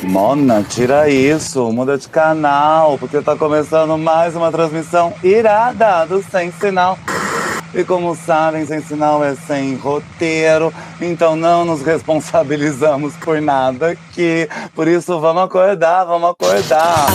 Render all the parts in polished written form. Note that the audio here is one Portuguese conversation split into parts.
Mona, tira isso, muda de canal, porque tá começando mais uma transmissão irada do Sem Sinal. E como sabem, Sem Sinal é sem roteiro, então não nos responsabilizamos por nada aqui. Por isso, vamos acordar, vamos acordar.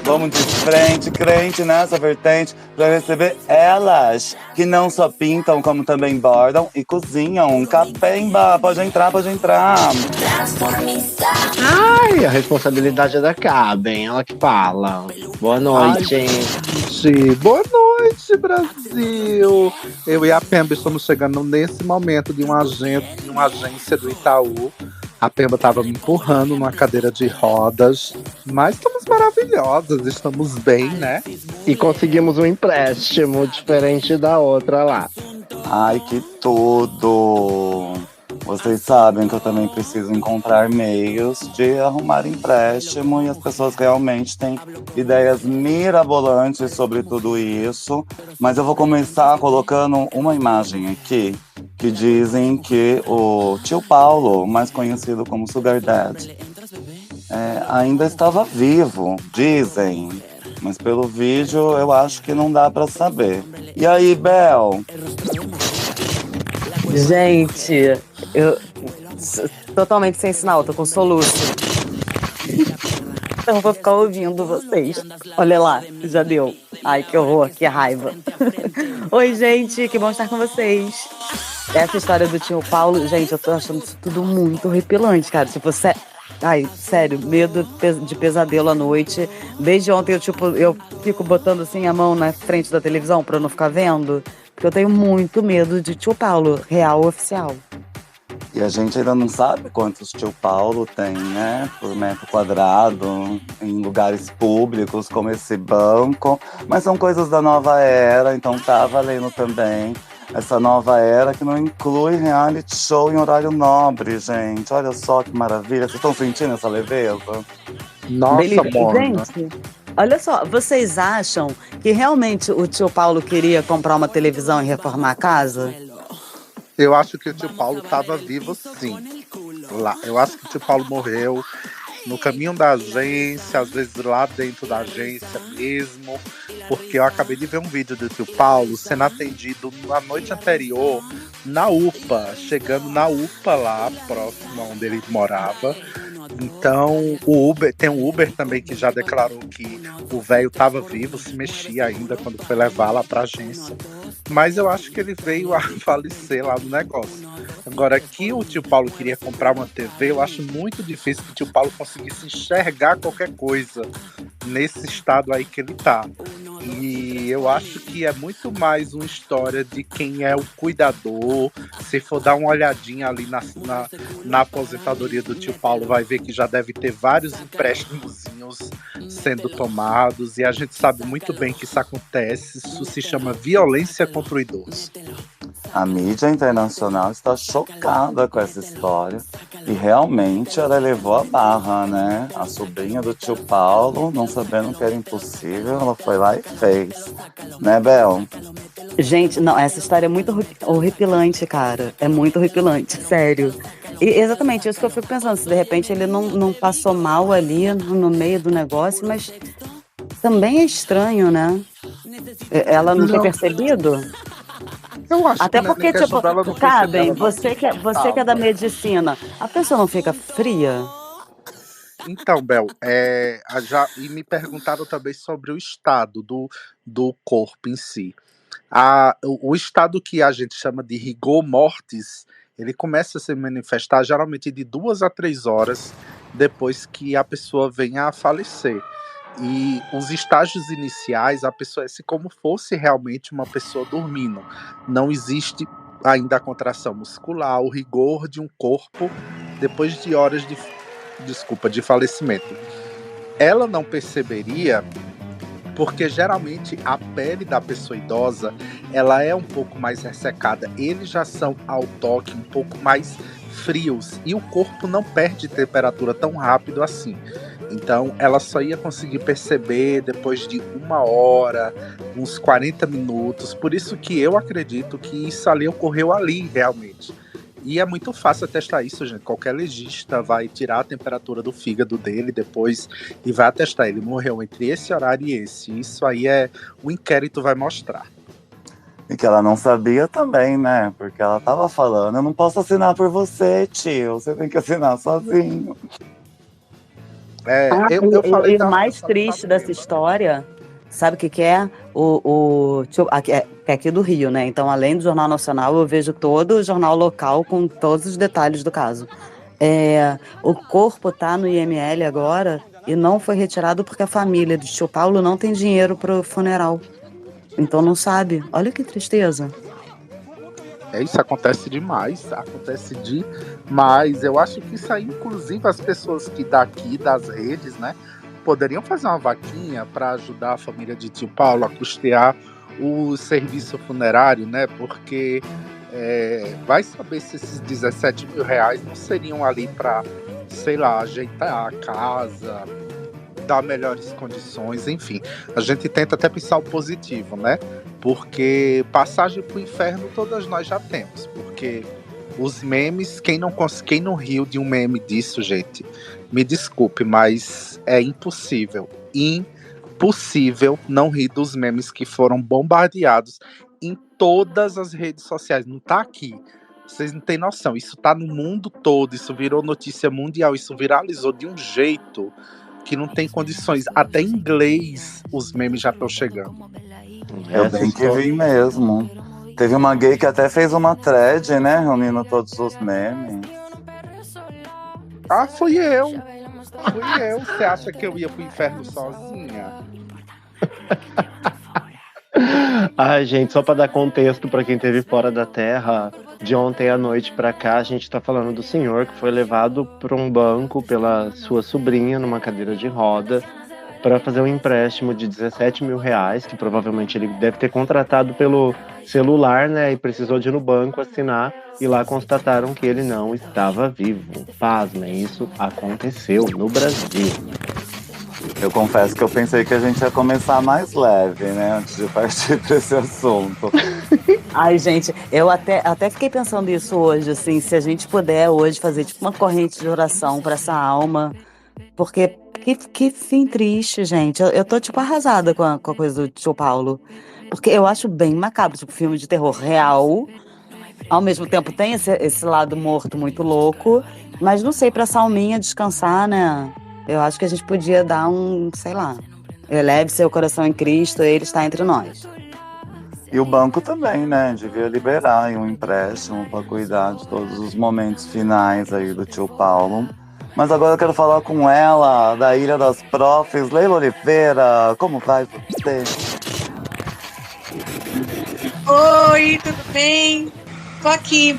Vamos de frente, crente, nessa vertente, pra receber elas, que não só pintam, como também bordam e cozinham. Capemba, pode entrar, pode entrar. Ai, a responsabilidade é da Caben, ela que fala. Boa noite. Ai, gente, boa noite, Brasil. Eu e a Pemba estamos chegando nesse momento de uma agência do Itaú. A Pemba estava me empurrando numa cadeira de rodas, mas estamos maravilhosas, estamos bem, né? E conseguimos um empréstimo diferente da outra lá. Ai, que tudo! Vocês sabem que eu também preciso encontrar meios de arrumar empréstimo e as pessoas realmente têm ideias mirabolantes sobre tudo isso. Mas eu vou começar colocando uma imagem aqui que dizem que o tio Paulo, mais conhecido como Sugar Daddy, ainda estava vivo, dizem. Mas pelo vídeo eu acho que não dá pra saber. E aí, Bel? Gente, eu totalmente sem sinal, tô com soluço. Então vou ficar ouvindo vocês. Olha lá, já deu. Ai, que horror, que raiva. Oi, gente, que bom estar com vocês. Essa história do tio Paulo, gente, eu tô achando isso tudo muito horripilante, cara. Tipo, ai, sério, medo de pesadelo à noite. Desde ontem eu fico botando assim a mão na frente da televisão pra eu não ficar vendo. Porque eu tenho muito medo de tio Paulo, real oficial. E a gente ainda não sabe quantos tio Paulo tem, né? Por metro quadrado, em lugares públicos como esse banco. Mas são coisas da nova era, então tá valendo também. Essa nova era que não inclui reality show em horário nobre, gente. Olha só que maravilha. Vocês estão sentindo essa leveza? Nossa, Mona. Gente, olha só, vocês acham que realmente o tio Paulo queria comprar uma televisão e reformar a casa? Eu acho que o tio Paulo estava vivo, sim. Lá. Eu acho que o tio Paulo morreu no caminho da agência, às vezes lá dentro da agência mesmo, porque eu acabei de ver um vídeo do tio Paulo sendo atendido na noite anterior na UPA, chegando na UPA lá, próximo onde ele morava. Então, tem um Uber também que já declarou que o velho estava vivo, se mexia ainda quando foi levar lá para a agência. Mas eu acho que ele veio a falecer lá no negócio. Agora, que o tio Paulo queria comprar uma TV, eu acho muito difícil que o tio Paulo conseguisse enxergar qualquer coisa nesse estado aí que ele tá. E eu acho que é muito mais uma história de quem é o cuidador. Se for dar uma olhadinha ali na aposentadoria do tio Paulo, vai ver que já deve ter vários empréstimos sendo tomados. E a gente sabe muito bem que isso acontece. Isso se chama violência contra o idoso. A mídia internacional está chocada com essa história. E realmente ela levou a barra, né? A sobrinha do tio Paulo, não sabendo que era impossível, ela foi lá e fez. Né, Bel? Gente, não, essa história é muito horripilante, cara. É muito horripilante, sério. E exatamente isso que eu fico pensando. Se de repente ele não passou mal ali no meio do negócio, mas também é estranho, né? Ela não ter percebido? Eu acho Até que porque, tipo, Caben, você que é da Calma. medicina, a pessoa não fica fria? Então, Bel, e me perguntaram também sobre o estado do corpo em si. O estado que a gente chama de rigor mortis, ele começa a se manifestar geralmente de 2 a 3 horas depois que a pessoa venha a falecer. E os estágios iniciais, a pessoa é como fosse realmente uma pessoa dormindo. Não existe ainda a contração muscular, o rigor de um corpo depois de horas de falecimento. Ela não perceberia porque geralmente a pele da pessoa idosa ela é um pouco mais ressecada. Eles já são ao toque um pouco mais frios e o corpo não perde temperatura tão rápido assim. Então, ela só ia conseguir perceber depois de 1 hora, uns 40 minutos. Por isso que eu acredito que isso ali ocorreu ali, realmente. E é muito fácil atestar isso, gente. Qualquer legista vai tirar a temperatura do fígado dele depois e vai atestar. Ele morreu entre esse horário e esse. Isso aí o inquérito vai mostrar. E que ela não sabia também, né? Porque ela tava falando, eu não posso assinar por você, tio. Você tem que assinar sozinho. Eu falei e o mais triste dessa história, sabe o que é? É aqui do Rio, né? Então, além do Jornal Nacional, eu vejo todo o jornal local com todos os detalhes do caso. O corpo tá no IML agora e não foi retirado porque a família do tio Paulo não tem dinheiro pro funeral. Então não sabe. Olha que tristeza. Isso acontece demais. Acontece demais. Eu acho que isso aí, inclusive, as pessoas que daqui, das redes, né, poderiam fazer uma vaquinha para ajudar a família de tio Paulo a custear o serviço funerário, né? Porque vai saber se esses 17 mil reais não seriam ali para, sei lá, ajeitar a casa, dar melhores condições, enfim. A gente tenta até pensar o positivo, né? Porque passagem pro inferno todas nós já temos. Porque os memes, quem não riu de um meme disso, gente, me desculpe, mas é impossível não rir dos memes que foram bombardeados em todas as redes sociais. Não tá aqui. Vocês não têm noção. Isso tá no mundo todo. Isso virou notícia mundial. Isso viralizou de um jeito que não tem condições. Até em inglês os memes já estão chegando. Eu tenho que vir mesmo. Teve uma gay que até fez uma thread, né? Reunindo todos os memes. Ah, fui eu. Você acha que eu ia pro inferno sozinha? Ai, gente, só para dar contexto para quem esteve fora da Terra, de ontem à noite para cá, a gente tá falando do senhor que foi levado para um banco pela sua sobrinha numa cadeira de roda para fazer um empréstimo de 17 mil reais, que provavelmente ele deve ter contratado pelo celular, né? E precisou de ir no banco assinar, e lá constataram que ele não estava vivo. Pasmem, isso aconteceu no Brasil. Eu confesso que eu pensei que a gente ia começar mais leve, né? Antes de partir para esse assunto. Ai, gente, eu até fiquei pensando isso hoje, assim, se a gente puder hoje fazer tipo uma corrente de oração para essa alma, porque que fim triste, gente. Eu tô tipo arrasada com a coisa do tio Paulo, porque eu acho bem macabro, tipo filme de terror real, ao mesmo tempo tem esse lado morto muito louco, mas não sei, pra essa alminha descansar, né? Eu acho que a gente podia dar sei lá, eleve seu coração em Cristo, ele está entre nós. E o banco também, né? Devia liberar aí um empréstimo para cuidar de todos os momentos finais aí do tio Paulo. Mas agora eu quero falar com ela, da Ilha das Profs, Leila Oliveira. Como vai você? Oi, tudo bem? Tô aqui,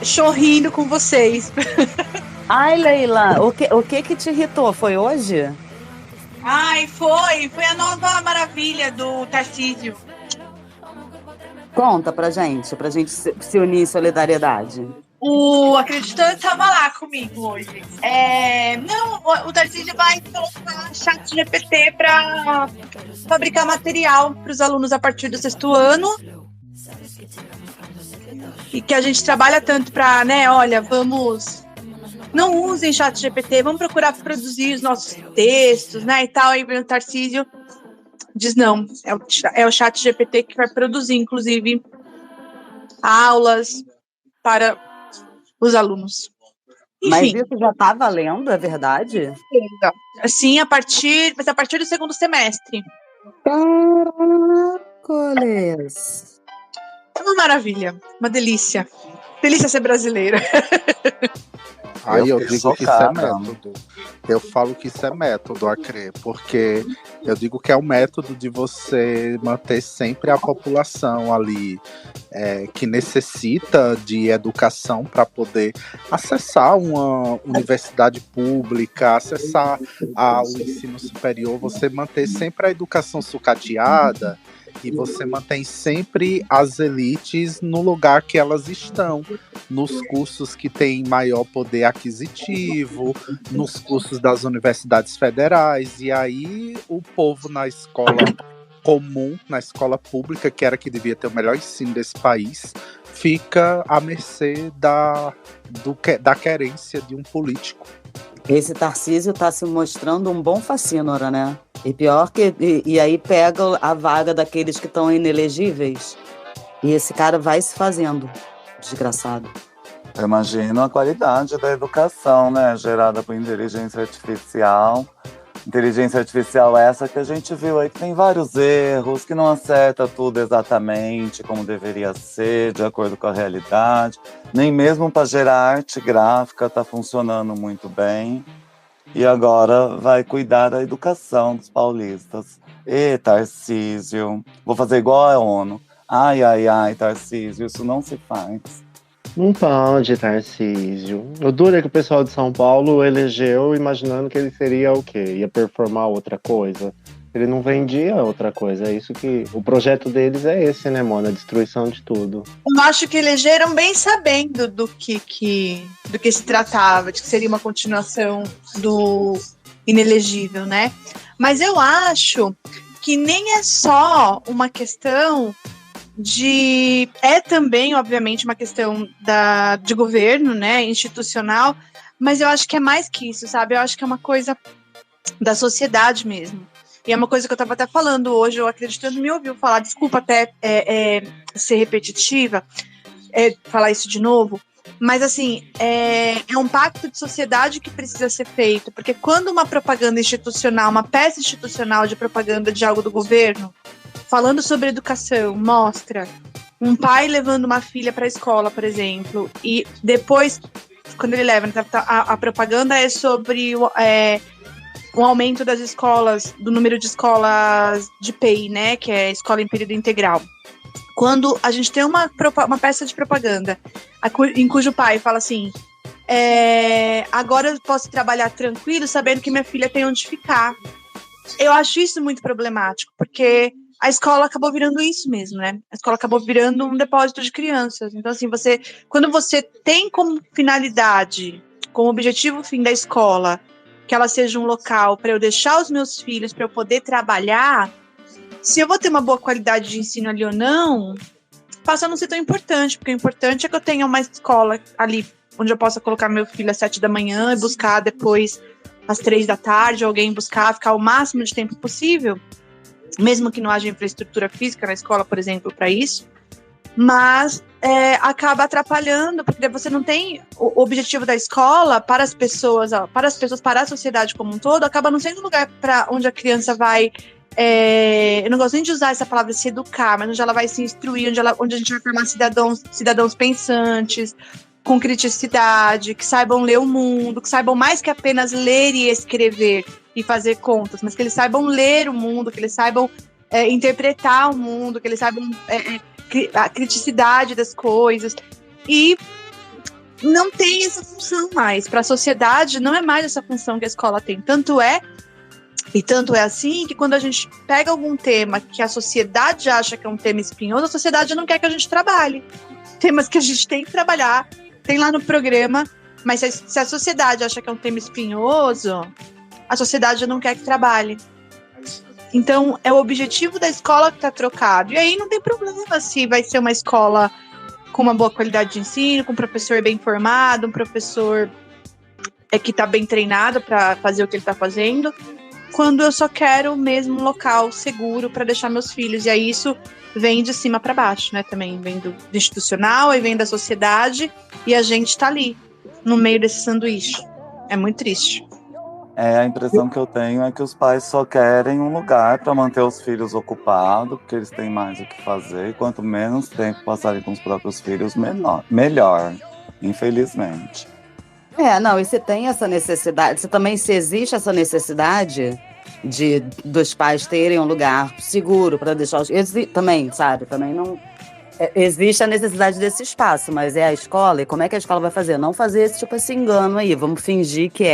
chorrindo com vocês. Ai, Leila, o que te irritou? Foi hoje? Ai, foi a nova maravilha do Tarcísio. Conta pra gente se unir em solidariedade. O Acreditando estava lá comigo hoje. O Tarcísio vai colocar chat GPT para fabricar material para os alunos a partir do 6º ano. E que a gente trabalha tanto para, né, olha, não usem chat GPT, vamos procurar produzir os nossos textos, né, e tal. Aí vem o Tarcísio, diz não, é o chat GPT que vai produzir, inclusive, aulas para os alunos. Enfim. Mas isso já está valendo, é verdade? Sim, a partir do 2º semestre. Caracoles! É uma maravilha, uma delícia. Delícia ser brasileira. Aí eu digo que isso é chocada. método. Eu falo que isso é método, Acre, porque eu digo que é o método de você manter sempre a população ali que necessita de educação para poder acessar uma universidade pública, acessar o ensino superior, você manter sempre a educação sucateada E você mantém sempre as elites no lugar que elas estão, nos cursos que têm maior poder aquisitivo, nos cursos das universidades federais. E aí o povo na escola comum, na escola pública, que era que devia ter o melhor ensino desse país, fica à mercê da querência de um político. Esse Tarcísio tá se mostrando um bom facínora, né? E pior que... E aí pega a vaga daqueles que estão inelegíveis. E esse cara vai se fazendo. Desgraçado. Eu imagino a qualidade da educação, né? Gerada por inteligência artificial. Inteligência artificial essa que a gente viu aí que tem vários erros, que não acerta tudo exatamente como deveria ser, de acordo com a realidade. Nem mesmo para gerar arte gráfica está funcionando muito bem. E agora vai cuidar da educação dos paulistas. E Tarcísio, vou fazer igual a ONU. Ai, ai, ai, Tarcísio, isso não se faz. Não pode, Tarcísio. O duro é que o pessoal de São Paulo elegeu imaginando que ele seria o quê? Ia performar outra coisa. Ele não vendia outra coisa. É isso que... O projeto deles é esse, né, Mona? A destruição de tudo. Eu acho que elegeram bem sabendo do que se tratava, de que seria uma continuação do inelegível, né? Mas eu acho que nem é só uma questão de... É também, obviamente, uma questão de governo, né, institucional, mas eu acho que é mais que isso, sabe? Eu acho que é uma coisa da sociedade mesmo. E é uma coisa que eu estava até falando hoje, eu acredito que me ouviu falar, desculpa até ser repetitiva, falar isso de novo, mas assim, é um pacto de sociedade que precisa ser feito, porque quando uma propaganda institucional, uma peça institucional de propaganda de algo do governo, falando sobre educação, mostra um pai levando uma filha para a escola, por exemplo, e depois, quando ele leva, a propaganda é sobre um aumento das escolas, do número de escolas de PEI, né, que é escola em período integral. Quando a gente tem uma peça de propaganda em cujo pai fala assim, agora eu posso trabalhar tranquilo sabendo que minha filha tem onde ficar. Eu acho isso muito problemático, porque a escola acabou virando isso mesmo, né? A escola acabou virando um depósito de crianças. Então, assim, quando você tem como finalidade, como objetivo fim da escola, que ela seja um local para eu deixar os meus filhos, para eu poder trabalhar, se eu vou ter uma boa qualidade de ensino ali ou não, passa a não ser tão importante, porque o importante é que eu tenha uma escola ali onde eu possa colocar meu filho às 7 da manhã e buscar depois às 3 da tarde, alguém buscar, ficar o máximo de tempo possível, mesmo que não haja infraestrutura física na escola, por exemplo, para isso, mas acaba atrapalhando, porque você não tem o objetivo da escola para as pessoas, para a sociedade como um todo, acaba não sendo um lugar para onde a criança vai, eu não gosto nem de usar essa palavra se educar, mas onde ela vai se instruir, onde a gente vai formar cidadãos pensantes, com criticidade, que saibam ler o mundo, que saibam mais que apenas ler e escrever e fazer contas, mas que eles saibam ler o mundo, que eles saibam interpretar o mundo, que eles saibam a criticidade das coisas. E não tem essa função mais. Para a sociedade, não é mais essa função que a escola tem. Tanto é assim que quando a gente pega algum tema que a sociedade acha que é um tema espinhoso, a sociedade não quer que a gente trabalhe. Temas que a gente tem que trabalhar, tem lá no programa, mas se a sociedade acha que é um tema espinhoso, a sociedade não quer que trabalhe. Então, é o objetivo da escola que está trocado. E aí não tem problema se vai ser uma escola com uma boa qualidade de ensino, com um professor bem formado, um professor que está bem treinado para fazer o que ele está fazendo, quando eu só quero mesmo um local seguro para deixar meus filhos. E aí isso vem de cima para baixo, né? Também vem do institucional, aí vem da sociedade, e a gente está ali, no meio desse sanduíche. É muito triste. A impressão que eu tenho é que os pais só querem um lugar para manter os filhos ocupados, porque eles têm mais o que fazer, e quanto menos tempo passarem com os próprios filhos, melhor, infelizmente. Não, e se tem essa necessidade, se existe essa necessidade dos pais terem um lugar seguro para deixar os... Também, sabe, também não... Existe a necessidade desse espaço, mas é a escola, e como é que a escola vai fazer? Não fazer esse engano aí, vamos fingir que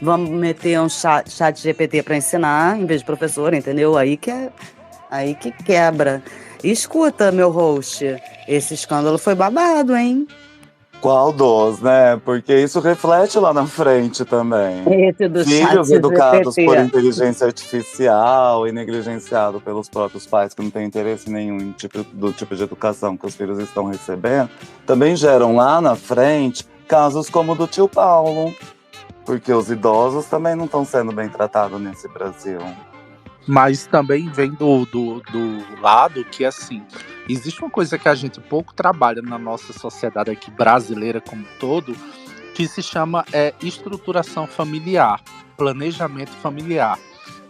vamos meter um chat GPT para ensinar, em vez de professor, entendeu? Aí que Aí que quebra. Escuta, meu host, esse escândalo foi babado, hein? Qual dos, né? Porque isso reflete lá na frente também. Esse do Filhos chat educados por GPT. inteligência artificial e negligenciados pelos próprios pais que não têm interesse nenhum do tipo de educação que os filhos estão recebendo, também geram lá na frente casos como o do tio Paulo. Porque os idosos também não estão sendo bem tratados nesse Brasil. Mas também vem do lado que, assim, existe uma coisa que a gente pouco trabalha na nossa sociedade aqui brasileira como um todo, que se chama estruturação familiar, planejamento familiar.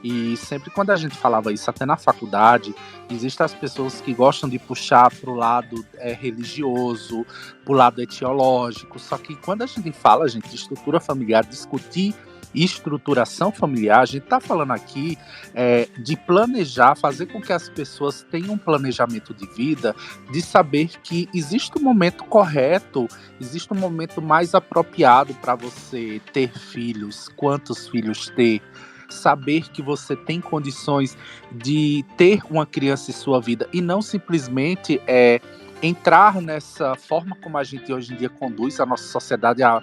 E sempre quando a gente falava isso, até na faculdade, existem as pessoas que gostam de puxar para o lado religioso, para o lado etiológico. Só que quando a gente fala, gente, de estrutura familiar, discutir estruturação familiar, a gente está falando aqui de planejar, fazer com que as pessoas tenham um planejamento de vida, de saber que existe um momento correto, existe um momento mais apropriado para você ter filhos, quantos filhos ter, saber que você tem condições de ter uma criança em sua vida e não simplesmente entrar nessa forma como a gente hoje em dia conduz a nossa sociedade há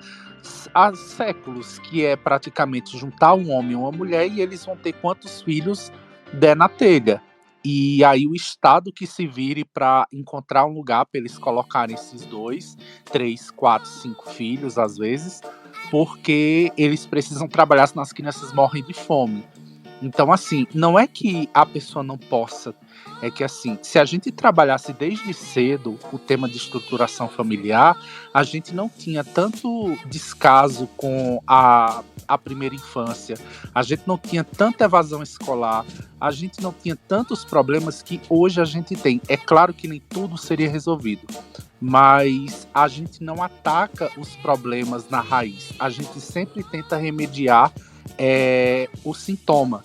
séculos, que é praticamente juntar um homem e uma mulher e eles vão ter quantos filhos der na telha. E aí o Estado que se vire para encontrar um lugar para eles colocarem esses 2, 3, 4, 5 filhos, às vezes, porque eles precisam trabalhar, senão as crianças morrem de fome. Então, assim, não é que a pessoa não possa, é que, assim, se a gente trabalhasse desde cedo o tema de estruturação familiar, a gente não tinha tanto descaso com a primeira infância, a gente não tinha tanta evasão escolar, a gente não tinha tantos problemas que hoje a gente tem. É claro que nem tudo seria resolvido, mas a gente não ataca os problemas na raiz, a gente sempre tenta remediar o sintoma.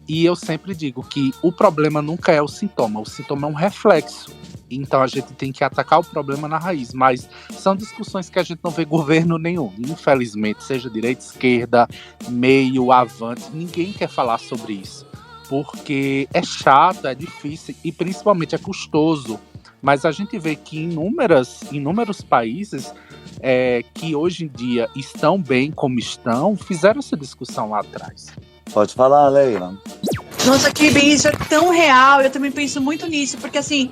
E eu sempre digo que o problema nunca é o sintoma é um reflexo. Então a gente tem que atacar o problema na raiz, mas são discussões que a gente não vê governo nenhum, infelizmente, seja direita, esquerda, meio, avante, ninguém quer falar sobre isso, porque é chato, é difícil e principalmente é custoso. Mas a gente vê que em inúmeros países que hoje em dia estão bem como estão, fizeram essa discussão lá atrás. Pode falar, Leila. Nossa, que bem, isso é tão real. Eu também penso muito nisso, porque assim,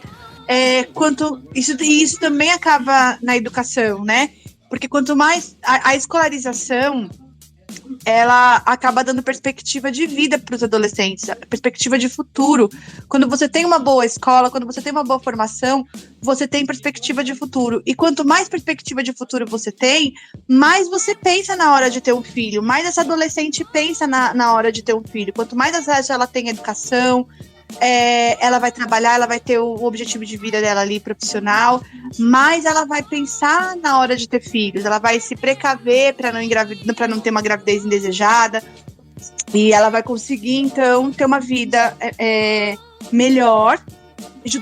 isso também acaba na educação, né? Porque quanto mais a escolarização, ela acaba dando perspectiva de vida para os adolescentes, perspectiva de futuro. Quando você tem uma boa escola, quando você tem uma boa formação, você tem perspectiva de futuro. E quanto mais perspectiva de futuro você tem, mais você pensa na hora de ter um filho, mais essa adolescente pensa na hora de ter um filho. Quanto mais acesso ela tem à educação, ela vai trabalhar, ela vai ter o objetivo de vida dela ali, profissional, mas ela vai pensar na hora de ter filhos, ela vai se precaver para não ter uma gravidez indesejada, e ela vai conseguir, então, ter uma vida melhor,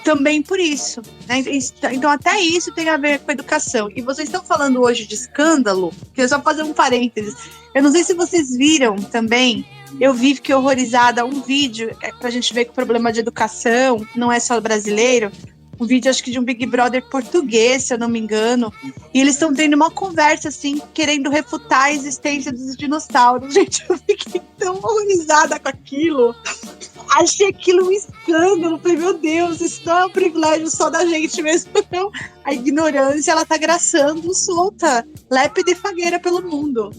também por isso, né? Então até isso tem a ver com a educação. E vocês estão falando hoje de escândalo, queria só fazer um parênteses, eu não sei se vocês viram também. Eu vi, fiquei horrorizada, um vídeo, pra gente ver que o problema de educação não é só brasileiro, um vídeo acho que de um Big Brother português, se eu não me engano, e eles estão tendo uma conversa, assim, querendo refutar a existência dos dinossauros. Gente, eu fiquei tão horrorizada com aquilo, achei aquilo um escândalo, falei, meu Deus, isso não é um privilégio só da gente mesmo, não. A ignorância, ela tá graçando solta, lépida e fagueira pelo mundo.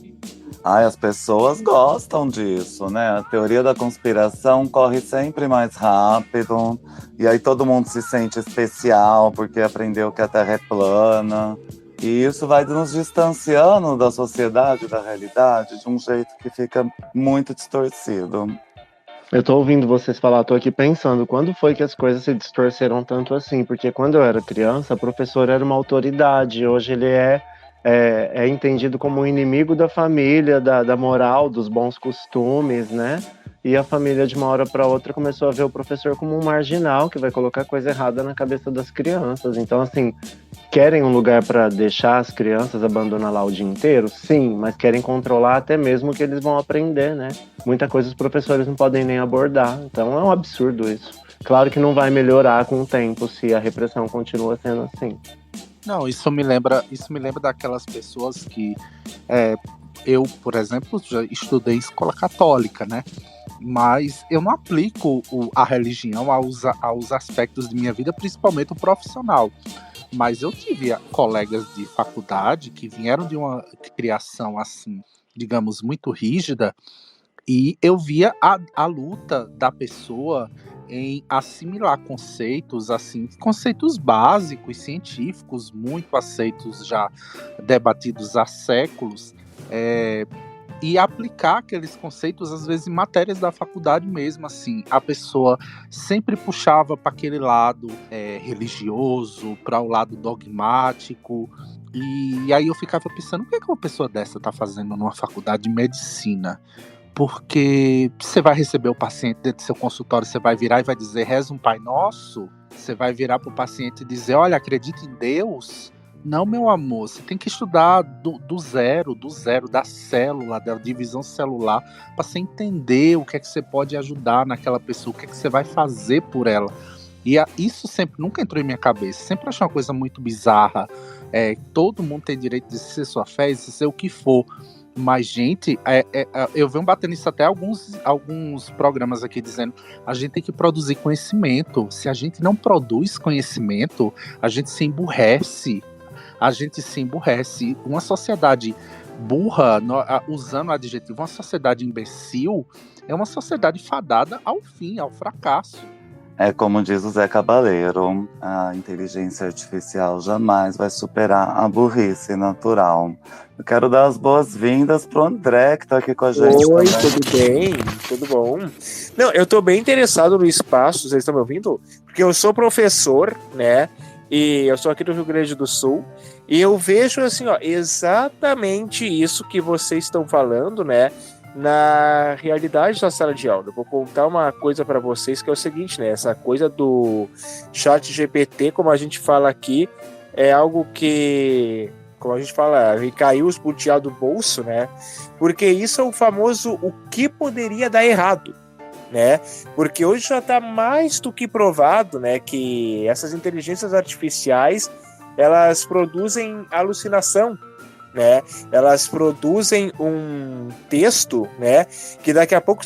Ai, as pessoas gostam disso, né? A teoria da conspiração corre sempre mais rápido. E aí todo mundo se sente especial porque aprendeu que a Terra é plana. E isso vai nos distanciando da sociedade, da realidade, de um jeito que fica muito distorcido. Eu tô ouvindo vocês falar, tô aqui pensando, quando foi que as coisas se distorceram tanto assim? Porque quando eu era criança, o professor era uma autoridade, hoje ele é entendido como um inimigo da família, da moral, dos bons costumes, né? e a família de uma hora para outra começou a ver o professor como um marginal que vai colocar coisa errada na cabeça das crianças. Então, assim, querem um lugar para deixar as crianças abandonar lá o dia inteiro? Sim, mas querem controlar até mesmo o que eles vão aprender, né? Muita coisa os professores não podem nem abordar, então é um absurdo isso. Claro que não vai melhorar com o tempo se a repressão continua sendo assim. Não, isso me lembra daquelas pessoas que eu, por exemplo, já estudei em escola católica, né? Mas eu não aplico a religião aos aspectos de minha vida, principalmente o profissional. Mas eu tive colegas de faculdade que vieram de uma criação assim, digamos, muito rígida, e eu via a luta da pessoa em assimilar conceitos, assim, conceitos básicos, científicos, muito aceitos, já debatidos há séculos, e aplicar aqueles conceitos, às vezes, em matérias da faculdade mesmo, assim. A pessoa sempre puxava para aquele lado religioso, para o lado dogmático, e aí eu ficava pensando, o que uma pessoa dessa está fazendo numa faculdade de medicina? Porque você vai receber o paciente dentro do seu consultório, você vai virar e vai dizer, reza um Pai Nosso? Você vai virar para o paciente e dizer, olha, acredita em Deus? Não, meu amor, você tem que estudar do zero, da célula, da divisão celular, para você entender o que é que você pode ajudar naquela pessoa, o que é que você vai fazer por ela. E isso sempre nunca entrou em minha cabeça, sempre achei uma coisa muito bizarra. Todo mundo tem direito de ser sua fé e de ser o que for. Mas, gente, eu venho batendo isso até alguns programas aqui dizendo, a gente tem que produzir conhecimento. Se a gente não produz conhecimento, a gente se emburrece. Uma sociedade burra, usando o adjetivo, uma sociedade imbecil, é uma sociedade fadada ao fim, ao fracasso. É como diz o Zé Cabaleiro, a inteligência artificial jamais vai superar a burrice natural. Eu quero dar as boas-vindas pro André, que tá aqui com a gente. Oi, também. tudo bem? Tudo bom? Não, eu tô bem interessado no espaço, vocês estão me ouvindo? Porque eu sou professor, né? E eu sou aqui do Rio Grande do Sul, e eu vejo assim, ó, exatamente isso que vocês estão falando, né? Na realidade da sala de aula. Eu vou contar uma coisa para vocês que é o seguinte, né? Essa coisa do chat GPT, como a gente fala aqui, é algo que, como a gente fala, caiu os butiá do bolso, né? Porque isso é o famoso o que poderia dar errado, né? Porque hoje já está mais do que provado, né, que essas inteligências artificiais, elas produzem alucinação, né? Elas produzem um texto, né, que daqui a pouco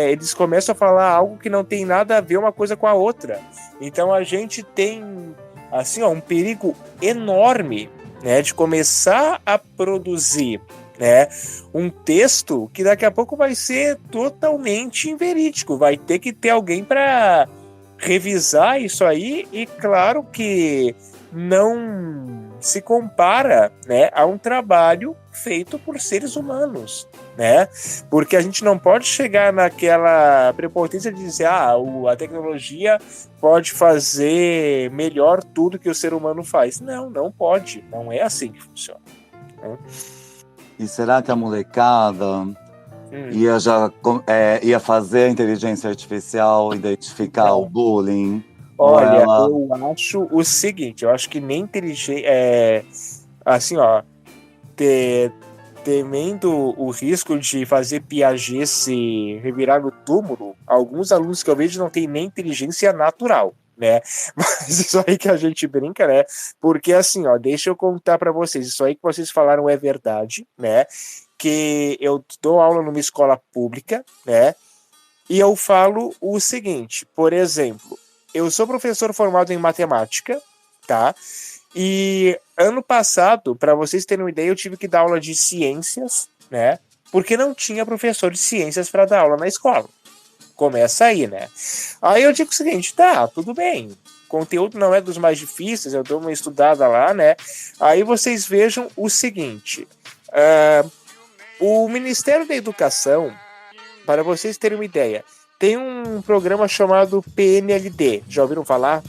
eles começam a falar algo que não tem nada a ver uma coisa com a outra. Então a gente tem assim, ó, um perigo enorme, né, de começar a produzir, né, um texto que daqui a pouco vai ser totalmente inverídico. Vai ter que ter alguém para revisar isso aí, e claro que não se compara, né, a um trabalho feito por seres humanos, né? Porque a gente não pode chegar naquela prepotência de dizer, a tecnologia pode fazer melhor tudo que o ser humano faz. Não pode. Não é assim que funciona, né? E será que a molecada ia fazer a inteligência artificial identificar o bullying? Olha, eu acho o seguinte, eu acho que nem inteligência, assim, ó, temendo o risco de fazer Piaget se revirar no túmulo, alguns alunos que eu vejo não têm nem inteligência natural, né? Mas isso aí que a gente brinca, né? Porque assim, ó, deixa eu contar para vocês, isso aí que vocês falaram é verdade, né? Que eu dou aula numa escola pública, né? E eu falo o seguinte, por exemplo, eu sou professor formado em matemática, tá? E ano passado, para vocês terem uma ideia, eu tive que dar aula de ciências, né? Porque não tinha professor de ciências para dar aula na escola. Começa aí, né? Aí eu digo o seguinte, tá, tudo bem. O conteúdo não é dos mais difíceis, eu dou uma estudada lá, né? Aí vocês vejam o seguinte, o Ministério da Educação, para vocês terem uma ideia, tem um programa chamado PNLD, já ouviram falar?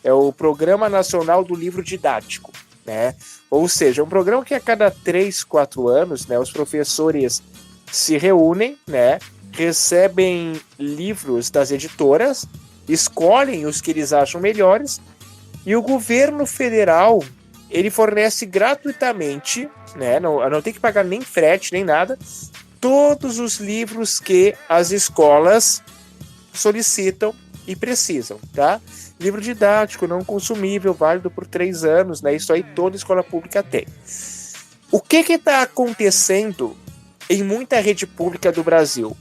É o Programa Nacional do Livro Didático, né? Ou seja, é um programa que a cada 3, 4 anos, né, os professores se reúnem, né, recebem livros das editoras, escolhem os que eles acham melhores, e o governo federal, ele fornece gratuitamente, né, não tem que pagar nem frete, nem nada, todos os livros que as escolas solicitam e precisam, tá? Livro didático, não consumível, válido por 3 anos, né? Isso aí toda escola pública tem. O que está acontecendo em muita rede pública do Brasil?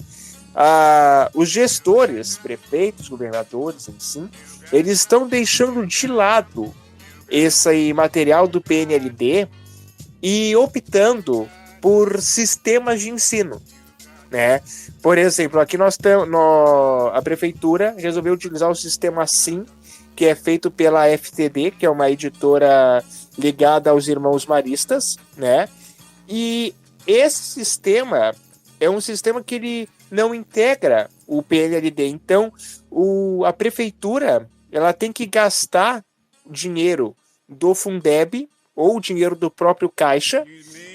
Os gestores, prefeitos, governadores, assim, eles estão deixando de lado esse material do PNLD e optando por sistemas de ensino, né? Por exemplo, aqui a prefeitura resolveu utilizar o sistema SIM, que é feito pela FTD, que é uma editora ligada aos Irmãos Maristas, né? E esse sistema é um sistema que ele não integra o PNLD. Então, a prefeitura ela tem que gastar dinheiro do Fundeb ou dinheiro do próprio Caixa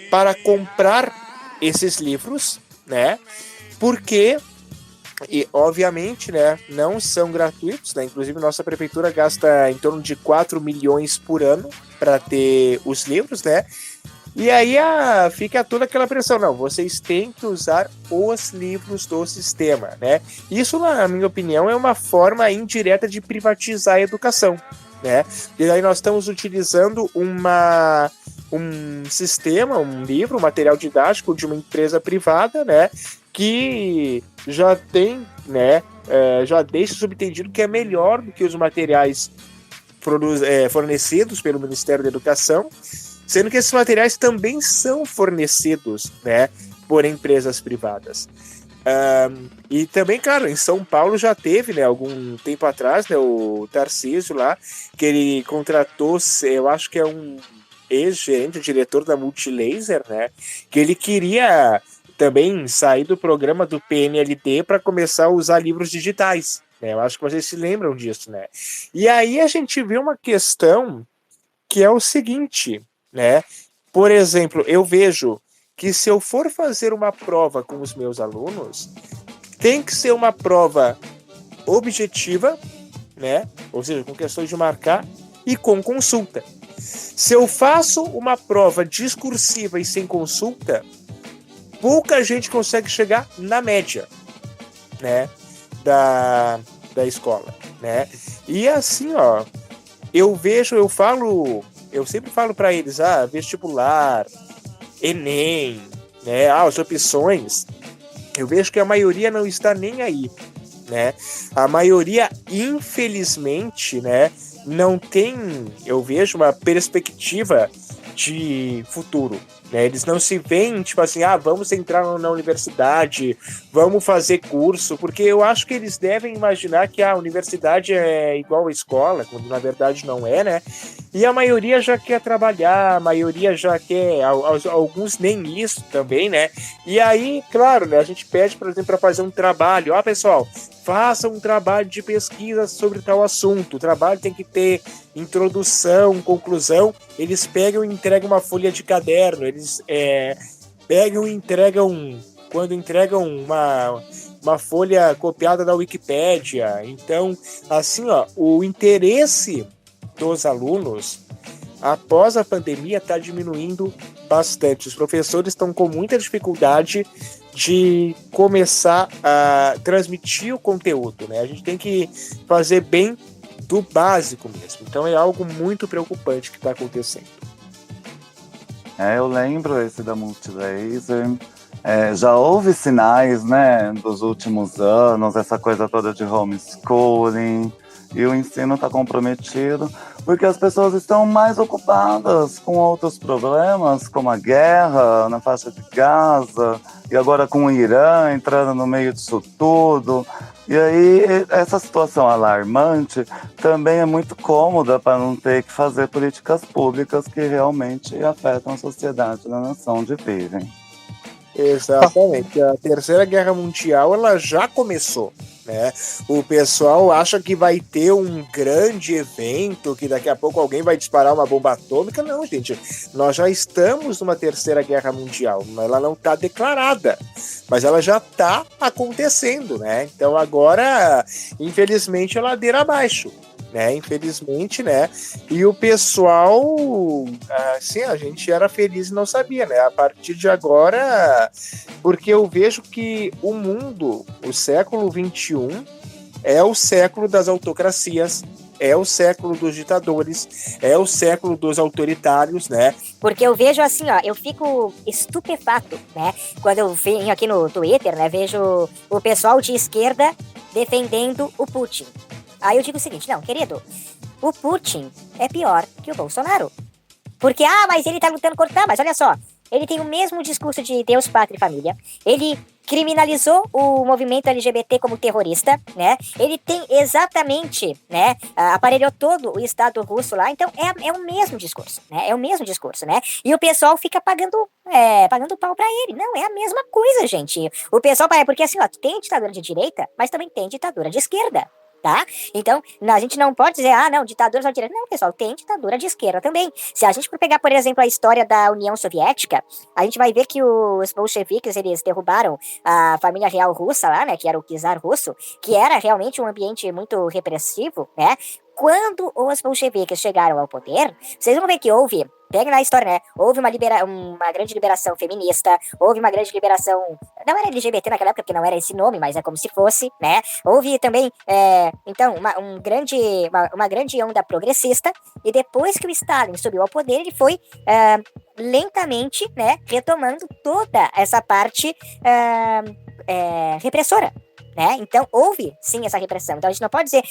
para comprar esses livros, né? Porque, e obviamente, né, não são gratuitos, né? Inclusive, nossa prefeitura gasta em torno de 4 milhões por ano para ter os livros, né? E aí fica toda aquela pressão, não, vocês têm que usar os livros do sistema, né? Isso, na minha opinião, é uma forma indireta de privatizar a educação, né? E aí nós estamos utilizando um sistema, um livro, um material didático de uma empresa privada, né? Que já tem, né? Já deixa subentendido que é melhor do que os materiais fornecidos pelo Ministério da Educação, sendo que esses materiais também são fornecidos, né, por empresas privadas. E também, claro, em São Paulo já teve, né, algum tempo atrás, né, o Tarcísio lá, que ele contratou, eu acho que é um ex-gerente, diretor da Multilaser, né, que ele queria também sair do programa do PNLD para começar a usar livros digitais, né, eu acho que vocês se lembram disso, né. E aí a gente vê uma questão que é o seguinte, né? Por exemplo, eu vejo que se eu for fazer uma prova com os meus alunos, tem que ser uma prova objetiva, né? Ou seja, com questões de marcar e com consulta. Se eu faço uma prova discursiva e sem consulta, pouca gente consegue chegar na média, né? Da escola, né? E assim, ó, eu sempre falo para eles, vestibular, Enem, né, as opções, eu vejo que a maioria não está nem aí, né, a maioria, infelizmente, né, não tem, eu vejo uma perspectiva de futuro, né, eles não se veem, tipo assim, vamos entrar na universidade, vamos fazer curso, porque eu acho que eles devem imaginar que a universidade é igual à escola, quando na verdade não é, né, e a maioria já quer trabalhar, a maioria já quer, alguns nem isso também, né, e aí, claro, né, a gente pede, por exemplo, para fazer um trabalho, pessoal, faça um trabalho de pesquisa sobre tal assunto, o trabalho tem que ter introdução, conclusão, eles pegam e entregam uma folha de caderno, eles pegam e entregam, quando entregam uma folha copiada da Wikipédia. Então, assim, ó, o interesse dos alunos após a pandemia está diminuindo bastante. Os professores estão com muita dificuldade de começar a transmitir o conteúdo, né? A gente tem que fazer bem do básico mesmo. Então é algo muito preocupante que está acontecendo. Eu lembro esse da Multilaser. Já houve sinais, né, dos últimos anos, essa coisa toda de homeschooling, e o ensino está comprometido, porque as pessoas estão mais ocupadas com outros problemas, como a guerra na faixa de Gaza, e agora com o Irã entrando no meio disso tudo. E aí, essa situação alarmante também é muito cômoda para não ter que fazer políticas públicas que realmente afetam a sociedade da nação onde vivem. Exatamente. A Terceira Guerra Mundial ela já começou, né? O pessoal acha que vai ter um grande evento, que daqui a pouco alguém vai disparar uma bomba atômica. Não, gente, nós já estamos numa terceira guerra mundial, ela não está declarada, mas ela já está acontecendo, né? Então agora, infelizmente, é ladeira abaixo, né? Infelizmente, né? E o pessoal, assim, a gente era feliz e não sabia, né? A partir de agora, porque eu vejo que o mundo, o século XXI, é o século das autocracias, é o século dos ditadores, é o século dos autoritários, né? Porque eu vejo assim, ó, eu fico estupefato, né? Quando eu venho aqui no Twitter, né? Vejo o pessoal de esquerda defendendo o Putin. Aí eu digo o seguinte, não, querido, o Putin é pior que o Bolsonaro. Porque, mas ele tá lutando contra... mas olha só, ele tem o mesmo discurso de Deus, Pátria e Família. Ele criminalizou o movimento LGBT como terrorista, né? Ele tem exatamente, né? Aparelhou todo o Estado russo lá. Então, é o mesmo discurso, né? É o mesmo discurso, né? E o pessoal fica pagando pau pra ele. Não, é a mesma coisa, gente. O pessoal... Porque assim, ó, tem ditadura de direita, mas também tem ditadura de esquerda. Tá? Então, a gente não pode dizer, não, ditadura só de direita. Não, pessoal, tem ditadura de esquerda também. Se a gente for pegar, por exemplo, a história da União Soviética, a gente vai ver que os bolcheviques, eles derrubaram a família real russa lá, né, que era o czar russo, que era realmente um ambiente muito repressivo, né? Quando os bolcheviques chegaram ao poder, vocês vão ver que houve, pega na história, né? Houve uma grande liberação feminista, houve uma grande liberação, não era LGBT naquela época, porque não era esse nome, mas é como se fosse, né? Houve também, então, uma grande onda progressista, e depois que o Stalin subiu ao poder, ele foi lentamente, né, retomando toda essa parte repressora. Né? Então, houve, sim, essa repressão. Então, a gente não pode dizer,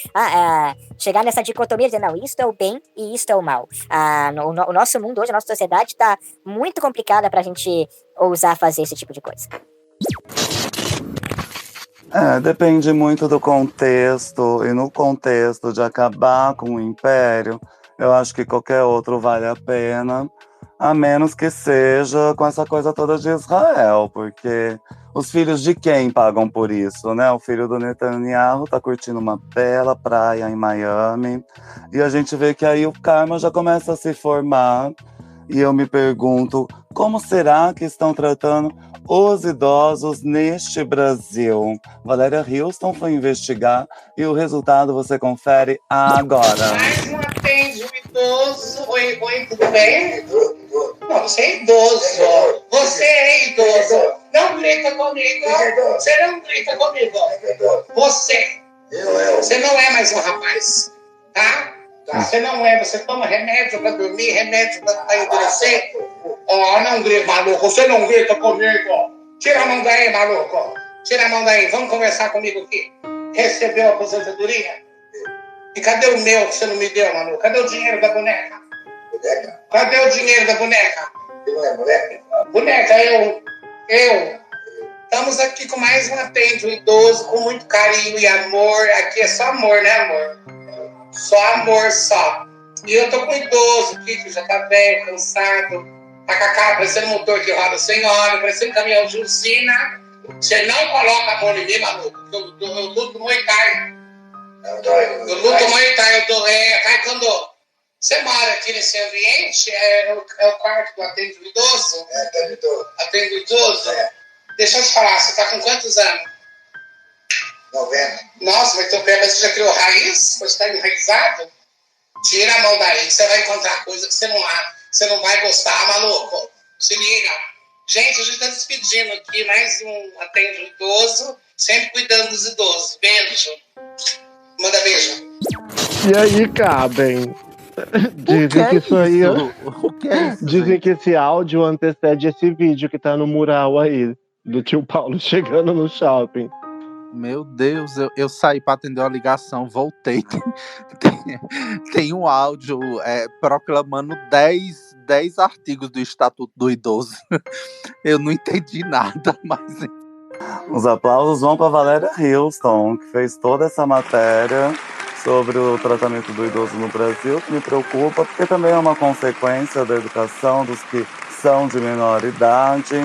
chegar nessa dicotomia e dizer, não, isto é o bem e isto é o mal. O nosso mundo hoje, a nossa sociedade está muito complicada para a gente ousar fazer esse tipo de coisa. Depende muito do contexto, e no contexto de acabar com o império, eu acho que qualquer outro vale a pena, a menos que seja com essa coisa toda de Israel, porque os filhos de quem pagam por isso, né? O filho do Netanyahu tá curtindo uma bela praia em Miami, e a gente vê que aí o karma já começa a se formar, e eu me pergunto, como será que estão tratando os idosos neste Brasil? Valéria Houston foi investigar e o resultado você confere agora. Mais um atende o idoso. Oi, tudo bem? Não, você é idoso. Você é idoso. Não grita comigo. Você não grita comigo. Você não é mais um rapaz, tá? Você não é, você toma remédio pra dormir, remédio pra endurecer. Não grita, maluco, você não grita comigo. Tira a mão daí, maluco. Tira a mão daí, vamos conversar comigo aqui. Recebeu a aposentadoria? E cadê o meu que você não me deu, maluco? Cadê o dinheiro da boneca? Cadê o dinheiro da boneca? Boneca, eu. Estamos aqui com mais um atende, um idoso, com muito carinho e amor. Aqui é só amor, né, amor? Só amor, só. E eu tô com um idoso aqui, que já tá velho, cansado. Tá com a cara parecendo motor que roda sem óleo, parecendo caminhão de usina. Você não coloca a mão em mim, maluco, porque eu luto Muay Thai. Eu luto Muay Thai, eu dou taekwondo. Você mora aqui nesse ambiente? É o quarto do atende o idoso? Atende o idoso? Deixa eu te falar, você tá com quantos anos? 90. Nossa, mas teu pé você já criou raiz? Você tá enraizado? Tira a mão daí, você vai encontrar coisa que você não vai gostar, maluco. Se liga. Gente, a gente tá despedindo aqui, mais um atende o idoso, sempre cuidando dos idosos. Beijo. Manda beijo. E aí, cabem? Dizem que isso aí. O que é isso? Dizem que esse áudio antecede esse vídeo que tá no mural aí, do tio Paulo chegando no shopping. Meu Deus, eu saí para atender uma ligação, voltei. Tem um áudio proclamando 10 artigos do Estatuto do Idoso. Eu não entendi nada, mas... Os aplausos vão para Valéria Houston, que fez toda essa matéria sobre o tratamento do idoso no Brasil, que me preocupa, porque também é uma consequência da educação dos que são de menor idade.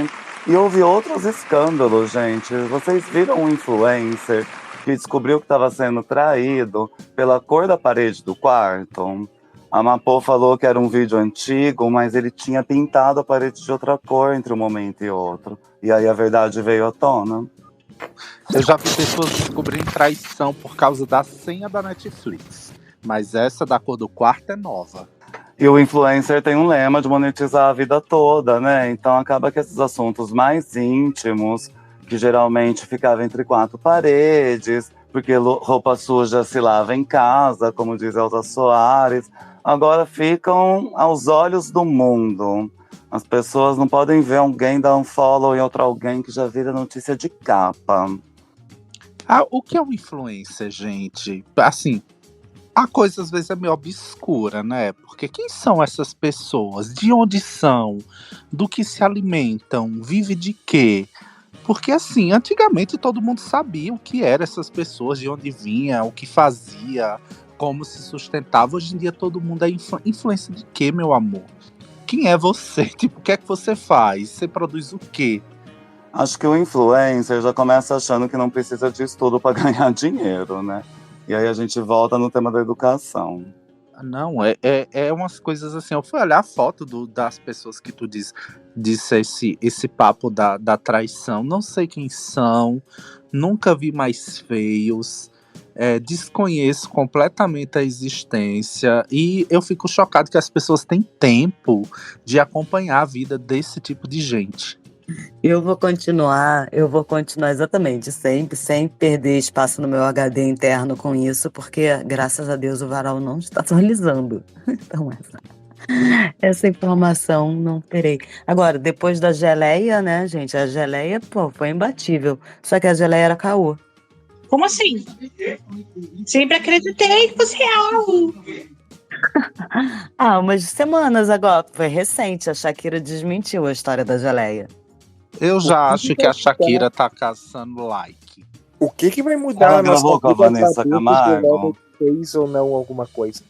E houve outros escândalos, gente. Vocês viram um influencer que descobriu que estava sendo traído pela cor da parede do quarto. A Mapô falou que era um vídeo antigo, mas ele tinha pintado a parede de outra cor entre um momento e outro. E aí a verdade veio à tona. Eu já vi pessoas descobrindo traição por causa da senha da Netflix. Mas essa da cor do quarto é nova. E o influencer tem um lema de monetizar a vida toda, né? Então acaba que esses assuntos mais íntimos, que geralmente ficavam entre quatro paredes, porque roupa suja se lava em casa, como diz Elza Soares, agora ficam aos olhos do mundo. As pessoas não podem ver alguém dar um follow em outro alguém que já vira notícia de capa. O que é um influencer, gente? Assim, a coisa às vezes é meio obscura, né? Porque quem são essas pessoas? De onde são? Do que se alimentam? Vive de quê? Porque assim, antigamente todo mundo sabia o que eram essas pessoas, de onde vinha, o que fazia, como se sustentava. Hoje em dia todo mundo é influência de quê, meu amor? Quem é você? Tipo, o que é que você faz? Você produz o quê? Acho que o influencer já começa achando que não precisa de estudo para ganhar dinheiro, né? E aí a gente volta no tema da educação. Não, é umas coisas assim. Eu fui olhar a foto das pessoas que tu disse esse papo da traição. Não sei quem são, nunca vi mais feios, desconheço completamente a existência. E eu fico chocado que as pessoas têm tempo de acompanhar a vida desse tipo de gente. Eu vou continuar exatamente, sempre, sem perder espaço no meu HD interno com isso, porque, graças a Deus, o varal não está atualizando. Então, essa informação não terei. Agora, depois da geleia, né, gente, a geleia, pô, foi imbatível. Só que a geleia era caô. Como assim? Sempre acreditei que fosse real. Umas semanas agora, foi recente, a Shakira desmentiu a história da geleia. Eu já acho que a Shakira tá caçando like. O que vai mudar Ela na nossa gravou com a vida Vanessa adulta Camargo? se fez ou não alguma coisa?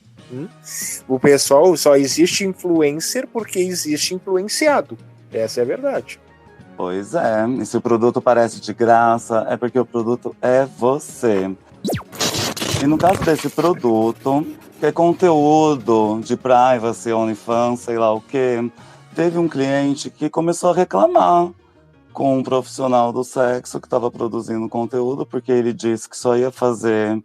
O pessoal só existe influencer porque existe influenciado. Essa é a verdade. Pois é, e se o produto parece de graça, é porque o produto é você. E no caso desse produto, que é conteúdo de privacy, OnlyFans, sei lá o quê, teve um cliente que começou a reclamar com um profissional do sexo que estava produzindo conteúdo, porque ele disse que só ia fazer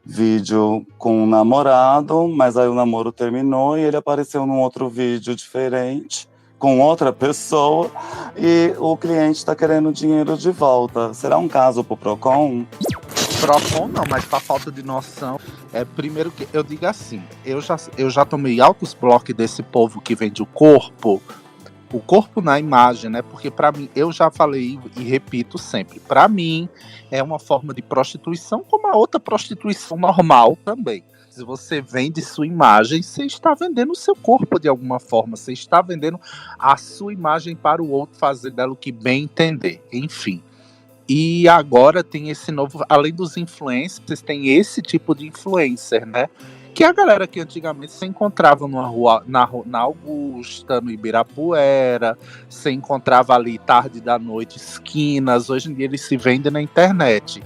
vídeo com um namorado, mas aí o namoro terminou e ele apareceu num outro vídeo diferente, com outra pessoa, e o cliente está querendo dinheiro de volta. Será um caso pro Procon? Procon não, mas pra falta de noção. Primeiro que eu digo assim, eu já tomei altos blocos desse povo que vende o corpo na imagem, né? Porque pra mim, eu já falei e repito sempre, pra mim é uma forma de prostituição como a outra prostituição normal também. Se você vende sua imagem, você está vendendo o seu corpo de alguma forma, você está vendendo a sua imagem para o outro fazer dela o que bem entender, enfim. E agora tem esse novo, além dos influencers, tem esse tipo de influencer, né? Que é a galera que antigamente se encontrava numa rua, na Augusta, no Ibirapuera, se encontrava ali tarde da noite, esquinas. Hoje em dia eles se vendem na internet.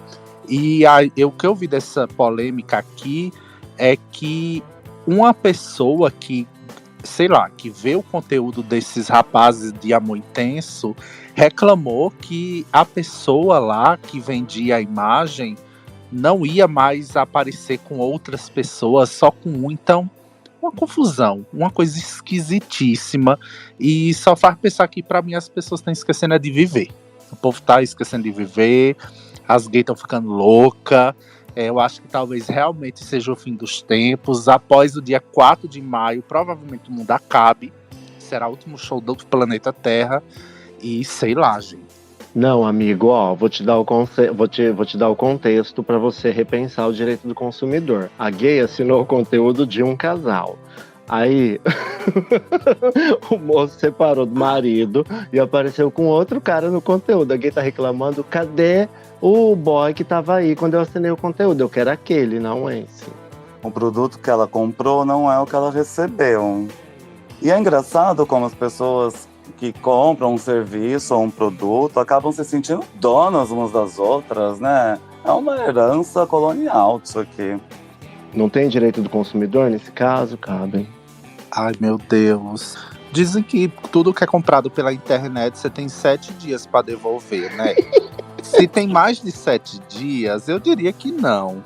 E o que eu vi dessa polêmica aqui é que uma pessoa que, sei lá, que vê o conteúdo desses rapazes de amor intenso, reclamou que a pessoa lá que vendia a imagem não ia mais aparecer com outras pessoas, só com um. Então, uma confusão, uma coisa esquisitíssima, e só faz pensar que pra mim as pessoas estão esquecendo de viver. O povo tá esquecendo de viver, as gays estão ficando loucas. Eu acho que talvez realmente seja o fim dos tempos. Após o dia 4 de maio, provavelmente o mundo acabe, será o último show do planeta Terra, e sei lá, gente. Não, amigo, vou te dar o contexto para você repensar o direito do consumidor. A gay assinou o conteúdo de um casal. Aí o moço separou do marido e apareceu com outro cara no conteúdo. A gay tá reclamando, cadê o boy que tava aí quando eu assinei o conteúdo? Eu quero aquele, não esse. O produto que ela comprou não é o que ela recebeu. E é engraçado como as pessoas que compram um serviço ou um produto acabam se sentindo donas umas das outras, né? É uma herança colonial isso aqui. Não tem direito do consumidor nesse caso, Cabem? Ai, meu Deus. Dizem que tudo que é comprado pela internet você tem 7 dias para devolver, né? Se tem mais de 7 dias, eu diria que não.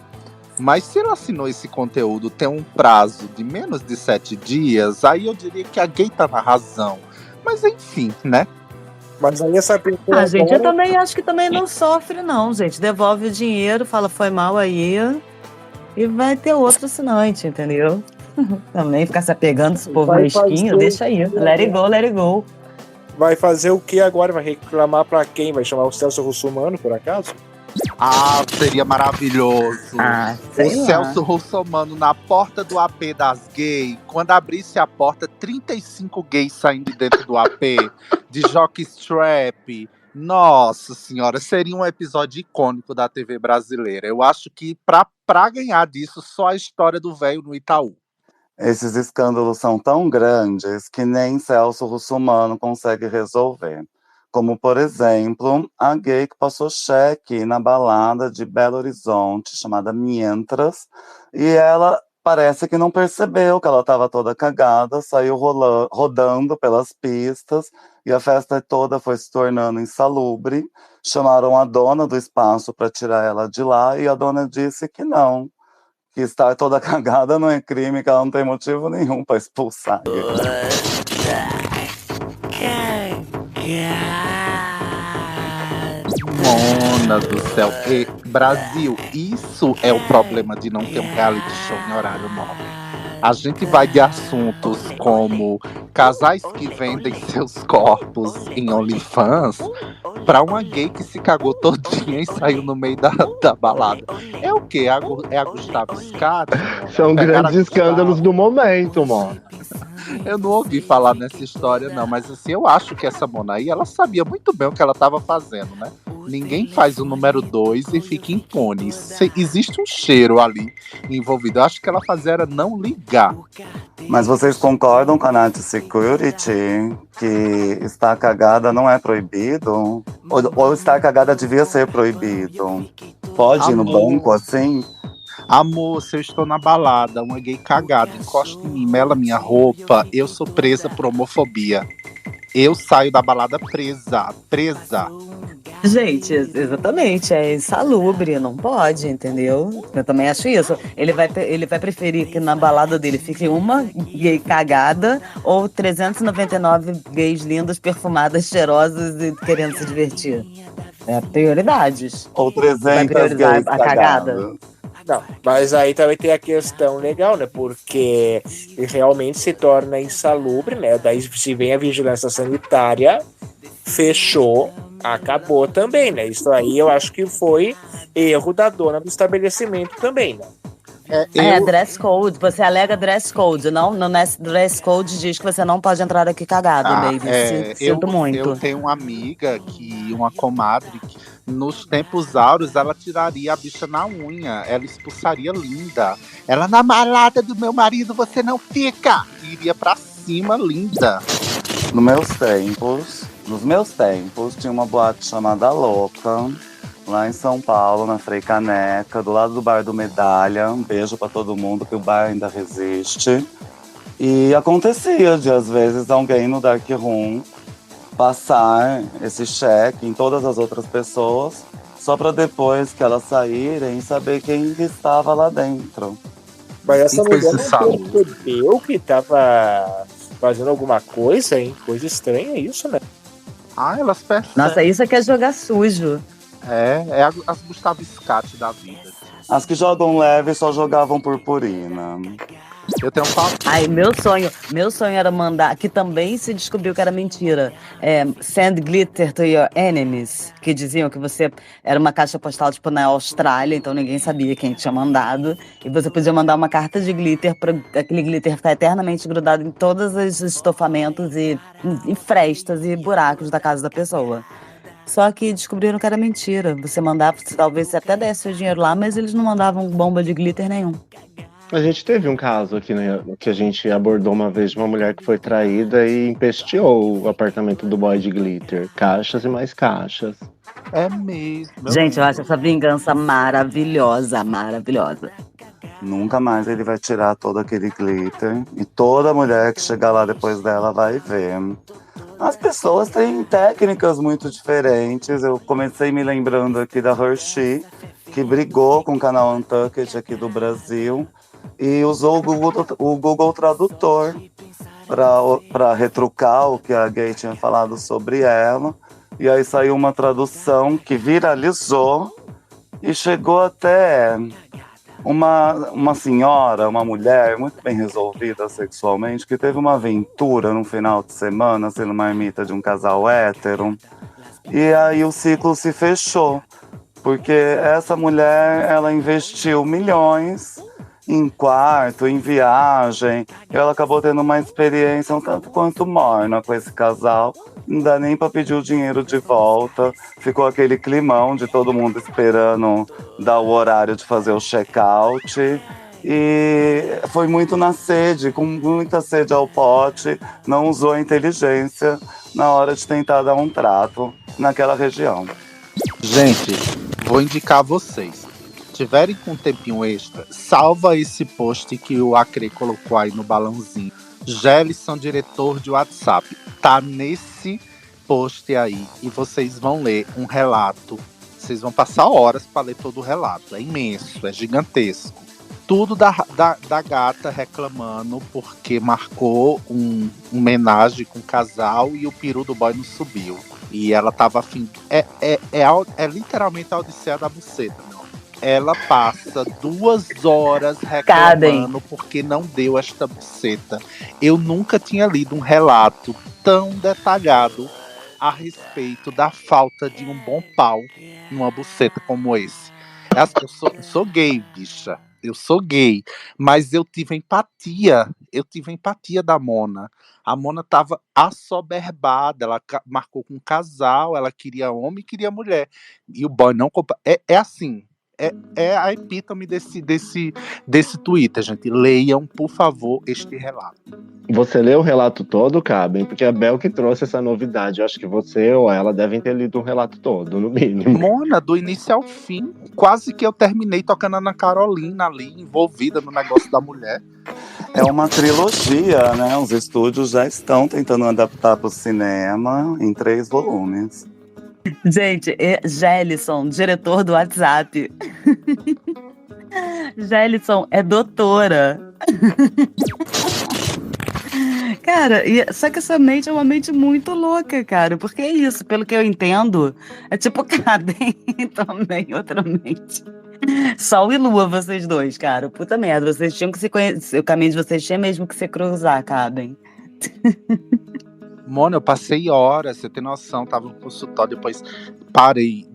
Mas se ela assinou esse conteúdo tem um prazo de menos de 7 dias, aí eu diria que a gay tá na razão. Mas enfim, né? Mas aí essa pessoa. Gente, eu também acho que também não sofre, não, gente. Devolve o dinheiro, fala foi mal aí e vai ter outro assinante, entendeu? Também ficar se apegando esse povo mesquinho, deixa aí. Let it go, let it go. Vai fazer o que agora? Vai reclamar pra quem? Vai chamar o Celso Russomano, por acaso? Ah, seria maravilhoso. Sei O lá. Celso Russomano na porta do AP das gays. Quando abrisse a porta, 35 gays saindo de dentro do AP, de jockstrap. Nossa senhora, seria um episódio icônico da TV brasileira. Eu acho que pra ganhar disso, só a história do velho no Itaú. Esses escândalos são tão grandes que nem Celso Russomano consegue resolver. Como, por exemplo, a gay que passou cheque na balada de Belo Horizonte, chamada Mientras, e ela parece que não percebeu que ela estava toda cagada, saiu rodando pelas pistas, e a festa toda foi se tornando insalubre. Chamaram a dona do espaço para tirar ela de lá, e a dona disse que não, que estar toda cagada não é crime, que ela não tem motivo nenhum para expulsar ele. Mona do céu. E, Brasil, isso é o problema de não ter um reality show em horário nobre. A gente vai de assuntos como casais que vendem seus corpos em OnlyFans pra uma gay que se cagou todinha e saiu no meio da balada. É o quê? É a Gustavo Scott? São grandes escândalos do momento, mano. Eu não ouvi falar nessa história, não, mas assim, eu acho que essa Mona aí, ela sabia muito bem o que ela estava fazendo, né? Ninguém faz o número 2 e fica impune. Existe um cheiro ali envolvido. Eu acho que ela fazia era não ligar. Mas vocês concordam com a Nath Security que estar cagada não é proibido? Ou estar cagada devia ser proibido? Pode ir no banco assim? Amor, se eu estou na balada, uma gay cagada, encosta em mim, mela minha roupa, eu sou presa por homofobia. Eu saio da balada presa. Gente, exatamente, é insalubre, não pode, entendeu? Eu também acho isso. Ele vai preferir que na balada dele fique uma gay cagada ou 399 gays lindas, perfumadas, cheirosas e querendo se divertir. É prioridades. Ou Vai 300 priorizar gays a cagada? cagadas? Não, mas aí também tem a questão legal, né? Porque realmente se torna insalubre, né? Daí se vem a vigilância sanitária, fechou, acabou também, né? Isso aí eu acho que foi erro da dona do estabelecimento também, né? Dress code. Você alega dress code. Não, no dress code diz que você não pode entrar aqui cagado, baby. Sinto muito. Eu tenho uma amiga, uma comadre, que nos tempos áureos ela tiraria a bicha na unha. Ela expulsaria Linda. Ela, na balada do meu marido você não fica. E iria pra cima, Linda. Nos meus tempos, tinha uma boate chamada Louca, lá em São Paulo, na Frei Caneca, do lado do bar do Medalha. Um beijo pra todo mundo, que o bar ainda resiste. E acontecia de, às vezes, alguém no Dark Room passar esse cheque em todas as outras pessoas, só pra depois que elas saírem saber quem estava lá dentro. Mas essa mulher não percebeu que tava fazendo alguma coisa, hein? Coisa estranha isso, né? Elas percebem. Nossa, isso é que é jogar sujo. É as Gustavo Scott da vida. As que jogam leve só jogavam purpurina. Eu tenho Meu sonho era mandar, que também se descobriu que era mentira. Send glitter to your enemies, que diziam que você era uma caixa postal tipo na Austrália, então ninguém sabia quem tinha mandado. E você podia mandar uma carta de glitter para aquele glitter ficar eternamente grudado em todos os estofamentos e frestas e buracos da casa da pessoa. Só que descobriram que era mentira. Você mandava, talvez você até desse o dinheiro lá, mas eles não mandavam bomba de glitter nenhum. A gente teve um caso aqui, né, que a gente abordou uma vez de uma mulher que foi traída e empesteou o apartamento do boy de glitter. Caixas e mais caixas. É mesmo. Gente, eu acho essa vingança maravilhosa, maravilhosa. Nunca mais ele vai tirar todo aquele glitter. E toda mulher que chegar lá depois dela vai ver. As pessoas têm técnicas muito diferentes. Eu comecei me lembrando aqui da Hershey, que brigou com o canal Untucked aqui do Brasil e usou o Google Tradutor para retrucar o que a gay tinha falado sobre ela. E aí saiu uma tradução que viralizou e chegou até uma senhora, uma mulher muito bem resolvida sexualmente, que teve uma aventura no final de semana, sendo marmita de um casal hétero. E aí o ciclo se fechou, porque essa mulher, ela investiu milhões em quarto, em viagem, e ela acabou tendo uma experiência um tanto quanto morna com esse casal. Não dá nem para pedir o dinheiro de volta. Ficou aquele climão de todo mundo esperando dar o horário de fazer o check-out. E foi muito na sede, com muita sede ao pote. Não usou a inteligência na hora de tentar dar um trato naquela região. Gente, vou indicar a vocês. Tiverem com um tempinho extra, salva esse post que o Acre colocou aí no balãozinho. Gelson, diretor de WhatsApp, tá nesse post aí e vocês vão ler um relato. Vocês vão passar horas para ler todo o relato. É imenso, é gigantesco. Tudo da gata reclamando porque marcou um homenagem com o casal e o peru do boy não subiu. E ela tava afim. É literalmente a Odisseia da buceta, meu. Ela passa 2 horas reclamando porque não deu esta buceta. Eu nunca tinha lido um relato tão detalhado a respeito da falta de um bom pau numa buceta como esse. Eu sou gay, bicha. Eu sou gay. Mas eu tive empatia. Eu tive empatia da Mona. A Mona tava assoberbada. Ela marcou com um casal. Ela queria homem e queria mulher. E o boy não... É assim... É a epítome desse Twitter, gente. Leiam, por favor, este relato. Você leu o relato todo, Caben? Porque a Bel que trouxe essa novidade. Eu acho que você ou ela devem ter lido o relato todo, no mínimo. Mona, do início ao fim, quase que eu terminei tocando Ana Carolina ali, envolvida no negócio da mulher. É uma trilogia, né? Os estúdios já estão tentando adaptar para o cinema em 3 volumes. Gente, Gelson, diretor do WhatsApp. Gelson é doutora. Cara, só que essa mente é uma mente muito louca, cara. Porque é isso, pelo que eu entendo, é tipo Caden também, outra mente. Sol e lua, vocês dois, cara. Puta merda, vocês tinham que se conhecer. O caminho de vocês tinha mesmo que se cruzar, Caden. Mona, eu passei horas, você tem noção, tava no consultório, depois parei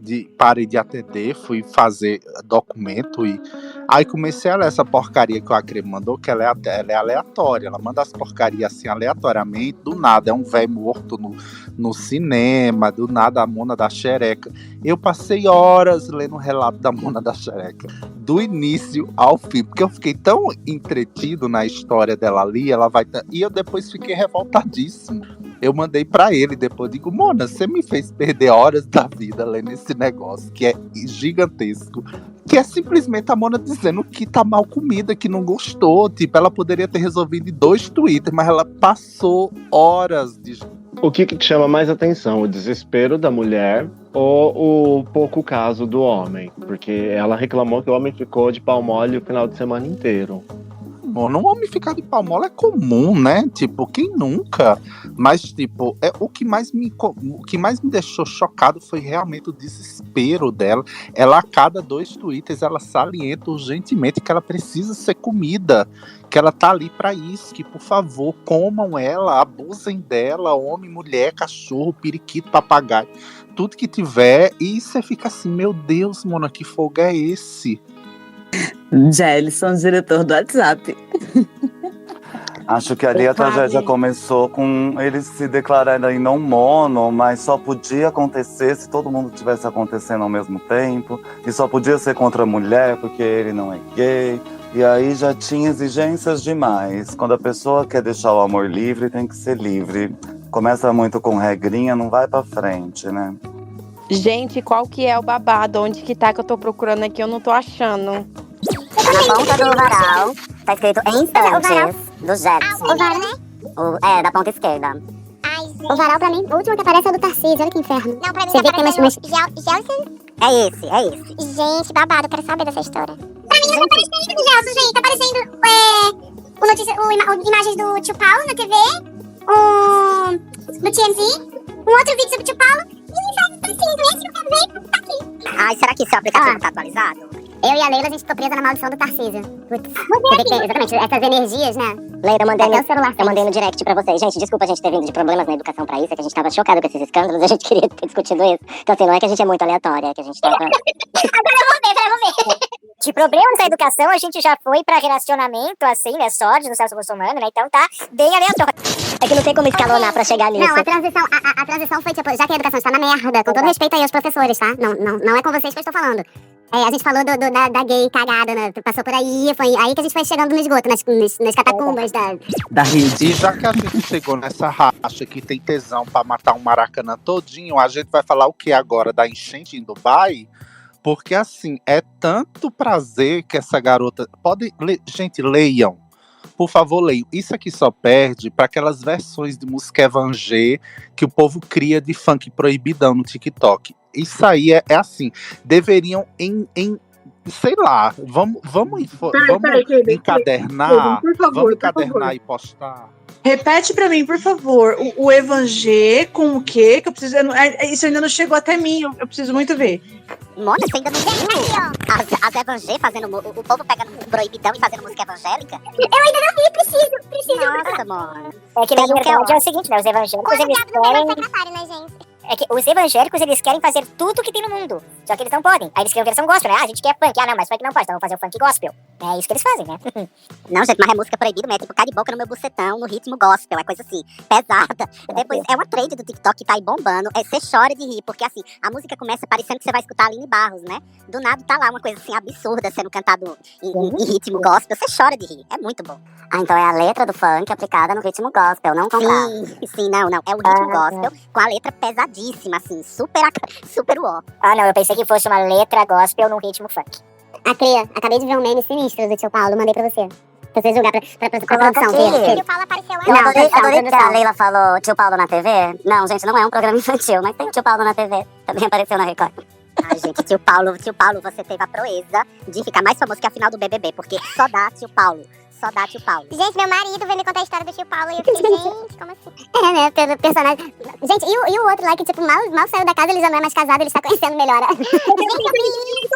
de atender, fui fazer documento e aí comecei a ler essa porcaria que o Acre mandou, que ela é aleatória, ela manda as porcarias assim aleatoriamente, do nada, é um velho morto no cinema, do nada a Mona da xereca. Eu passei horas lendo o relato da Mona da xereca, do início ao fim, porque eu fiquei tão entretido na história dela ali, e eu depois fiquei revoltadíssimo. Eu mandei pra ele depois, digo, Mona, você me fez perder horas da vida lendo esse negócio, que é gigantesco, que é simplesmente a Mona dizendo que tá mal comida, que não gostou, tipo, ela poderia ter resolvido em 2 Twitter, mas ela passou horas de... O que chama mais atenção, o desespero da mulher ou o pouco caso do homem? Porque ela reclamou que o homem ficou de pau mole o final de semana inteiro. Mano, um homem ficar de pau mole é comum, né? Tipo, quem nunca? Mas, tipo, o que mais me deixou chocado foi realmente o desespero dela. Ela, a cada 2 Twitters, ela salienta urgentemente que ela precisa ser comida. Que ela tá ali pra isso, que, por favor, comam ela, abusem dela, homem, mulher, cachorro, periquito, papagaio, tudo que tiver. E você fica assim, meu Deus, Mona, que fogo é esse? Gelson, diretor do WhatsApp. Acho que ali a tragédia começou com eles se declararem não mono, mas só podia acontecer se todo mundo tivesse acontecendo ao mesmo tempo, e só podia ser contra a mulher porque ele não é gay. E aí já tinha exigências demais. Quando a pessoa quer deixar o amor livre, tem que ser livre. Começa muito com regrinha, não vai pra frente, né? Gente, qual que é o babado? Onde que tá que eu tô procurando aqui? Eu não tô achando. Tá na ponta do varal. Tá escrito em instantes do Jets. O varal, né? Da ponta esquerda. O varal, pra mim, o último que aparece é o do Tarcísio. Olha que inferno. Não, pra mim Você tá vê que tem aparecendo Gelson? É esse. Gente, babado, quero saber dessa história. Pra mim não tá aparecendo do Gelson, gente. Tá aparecendo imagens do Tio Paulo na TV, do TMZ, um outro vídeo sobre o Tio Paulo e o inferno do Tarcísio. Esse que eu quero ver, tá aqui. Ai, será que esse aplicativo tá atualizado? Eu e a Leila, a gente ficou presa na maldição do Tarcísio. Putz, você vê que tem, exatamente, essas energias, né? Leila, eu mandei no direct pra vocês. Gente, desculpa a gente ter vindo de problemas na educação pra isso, é que a gente tava chocado com esses escândalos, a gente queria ter discutido isso. Então, assim, não é que a gente é muito aleatória, é que a gente tava... Agora eu vou ver. De problemas na educação, a gente já foi pra relacionamento, assim, né, sólido no Celso Russomano, né? Então tá bem aleatório. É que não tem como escalonar pra chegar nisso. Não, a transição foi tipo, já que a educação está na merda, com todo respeito aí aos professores, tá? Não é com vocês que eu estou falando. A gente falou da gay cagada, né? Passou por aí, foi aí que a gente foi chegando no esgoto, nas catacumbas da rede. E já que a gente chegou nessa racha que tem tesão pra matar um Maracanã todinho, a gente vai falar o que agora da enchente em Dubai? Porque assim, é tanto prazer que essa garota... Gente, leiam. Por favor, leiam. Isso aqui só perde para aquelas versões de música evangé que o povo cria de funk proibidão no TikTok. Isso aí é assim. Deveriam sei lá, vamos encadernar. Vamos encadernar e postar. Repete pra mim, por favor, o Evangé com o quê? Que eu preciso. Isso ainda não chegou até mim, eu preciso muito ver. Mona, você ainda não viu? As evangé fazendo. O povo pegando proibidão e fazendo música evangélica? Eu ainda não vi, preciso. Nossa, Mona. É que na verdade é o seguinte, né? Os evangélicos, eles querem... né, gente? É que os evangélicos, eles querem fazer tudo que tem no mundo. Só que eles não podem. Aí eles criam versão gospel, né? A gente quer funk. Não, mas funk não pode. Então vamos fazer o funk gospel. É isso que eles fazem, né? Não, gente, mas é música proibida, mas é tipo, cai de boca no meu bucetão, no ritmo gospel. É coisa assim, pesada. Depois, é uma trend do TikTok que tá aí bombando. Você chora de rir, porque assim, a música começa parecendo que você vai escutar a Aline Barros, né? Do nada tá lá uma coisa assim, absurda sendo cantado em ritmo gospel. Você chora de rir. É muito bom. Então é a letra do funk aplicada no ritmo gospel, não com Sim, não. É o ritmo gospel com a letra pesadíssima, assim, super uó. Não, eu pensei que fosse uma letra gospel no ritmo funk. A Cria, acabei de ver um meme sinistro do Tio Paulo, mandei pra você. Pra você julgar pra produção. O Tio Paulo apareceu lá. Adorei que a Leila falou Tio Paulo na TV. Não, gente, não é um programa infantil, mas tem o Tio Paulo na TV. Também apareceu na Record. Ai, gente, Tio Paulo, você teve a proeza de ficar mais famoso que a final do BBB, porque só dá Tio Paulo. Gente, meu marido veio me contar a história do Tio Paulo e eu fiquei, gente, como assim? Né, pelo personagem. Gente, e o outro lá que, tipo, mal saiu da casa, ele já não é mais casado, ele está conhecendo melhor. Isso!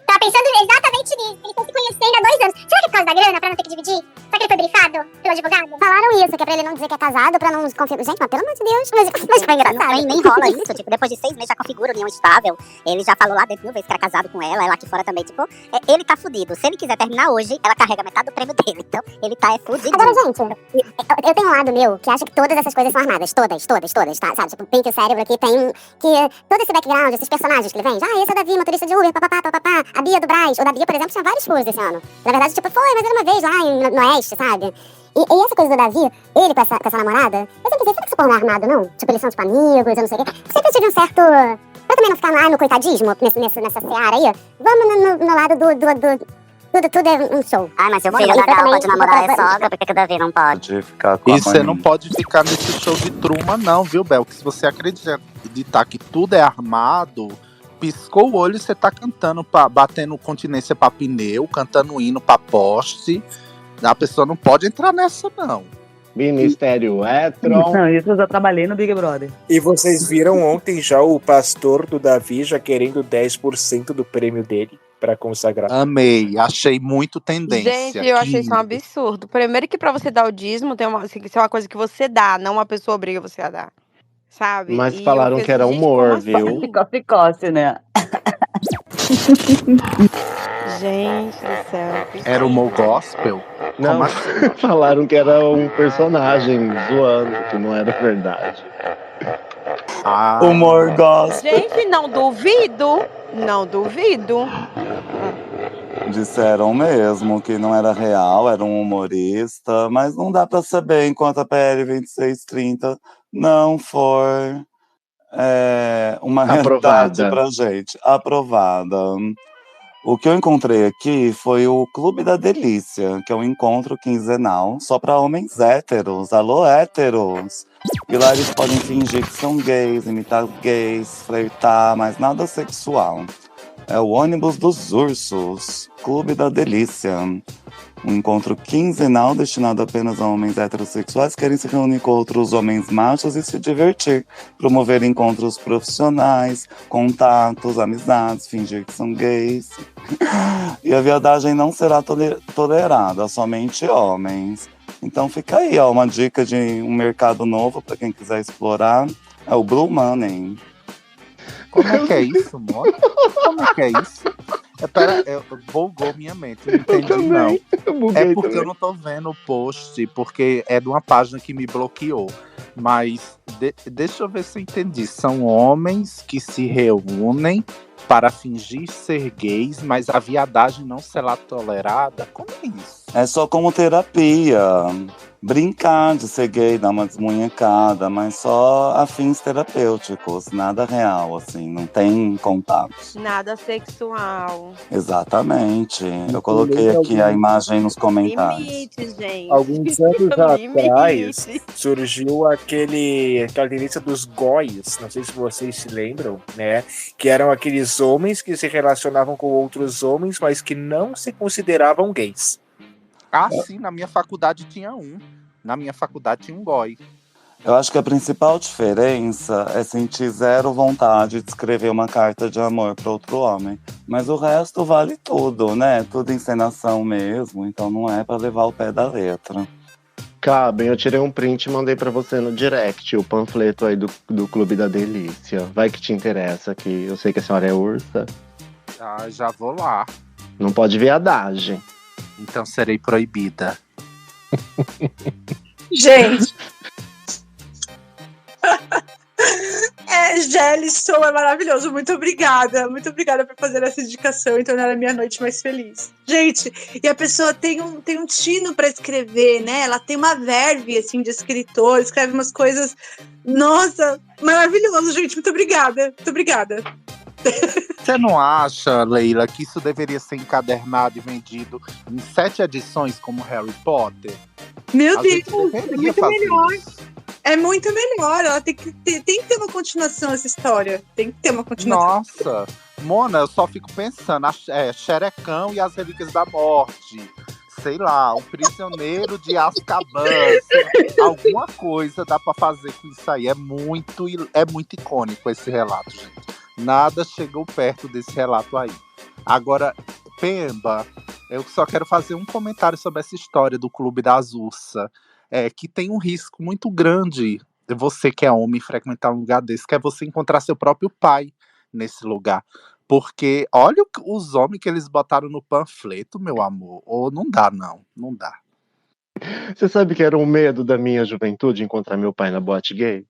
Tava pensando exatamente nisso. Eles estão se conhecendo há 2 anos. Será que é por causa da grana, pra não ter que dividir? Será que ele foi brifado pelo advogado? Falaram isso, que é pra ele não dizer que é casado, pra não configurar. Gente, mas pelo amor de Deus, mas foi engraçado. Nem rola isso, tipo, depois de 6 meses já configura união estável. Ele já falou lá dentro 1000 vezes que era casado com ela aqui fora também, tipo, ele tá fudido. Se ele quiser terminar hoje, ela carrega metade do prêmio dele. Então, ele tá fudido. Agora, gente, eu tenho um lado meu que acha que todas essas coisas são armadas. Todas, tá? Sabe? Tipo, pinta o cérebro aqui, tem que todo esse background, esses personagens que ele vende. Esse é o Davi, motorista de Uber, papapá. A Bia do Brás. O da Bia, por exemplo, tinha vários furos esse ano. Na verdade, tipo, mas era uma vez lá no Oeste, sabe? E essa coisa do Davi, ele com essa namorada, eu sempre pensei, será que esse povo não é armado, não? Tipo, eles são, tipo, amigos, eu não sei o quê. Sempre tive um certo... Pra também não ficar no coitadismo, nessa seara aí, vamos no lado do tudo é um show. Mas se o filho da Gal pode namorar a sogra, por que o Davi não pode? Pode ficar com a E você não pode ficar nesse show de truma, não, viu, Bel? Que se você acreditar que tudo é armado, piscou o olho e você tá cantando, batendo continência pra pneu, cantando hino pra poste. A pessoa não pode entrar nessa, não. Ministério hétero. Não, isso eu já trabalhei no Big Brother. E vocês viram ontem já o pastor do Davi já querendo 10% do prêmio dele pra consagrar. Amei, achei muito tendência. Gente, eu achei isso um absurdo. Primeiro que pra você dar o dízimo, tem que ser uma coisa que você dá, não uma pessoa obriga você a dar. Sabe? Mas falaram que era humor, viu? Ficou, né? Gente do céu. Era humor gospel? Não, falaram que era um personagem zoando, que não era verdade. Humor gospel. Gente, não duvido. Disseram mesmo que não era real, era um humorista, mas não dá pra saber enquanto a PL 2630 não for uma realidade pra gente. Aprovada. O que eu encontrei aqui foi o Clube da Delícia, que é um encontro quinzenal só para homens héteros. Alô, héteros! E lá eles podem fingir que são gays, imitar gays, flertar, mas nada sexual. É o ônibus dos ursos, Clube da Delícia. Um encontro quinzenal destinado apenas a homens heterossexuais que querem se reunir com outros homens machos e se divertir. Promover encontros profissionais, contatos, amizades, fingir que são gays. E a viadagem não será tolerada, somente homens. Então fica aí, ó, uma dica de um mercado novo para quem quiser explorar. É o Blue Money. Como é que é isso, mano? Como é que é isso? Bugou minha mente, não entendi não. É porque também. Eu não tô vendo o post, porque é de uma página que me bloqueou. Mas deixa eu ver se eu entendi. São homens que se reúnem para fingir ser gays, mas a viadagem não será tolerada? Como é isso? É só como terapia. Brincar de ser gay, dar uma desmunhecada, mas só a fins terapêuticos, nada real, assim, não tem contato. Nada sexual. Exatamente. Eu coloquei aqui a imagem nos comentários. Limites, gente. Alguns anos atrás surgiu aquela tendência dos góis, não sei se vocês se lembram, né? Que eram aqueles homens que se relacionavam com outros homens, mas que não se consideravam gays. Ah, sim, na minha faculdade tinha um. Na minha faculdade tinha um boy. Eu acho que a principal diferença é sentir zero vontade de escrever uma carta de amor para outro homem. Mas o resto vale tudo, né? Tudo encenação mesmo, então não é para levar o pé da letra. Cabem, eu tirei um print e mandei pra você no direct, o panfleto aí do Clube da Delícia. Vai que te interessa, que eu sei que a senhora é ursa. Ah, já vou lá. Não pode viadagem. Então serei proibida. Gente. Gelli Sou é maravilhoso. Muito obrigada. Muito obrigada por fazer essa indicação e tornar a minha noite mais feliz. Gente, e a pessoa tem um tino para escrever, né? Ela tem uma verve, assim, de escritor. Escreve umas coisas... Nossa, maravilhoso, gente. Muito obrigada. Muito obrigada. Você não acha, Leila, que isso deveria ser encadernado e vendido em 7 edições como Harry Potter? Meu Deus, é muito melhor. Isso. É muito melhor. Ela tem que ter uma continuação essa história. Tem que ter uma continuação. Nossa, Mona, eu só fico pensando, Xerecão e as Relíquias da Morte. Sei lá, um prisioneiro de Azkaban. Alguma coisa dá pra fazer com isso aí. É muito icônico esse relato, gente. Nada chegou perto desse relato aí. Agora, Pemba, eu só quero fazer um comentário sobre essa história do Clube das Ursas. Que tem um risco muito grande, você que é homem, frequentar um lugar desse, que é você encontrar seu próprio pai nesse lugar. Porque olha os homens que eles botaram no panfleto, meu amor. Ou não dá, não. Não dá. Você sabe que era um medo da minha juventude encontrar meu pai na boate gay?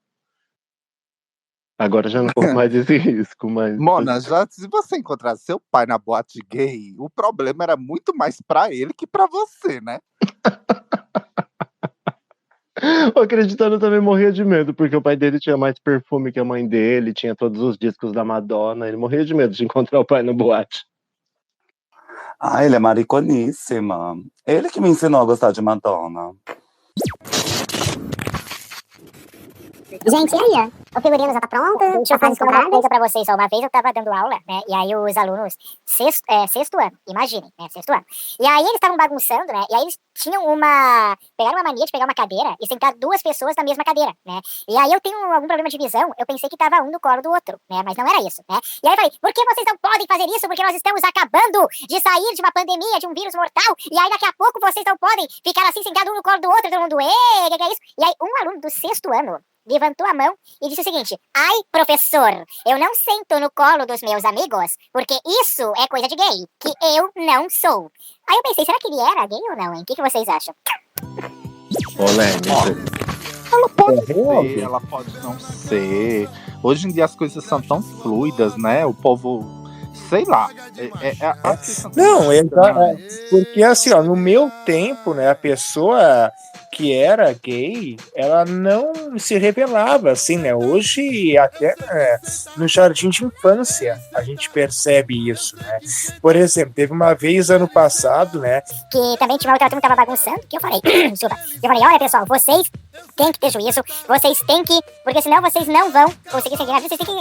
Agora já não corro mais esse risco, mas... Mona, se você encontrar seu pai na boate gay, o problema era muito mais pra ele que pra você, né? O Acreditando também morria de medo, porque o pai dele tinha mais perfume que a mãe dele, tinha todos os discos da Madonna, ele morria de medo de encontrar o pai na boate. Ah, ele é mariconíssima. Ele que me ensinou a gostar de Madonna. Gente, e aí? O figurino já tá pronto? Deixa eu fazer uma coisa pra vocês. Uma vez eu tava dando aula, né? E aí os alunos, sexto ano, imaginem, né? Sexto ano. E aí eles estavam bagunçando, né? E aí eles pegaram uma mania de pegar uma cadeira e sentar 2 pessoas na mesma cadeira, né? E aí eu tenho algum problema de visão, eu pensei que tava um no colo do outro, né? Mas não era isso, né? E aí eu falei, por que vocês não podem fazer isso? Porque nós estamos acabando de sair de uma pandemia, de um vírus mortal, e aí daqui a pouco vocês não podem ficar assim sentados um no colo do outro, todo mundo, que é isso? E aí um aluno do 6º ano levantou a mão e disse o seguinte: ai, professor, eu não sento no colo dos meus amigos, porque isso é coisa de gay, que eu não sou. Aí eu pensei, será que ele era gay ou não, hein? O que vocês acham? Ela pode ser, ela pode não ser. Hoje em dia as coisas são tão fluidas, né? O povo sei lá. Não, porque assim, ó, no meu tempo, né, a pessoa que era gay, ela não se revelava, assim, né? Hoje, até no jardim de infância, a gente percebe isso, né? Por exemplo, teve uma vez, ano passado, né? Que também tinha uma outra turma que tava bagunçando, que eu falei, desculpa, eu falei, olha, pessoal, vocês têm que ter juízo, vocês têm que, porque senão vocês não vão conseguir seguir na vida, vocês têm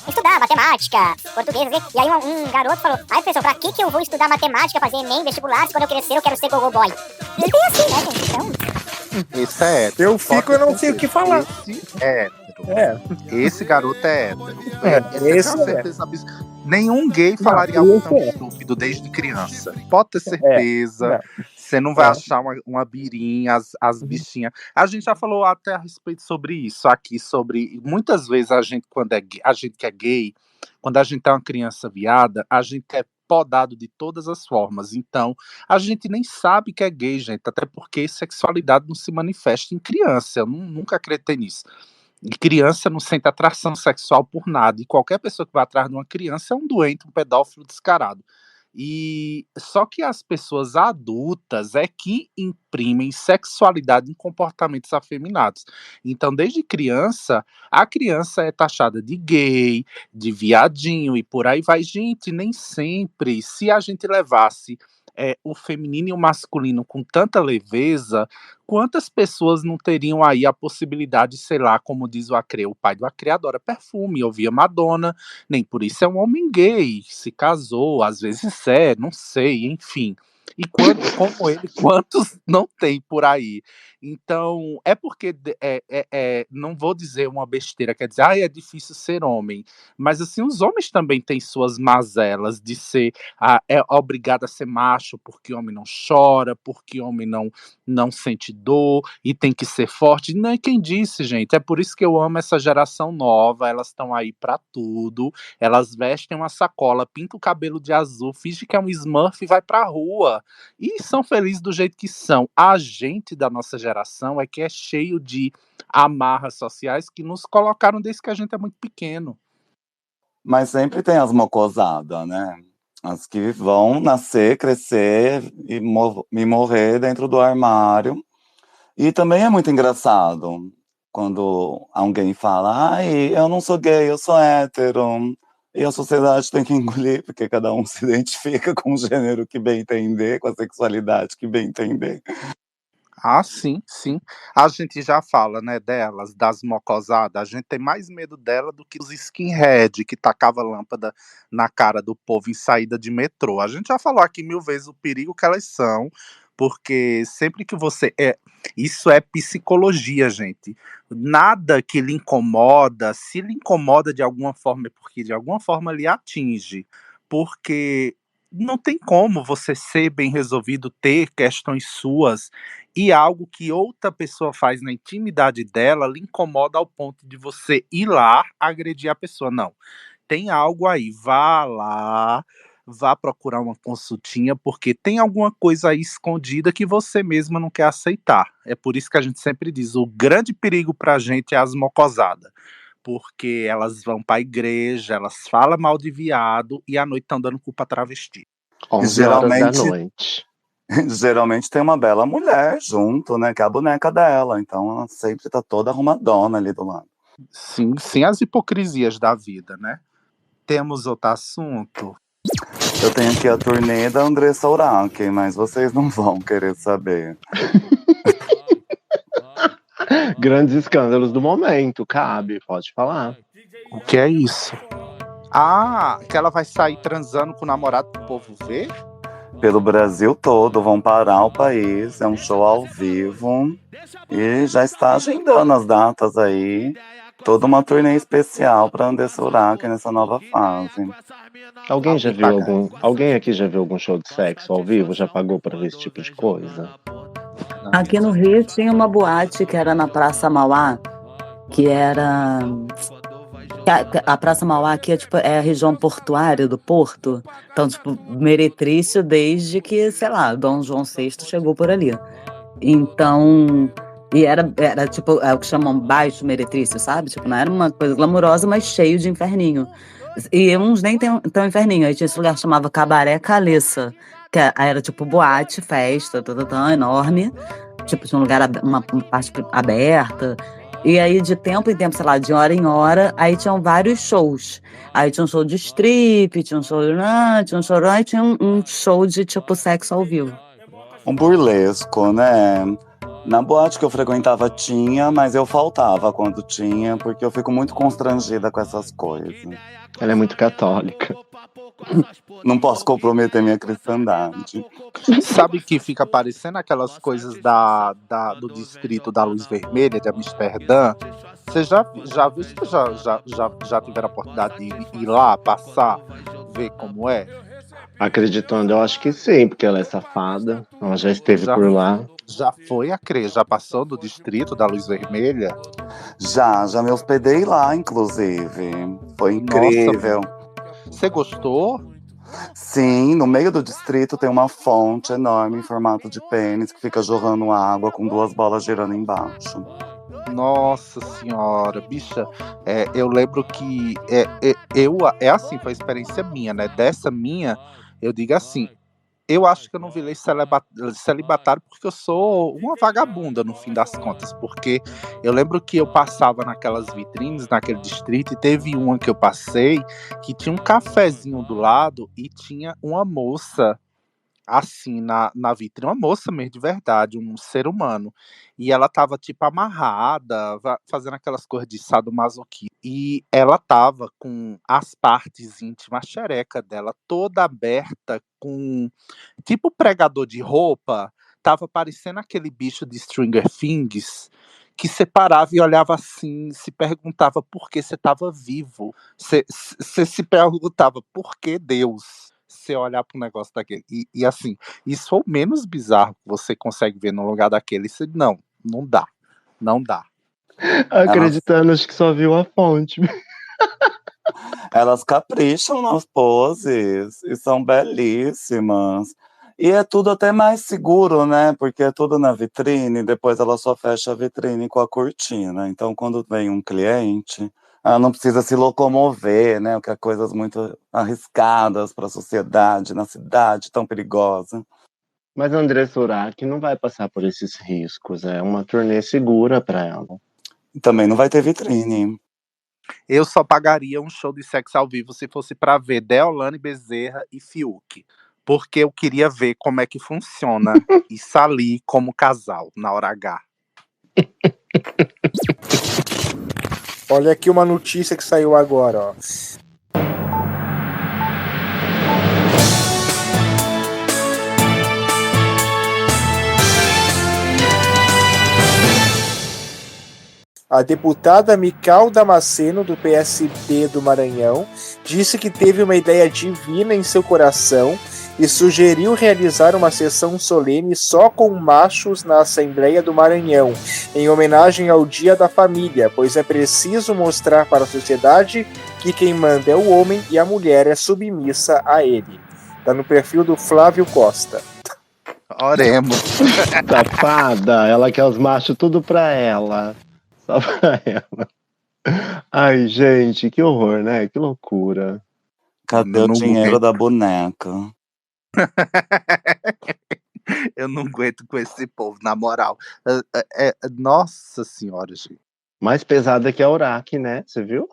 que estudar matemática, português, e aí um garoto falou, ai, pessoal, pra que eu vou estudar matemática, fazer ENEM, vestibular, se quando eu crescer eu quero ser gogo boy? Ele tem assim, né, gente? Então... Esse é hétero. Eu não sei o que falar. Esse é hétero. Esse garoto é hétero. Esse Nenhum gay falaria algo tão estúpido desde criança. Pode ter certeza. Você não vai achar uma birinha, as bichinhas. A gente já falou até a respeito sobre isso aqui, sobre muitas vezes a gente, quando a gente que é gay, quando a gente é uma criança viada, a gente é podado de todas as formas. Então, a gente nem sabe que é gay, gente, até porque sexualidade não se manifesta em criança. Eu nunca acreditei nisso. E criança não sente atração sexual por nada. E qualquer pessoa que vai atrás de uma criança é um doente, um pedófilo descarado. E só que as pessoas adultas é que imprimem sexualidade em comportamentos afeminados. Então, desde criança, a criança é taxada de gay, de viadinho e por aí vai. Gente, nem sempre, se a gente levasse o feminino e o masculino com tanta leveza, quantas pessoas não teriam aí a possibilidade, sei lá, como diz o Acre, o pai do Acre adora perfume, ouvia Madonna, nem por isso é um homem gay, se casou, às vezes não sei, enfim. E como ele, quantos não tem por aí? Então, é porque, não vou dizer uma besteira, quer dizer, é difícil ser homem, mas assim, os homens também têm suas mazelas de ser obrigado a ser macho porque homem não chora, porque homem não sente dor e tem que ser forte. Não é quem disse, gente, é por isso que eu amo essa geração nova, elas estão aí pra tudo, elas vestem uma sacola, pintam o cabelo de azul, fingem que é um Smurf e vai pra rua. E são felizes do jeito que são. A gente da nossa geração é que é cheio de amarras sociais que nos colocaram desde que a gente é muito pequeno. Mas sempre tem as mocosadas, né? As que vão nascer, crescer e morrer dentro do armário. E também é muito engraçado quando alguém fala, ai, eu não sou gay, eu sou hétero. E a sociedade tem que engolir, porque cada um se identifica com o gênero que bem entender, com a sexualidade que bem entender. Ah, sim, sim. A gente já fala, né, delas, das mocosadas. A gente tem mais medo dela do que os skinhead que tacava lâmpada na cara do povo em saída de metrô. A gente já falou aqui 1000 vezes o perigo que elas são, porque sempre que você isso é psicologia, gente. Nada que lhe incomoda, se lhe incomoda de alguma forma, é porque de alguma forma lhe atinge. Porque não tem como você ser bem resolvido, ter questões suas e algo que outra pessoa faz na intimidade dela lhe incomoda ao ponto de você ir lá agredir a pessoa. Não. Tem algo aí, vá lá, vá procurar uma consultinha, porque tem alguma coisa aí escondida que você mesma não quer aceitar. É por isso que a gente sempre diz, o grande perigo pra gente é as mocosadas. Porque elas vão pra igreja, elas falam mal de viado e à noite estão dando culpa a travesti. 11 horas da noite. Geralmente tem uma bela mulher junto, né? Que é a boneca dela. Então ela sempre tá toda arrumadona ali do lado. Sim, sem as hipocrisias da vida, né? Temos outro assunto? Eu tenho aqui a turnê da Andressa Urach, mas vocês não vão querer saber. Grandes escândalos do momento, cabe, pode falar. O que é isso? Ah, que ela vai sair transando com o namorado pro povo ver? Pelo Brasil todo, vão parar o país, é um show ao vivo e já está agendando as datas aí. Toda uma turnê especial para Andressa Urach nessa nova fase. Alguém aqui já viu algum show de sexo ao vivo? Já pagou para ver esse tipo de coisa? Aqui no Rio tinha uma boate que era na Praça Mauá, que era... A Praça Mauá aqui é a região portuária do Porto. Então, meretrício desde que, sei lá, Dom João VI chegou por ali. Então... E era o que chamam baixo meretrício, sabe? Não era uma coisa glamurosa, mas cheio de inferninho. E uns nem tão inferninho. Aí tinha esse lugar que chamava Cabaré Caleça, que era tipo boate, festa, enorme. Tipo, tinha um lugar, uma parte aberta. E aí, de tempo em tempo, sei lá, de hora em hora, aí tinham vários shows. Aí tinha um show de strip, tinha um show e tinha um show de, tipo, sexo ao vivo. Um burlesco, né? Na boate que eu frequentava tinha, mas eu faltava quando tinha, porque eu fico muito constrangida com essas coisas. Ela é muito católica. Não posso comprometer minha cristandade. Sabe que fica parecendo aquelas coisas do distrito da Luz Vermelha, de Amsterdã? Você já viu? Já tiveram a oportunidade de ir lá, passar, ver como é? Acreditando, eu acho que sim, porque ela é safada. Ela já esteve por lá. Já foi já passou do distrito da Luz Vermelha? Já me hospedei lá, inclusive. Foi incrível. Nossa, você gostou? Sim, no meio do distrito tem uma fonte enorme em formato de pênis que fica jorrando água com 2 bolas girando embaixo. Nossa senhora, bicha, eu lembro que assim, foi a experiência minha, né? Dessa minha, eu digo assim, eu acho que eu não virei celibatário porque eu sou uma vagabunda, no fim das contas. Porque eu lembro que eu passava naquelas vitrines, naquele distrito, e teve uma que eu passei que tinha um cafezinho do lado e tinha uma moça assim na vitrine, uma moça mesmo de verdade, um ser humano. E ela tava tipo amarrada, fazendo aquelas coisas de sadomasoquismo. E ela tava com as partes íntimas, a xereca dela toda aberta, com tipo pregador de roupa. Tava parecendo aquele bicho de Stranger Things que separava e olhava assim, se perguntava por que você estava vivo. Você se perguntava por que Deus? Você olhar para um negócio daquele. E assim, isso foi o menos bizarro que você consegue ver no lugar daquele. Você, não dá. Não dá. Acreditando, acho que só viu a fonte. Elas capricham nas poses e são belíssimas. E é tudo até mais seguro, né? Porque é tudo na vitrine, depois ela só fecha a vitrine com a cortina. Então, quando vem um cliente, ela não precisa se locomover, né? O que é coisas muito arriscadas para a sociedade, na cidade tão perigosa. Mas a Andressa Urach não vai passar por esses riscos. É uma turnê segura para ela. Também não vai ter vitrine. Eu só pagaria um show de sexo ao vivo se fosse para ver Deolane Bezerra e Fiuk. Porque eu queria ver como é que funciona isso ali como casal, na hora H. Olha aqui uma notícia que saiu agora, ó. A deputada Mical Damasceno, do PSB do Maranhão, disse que teve uma ideia divina em seu coração e sugeriu realizar uma sessão solene só com machos na Assembleia do Maranhão, em homenagem ao Dia da Família, pois é preciso mostrar para a sociedade que quem manda é o homem e a mulher é submissa a ele. Tá no perfil do Flávio Costa. Oremos. Safada, ela quer os machos tudo pra ela. Só pra ela. Ai, gente, que horror, né? Que loucura. Cadê o dinheiro da boneca? Eu não aguento com esse povo, na moral. Nossa senhora, gente. Mais pesada que a Urach, né? Você viu?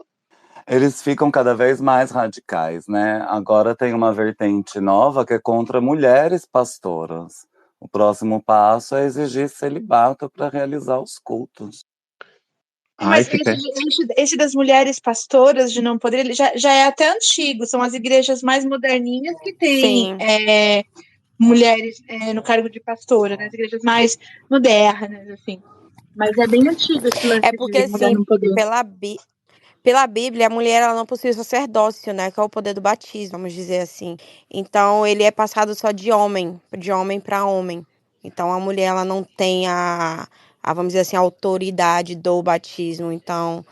Eles ficam cada vez mais radicais, né? Agora tem uma vertente nova que é contra mulheres pastoras. O próximo passo é exigir celibato para realizar os cultos. Mas esse das mulheres pastoras de não poder, ele já é até antigo. São as igrejas mais moderninhas que têm mulheres no cargo de pastora, né? As igrejas mais modernas, assim. Mas é bem antigo esse lance. É porque, assim, pela Bíblia, a mulher ela não possui sacerdócio, né? Que é o poder do batismo, vamos dizer assim. Então, ele é passado só de homem para homem. Então, a mulher ela não tem vamos dizer assim, a autoridade do batismo. Então,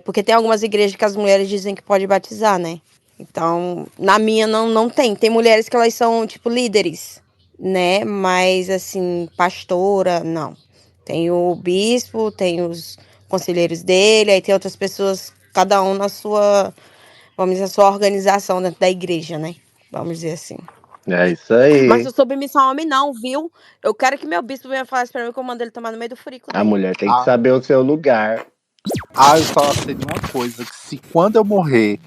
porque tem algumas igrejas que as mulheres dizem que pode batizar, né? Então, na minha não tem. Tem mulheres que elas são, tipo, líderes, né? Mas, assim, pastora, não. Tem o bispo, tem os conselheiros dele, aí tem outras pessoas, cada um na sua vamos dizer, a sua organização dentro da igreja, né? Vamos dizer assim. É isso aí. Mas eu sou submissão ao homem não, viu? Eu quero que meu bispo venha falar isso pra mim, que eu mando ele tomar no meio do furico A dele. mulher tem que saber o seu lugar. Eu só sei de uma coisa, que se quando eu morrer,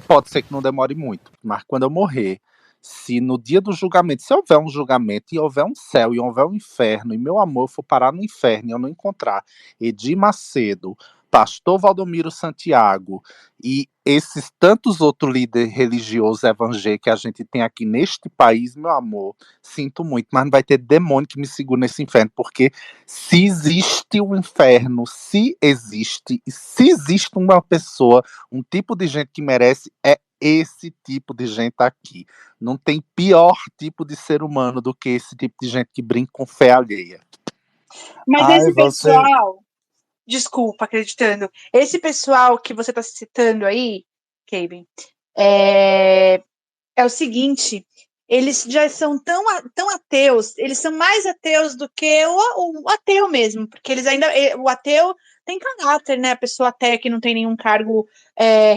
pode ser que não demore muito, mas quando eu morrer, se no dia do julgamento, se houver um julgamento e houver um céu e houver um inferno, e meu amor for parar no inferno e eu não encontrar Edir Macedo, Pastor Valdomiro Santiago e esses tantos outros líderes religiosos evangélicos que a gente tem aqui neste país, meu amor, sinto muito, mas não vai ter demônio que me segure nesse inferno, porque se existe um inferno, se existe uma pessoa, um tipo de gente que merece, é esse tipo de gente aqui. Não tem pior tipo de ser humano do que esse tipo de gente que brinca com fé alheia. Mas esse pessoal, desculpa, acreditando, esse pessoal que você está citando aí, Kevin, é o seguinte, eles já são tão ateus, eles são mais ateus do que o ateu mesmo, porque eles ainda, o ateu tem caráter, né? A pessoa até que não tem nenhum cargo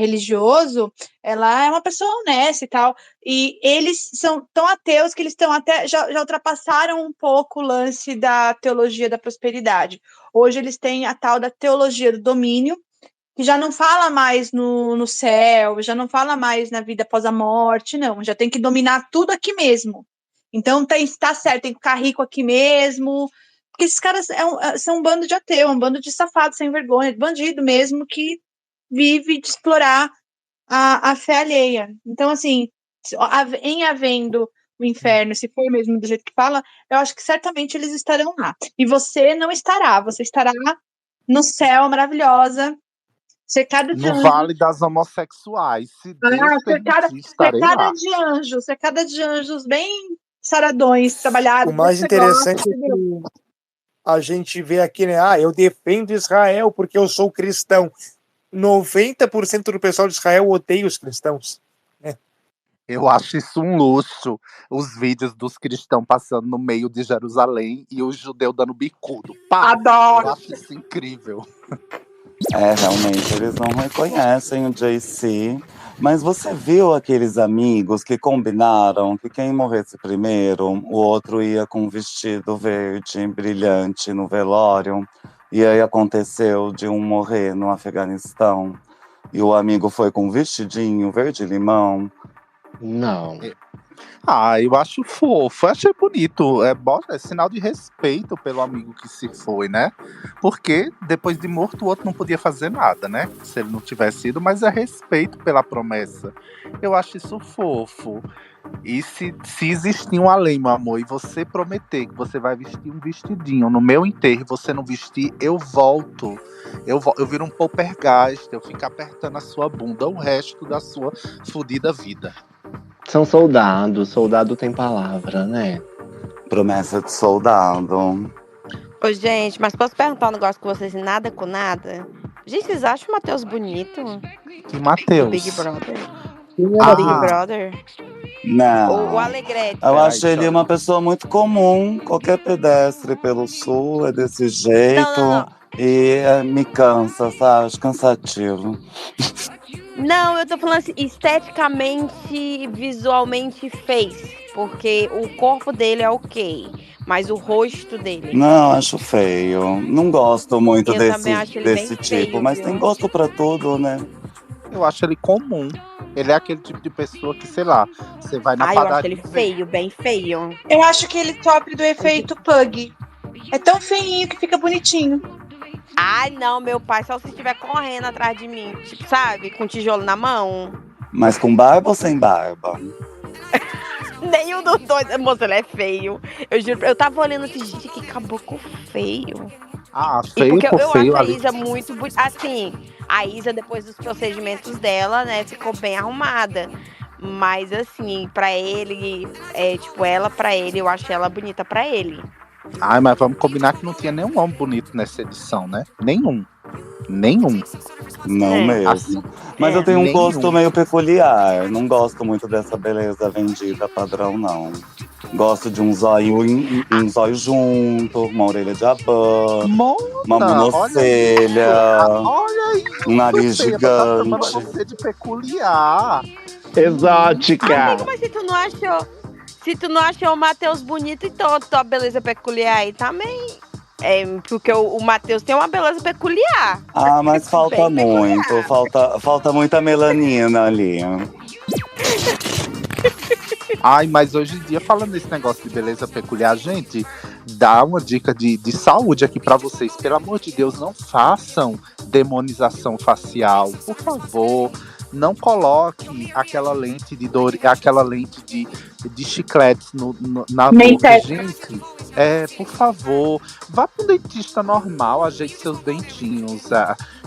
religioso, ela é uma pessoa honesta e tal. E eles são tão ateus que eles estão até já ultrapassaram um pouco o lance da teologia da prosperidade. Hoje eles têm a tal da teologia do domínio, que já não fala mais no céu, já não fala mais na vida após a morte, não. Já tem que dominar tudo aqui mesmo. Então tá certo, tem que ficar rico aqui mesmo. Porque esses caras são um bando de ateu, um bando de safados sem vergonha, de bandido mesmo, que vive de explorar a fé alheia. Então, assim, em havendo o inferno, se for mesmo do jeito que fala, eu acho que certamente eles estarão lá. E você não estará, você estará no céu, maravilhosa, cercada de anjos. No Vale das Homossexuais. Se Deus permitir, estarei lá. Cercada de anjos bem saradões, trabalhados. O mais interessante é que a gente vê aqui, né? Eu defendo Israel porque eu sou cristão. 90% do pessoal de Israel odeia os cristãos. Eu acho isso um luxo. Os vídeos dos cristãos passando no meio de Jerusalém e os judeus dando bicudo. Pá, adoro! Eu acho isso incrível. Realmente, eles não reconhecem o JC. Mas você viu aqueles amigos que combinaram que quem morresse primeiro, o outro ia com um vestido verde brilhante no velório? E aí aconteceu de um morrer no Afeganistão e o amigo foi com um vestidinho verde-limão. Não. Eu acho fofo, achei bonito. É sinal de respeito pelo amigo que se foi, né? Porque depois de morto o outro não podia fazer nada, né? Se ele não tivesse ido, mas é respeito pela promessa. Eu acho isso fofo. E se existir um além, meu amor, e você prometer que você vai vestir um vestidinho no meu enterro e você não vestir, eu volto. Eu viro um poltergeist, eu fico apertando a sua bunda o resto da sua fodida vida. São soldados, soldado tem palavra, né? Promessa de soldado. Ô, gente, mas posso perguntar um negócio com vocês, nada com nada? Gente, vocês acham o Matheus bonito? Que Matheus? O Big Brother. Big Brother? Não. O Alegrete. Eu acho ele uma pessoa muito comum. Qualquer pedestre pelo sul é desse jeito. Não. E me cansa, sabe? Acho cansativo. Não, eu tô falando assim, esteticamente, visualmente fez. Porque o corpo dele é ok, mas o rosto dele... Não, acho feio. Não gosto muito desse tipo, feio, mas viu? tem gosto pra tudo, né? Eu acho ele comum. Ele é aquele tipo de pessoa que, sei lá, você vai na padaria... eu acho ele feio, bem feio. Eu acho que ele sofre do efeito pug. É tão feinho que fica bonitinho. Ai, não, meu pai, só se estiver correndo atrás de mim, tipo, sabe? Com tijolo na mão. Mas com barba ou sem barba? Nenhum dos dois. Moça, ele é feio. Eu juro, eu tava olhando assim, gente, que caboclo feio. Feio porque por eu feio acho ali. a Isa muito bonita. Assim, a Isa, depois dos procedimentos dela, né, ficou bem arrumada. Mas, assim, pra ele, ela pra ele, eu acho ela bonita pra ele. Mas vamos combinar que não tinha nenhum homem bonito nessa edição, né? Nenhum. Não mesmo. Assim, mas eu tenho um gosto meio peculiar. Não gosto muito dessa beleza vendida padrão, não. Gosto de um zóio junto, uma orelha de abano, uma monocelha, Olha aí, um nariz você tá chamando gigante. você de peculiar. Exótica. Amigo, mas se tu não achou o Matheus bonito, então a tua beleza peculiar aí também. Porque o Matheus tem uma beleza peculiar. Ah, mas falta Bem muito, peculiar. falta muita melanina ali. Ai, mas hoje em dia, falando nesse negócio de beleza peculiar, gente, dá uma dica de saúde aqui pra vocês. Pelo amor de Deus, não façam demonização facial, por favor. Não coloque aquela lente de chicletes na boca, gente. Por favor, vá para um dentista normal, ajeite seus dentinhos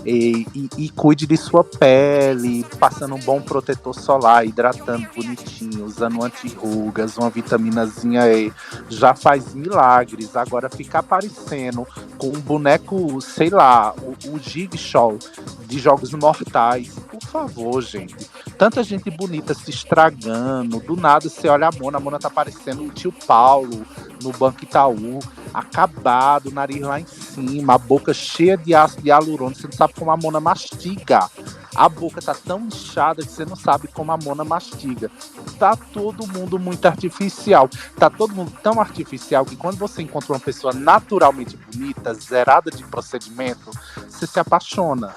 e cuide de sua pele, passando um bom protetor solar, hidratando bonitinho, usando anti-rugas, uma vitaminazinha E. Já faz milagres. Agora ficar parecendo com um boneco, sei lá, o Jigsaw de Jogos Mortais. Por favor, gente. Tanta gente bonita se estragando. Do nada você olha a Mona tá parecendo o tio Paulo no Banco Itaú, acabado, nariz lá em cima, a boca cheia de ácido hialurônico. Você não sabe como a Mona mastiga. A boca tá tão inchada que você não sabe como a Mona mastiga. Tá todo mundo muito artificial. Tá todo mundo tão artificial que quando você encontra uma pessoa naturalmente bonita, zerada de procedimento, você se apaixona.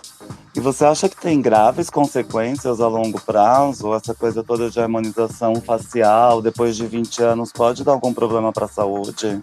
E você acha que tem graves consequências a longo prazo? Essa coisa toda de harmonização facial, depois de 20 anos, pode dar algum problema para a saúde?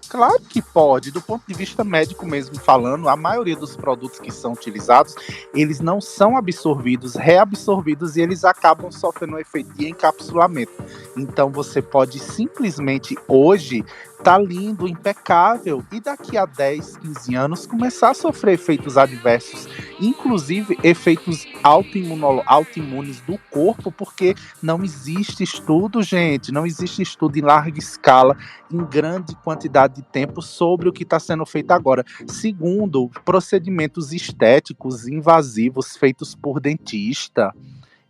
Claro que pode, do ponto de vista médico mesmo falando, a maioria dos produtos que são utilizados, eles não são absorvidos, reabsorvidos e eles acabam sofrendo um efeito de encapsulamento. Então você pode simplesmente hoje tá lindo, impecável, e daqui a 10, 15 anos começar a sofrer efeitos adversos, inclusive efeitos autoimunes do corpo, porque não existe estudo, gente, não existe estudo em larga escala, em grande quantidade de tempo sobre o que está sendo feito agora. Segundo, procedimentos estéticos invasivos feitos por dentista.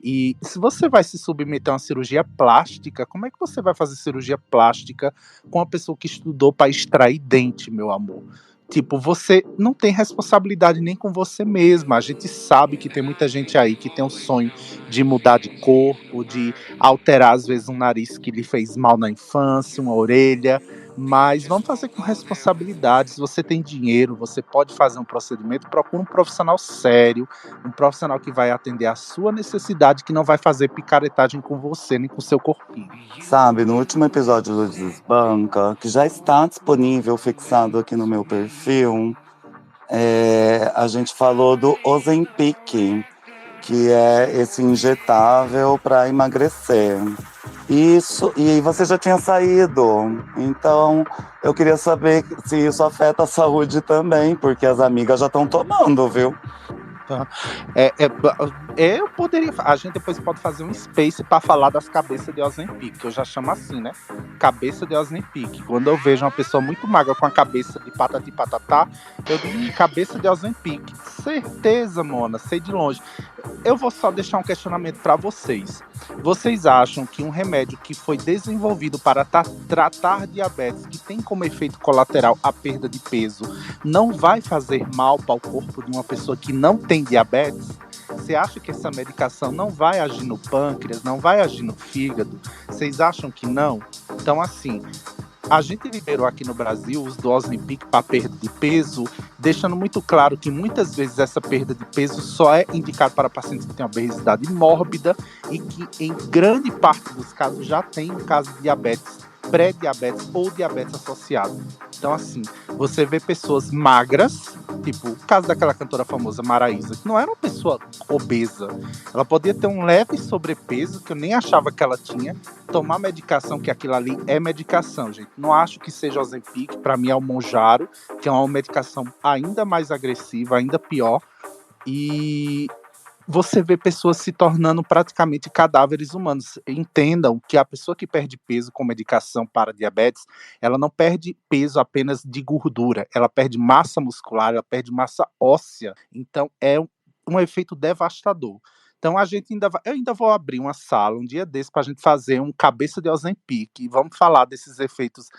E se você vai se submeter a uma cirurgia plástica, como é que você vai fazer cirurgia plástica com uma pessoa que estudou para extrair dente, meu amor? Tipo, você não tem responsabilidade nem com você mesma. A gente sabe que tem muita gente aí que tem um sonho de mudar de corpo, de alterar às vezes um nariz que lhe fez mal na infância, uma orelha. Mas vamos fazer com responsabilidade. Se você tem dinheiro, você pode fazer um procedimento, procura um profissional sério, um profissional que vai atender a sua necessidade, que não vai fazer picaretagem com você, nem com o seu corpinho. Sabe, no último episódio do Desbanca, que já está disponível, fixado aqui no meu perfil, a gente falou do Ozempic, que é esse injetável para emagrecer. Isso, e você já tinha saído, então eu queria saber se isso afeta a saúde também, porque as amigas já estão tomando, viu? Eu poderia. A gente depois pode fazer um space para falar das cabeças de Ozempic, que eu já chamo assim, né? Cabeça de Ozempic. Quando eu vejo uma pessoa muito magra com a cabeça de patati patatá, eu digo cabeça de Ozempic. Certeza, Mona, sei de longe. Eu vou só deixar um questionamento para vocês. Vocês acham que um remédio que foi desenvolvido para tratar diabetes, que tem como efeito colateral a perda de peso, não vai fazer mal para o corpo de uma pessoa que não tem diabetes? Você acha que essa medicação não vai agir no pâncreas, não vai agir no fígado? Vocês acham que não? Então, assim, a gente liberou aqui no Brasil os do Ozempic para perda de peso, deixando muito claro que muitas vezes essa perda de peso só é indicada para pacientes que têm obesidade mórbida e que, em grande parte dos casos, já tem um caso de diabetes, pré-diabetes ou diabetes associado. Então, assim, você vê pessoas magras, tipo o caso daquela cantora famosa Maraísa, que não era uma pessoa obesa. Ela podia ter um leve sobrepeso, que eu nem achava que ela tinha, tomar medicação, que aquilo ali é medicação, gente. Não acho que seja o Ozempic, para mim é o Mounjaro, que é uma medicação ainda mais agressiva, ainda pior. E você vê pessoas se tornando praticamente cadáveres humanos. Entendam que a pessoa que perde peso com medicação para diabetes, ela não perde peso apenas de gordura, ela perde massa muscular, ela perde massa óssea. Então é um efeito devastador. Então eu ainda vou abrir uma sala um dia desse pra gente fazer um cabeça de Ozempic e vamos falar desses efeitos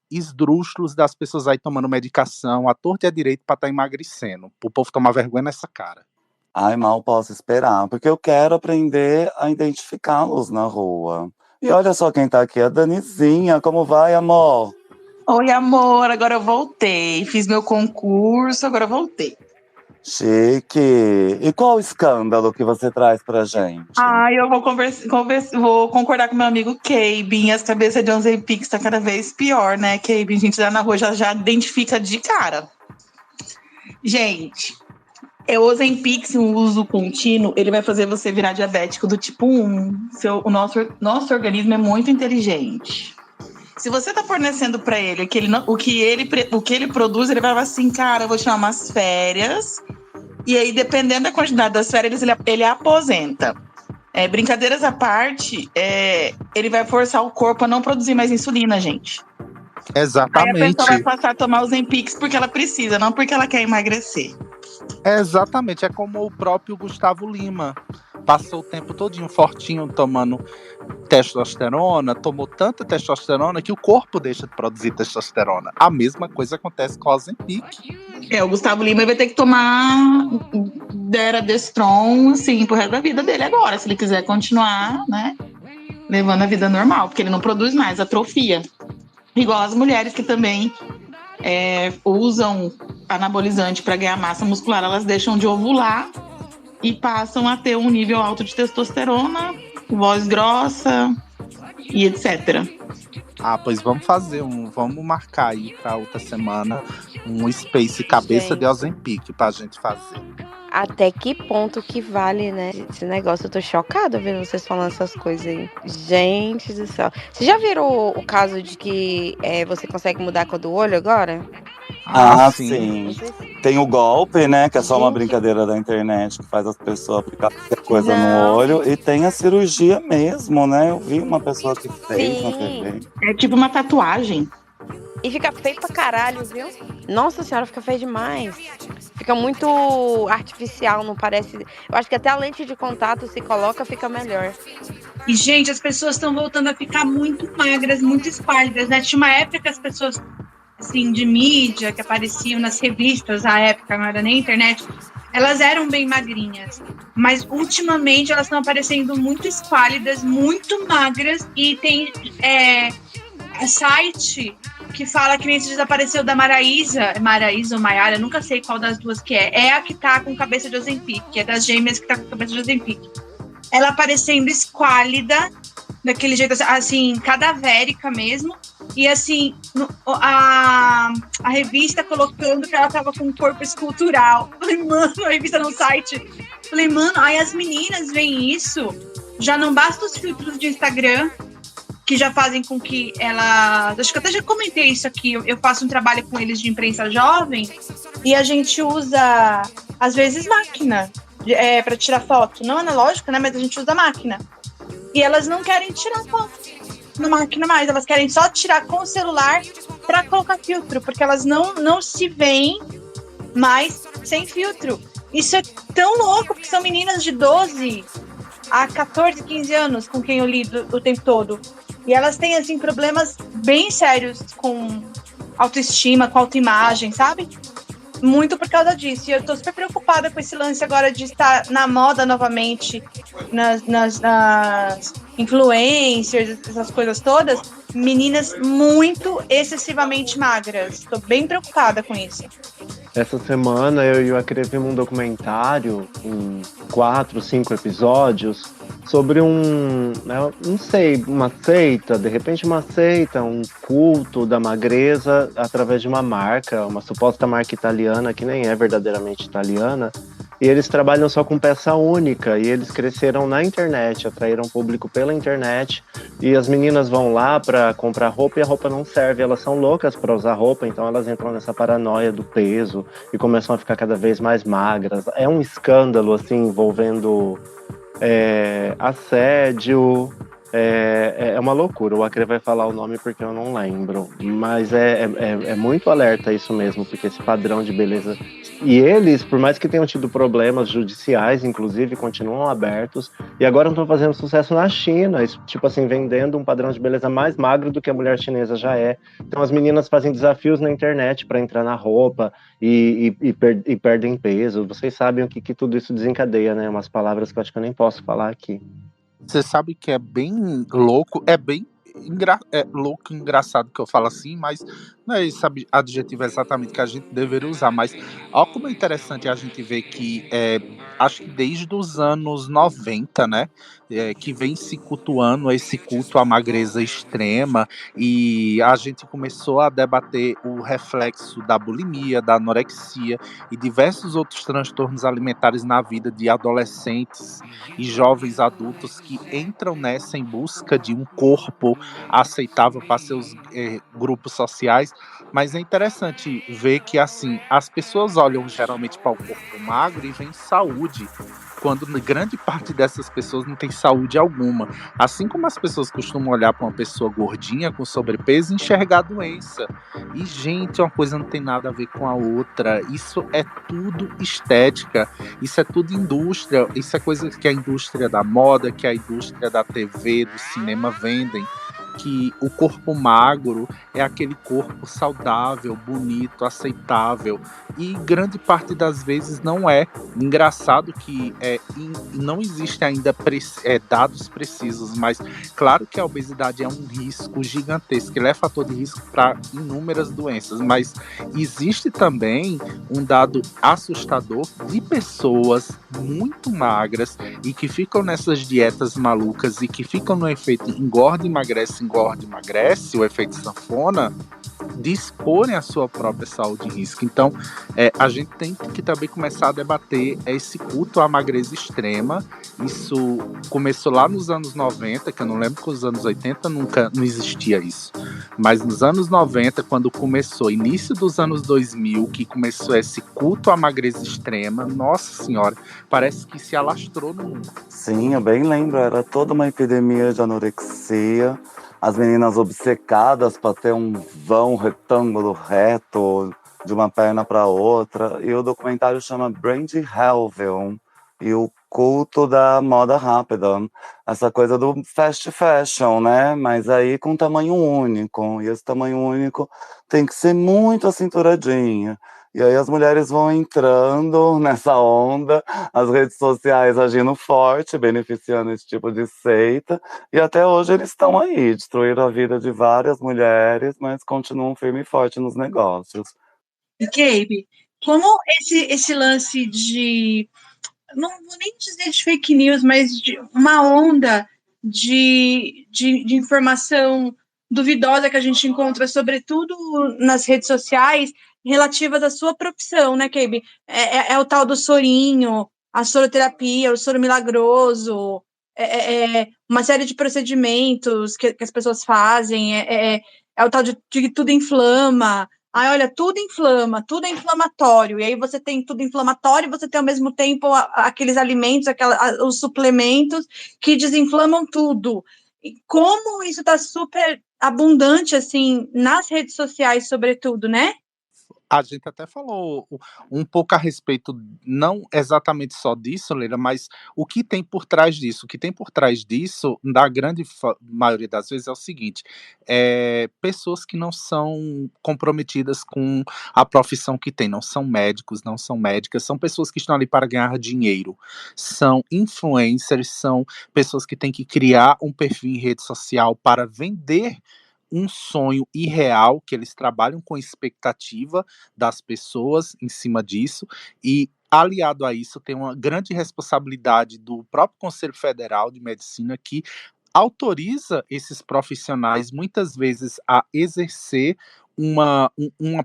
esdrúxulos das pessoas aí tomando medicação à torta e à direita pra estar emagrecendo. O povo tomar vergonha nessa cara. Ai, mal posso esperar, porque eu quero aprender a identificá-los na rua. E olha só quem tá aqui, a Danizinha. Como vai, amor? Oi, amor, agora eu voltei. Fiz meu concurso, agora eu voltei. Chique. E qual o escândalo que você traz pra gente? Eu vou concordar com meu amigo Keibin. As cabeças de Ozempic está cada vez pior, né, Keibin? A gente lá na rua já identifica de cara. Gente, o Ozempic, um uso contínuo, ele vai fazer você virar diabético do tipo 1. O nosso organismo é muito inteligente. Se você tá fornecendo para ele o que ele produz, ele vai falar assim, cara, eu vou tirar umas férias. E aí, dependendo da quantidade das férias, ele aposenta. Brincadeiras à parte, ele vai forçar o corpo a não produzir mais insulina, gente. Exatamente. Aí a pessoa vai passar a tomar os Ozempics porque ela precisa, não porque ela quer emagrecer. Exatamente, é como o próprio Gustavo Lima. Passou o tempo todinho fortinho tomando testosterona, tomou tanta testosterona que o corpo deixa de produzir testosterona. A mesma coisa acontece com o Ozempic. O Gustavo Lima vai ter que tomar Deradestron, assim, pro resto da vida dele agora, se ele quiser continuar, né, levando a vida normal, porque ele não produz mais, atrofia. Igual as mulheres que também usam anabolizante para ganhar massa muscular, elas deixam de ovular e passam a ter um nível alto de testosterona, voz grossa e etc. Pois vamos marcar aí pra outra semana um Space cabeça de Ozempic pra gente fazer. Até que ponto que vale, né, esse negócio? Eu tô chocada vendo vocês falando essas coisas aí. Gente do céu. Vocês já viram o caso de que você consegue mudar a cor do olho agora? Sim. Tem o golpe, né? Que é só uma brincadeira da internet que faz as pessoas aplicar qualquer coisa no olho. E tem a cirurgia mesmo, né? Eu vi uma pessoa que fez na TV. É tipo uma tatuagem. E fica feio pra caralho, viu? Nossa senhora, fica feio demais. Fica muito artificial, não parece... Eu acho que até a lente de contato se coloca, fica melhor. E, gente, as pessoas estão voltando a ficar muito magras, muito espálidas, né? Tinha uma época que as pessoas, assim, de mídia, que apareciam nas revistas, à época, não era nem internet, elas eram bem magrinhas. Mas, ultimamente, elas estão aparecendo muito espálidas, muito magras, e tem site que fala que nesse desapareceu da Maraísa ou Maiara, nunca sei qual das duas que é a que tá com cabeça de Ozempic, que é das gêmeas que tá com cabeça de Ozempic. Ela aparecendo esquálida, daquele jeito assim, cadavérica mesmo, e assim, a revista colocando que ela tava com um corpo escultural. Falei, mano, a revista no site. Falei, mano, aí as meninas veem isso, já não basta os filtros de Instagram, que já fazem com que elas... Acho que eu até já comentei isso aqui. Eu faço um trabalho com eles de imprensa jovem e a gente usa, às vezes, máquina para tirar foto. Não analógica, né? Mas a gente usa máquina. E elas não querem tirar foto na máquina mais. Elas querem só tirar com o celular para colocar filtro, porque elas não se veem mais sem filtro. Isso é tão louco, porque são meninas de 12 a 14, 15 anos com quem eu lido o tempo todo. E elas têm, assim, problemas bem sérios com autoestima, com autoimagem, sabe? Muito por causa disso. E eu tô super preocupada com esse lance agora de estar na moda novamente, nas influencers, essas coisas todas. Meninas muito excessivamente magras. Tô bem preocupada com isso. Essa semana eu e o Acre vimos um documentário em 4, 5 episódios sobre não sei, uma seita, de repente uma seita, um culto da magreza através de uma marca, uma suposta marca italiana que nem é verdadeiramente italiana. E eles trabalham só com peça única e eles cresceram na internet, atraíram público pela internet e as meninas vão lá para comprar roupa e a roupa não serve, elas são loucas para usar roupa, então elas entram nessa paranoia do peso e começam a ficar cada vez mais magras. É um escândalo assim envolvendo assédio, É uma loucura. O Acre vai falar o nome porque eu não lembro. Mas é muito alerta isso mesmo, porque esse padrão de beleza. E eles, por mais que tenham tido problemas judiciais, inclusive, continuam abertos. E agora estão fazendo sucesso na China, tipo assim, vendendo um padrão de beleza mais magro do que a mulher chinesa já é. Então as meninas fazem desafios na internet para entrar na roupa e perdem peso. Vocês sabem o que tudo isso desencadeia, né? Umas palavras que eu acho que eu nem posso falar aqui. Você sabe que é bem louco, é bem louco e engraçado que eu falo assim, mas não é esse adjetivo exatamente que a gente deveria usar, mas olha como é interessante a gente ver que acho que desde os anos 90, né, que vem se cultuando esse culto à magreza extrema, e a gente começou a debater o reflexo da bulimia, da anorexia e diversos outros transtornos alimentares na vida de adolescentes e jovens adultos que entram nessa em busca de um corpo aceitável para seus grupos sociais, mas é interessante ver que assim as pessoas olham geralmente para o corpo magro e veem saúde, quando grande parte dessas pessoas não tem saúde alguma. Assim como as pessoas costumam olhar para uma pessoa gordinha com sobrepeso e enxergar a doença. E, gente, uma coisa não tem nada a ver com a outra. Isso é tudo estética, isso é tudo indústria, isso é coisa que a indústria da moda, que a indústria da TV, do cinema vendem. Que o corpo magro é aquele corpo saudável, bonito, aceitável, e grande parte das vezes não é. Engraçado que não existe ainda dados precisos, mas claro que a obesidade é um risco gigantesco, ele é fator de risco para inúmeras doenças, mas existe também um dado assustador de pessoas muito magras e que ficam nessas dietas malucas e que ficam no efeito engorda, emagrece, o efeito sanfona, de exporem a sua própria saúde em risco. Então, a gente tem que também começar a debater esse culto à magreza extrema. Isso começou lá nos anos 90, que eu não lembro que nos anos 80 nunca não existia isso. Mas nos anos 90, quando começou, início dos anos 2000, que começou esse culto à magreza extrema, nossa senhora, parece que se alastrou no mundo. Sim, eu bem lembro, era toda uma epidemia de anorexia. As meninas obcecadas para ter um vão retângulo reto de uma perna para outra. E o documentário chama Brand Hellville e o culto da moda rápida. Essa coisa do fast fashion, né? Mas aí com tamanho único. E esse tamanho único tem que ser muito acinturadinha. E aí as mulheres vão entrando nessa onda, as redes sociais agindo forte, beneficiando esse tipo de seita. E até hoje eles estão aí, destruíram a vida de várias mulheres, mas continuam firme e forte nos negócios. Gabe, como esse lance de, não vou nem dizer de fake news, mas de uma onda de informação duvidosa que a gente encontra, sobretudo nas redes sociais, relativas à sua profissão, né, Gabe? É o tal do sorinho, a soroterapia, o soro milagroso, uma série de procedimentos que as pessoas fazem, é o tal de que tudo inflama. Ai, olha, tudo inflama, tudo é inflamatório. E aí você tem tudo inflamatório e você tem ao mesmo tempo aqueles alimentos, os suplementos que desinflamam tudo. E como isso está super abundante, assim, nas redes sociais, sobretudo, né? A gente até falou um pouco a respeito, não exatamente só disso, Leila, mas o que tem por trás disso. O que tem por trás disso, na grande maioria das vezes, é o seguinte: pessoas que não são comprometidas com a profissão que têm, não são médicos, não são médicas, são pessoas que estão ali para ganhar dinheiro, são influencers, são pessoas que têm que criar um perfil em rede social para vender um sonho irreal, que eles trabalham com expectativa das pessoas em cima disso, e aliado a isso tem uma grande responsabilidade do próprio Conselho Federal de Medicina, que autoriza esses profissionais muitas vezes a exercer uma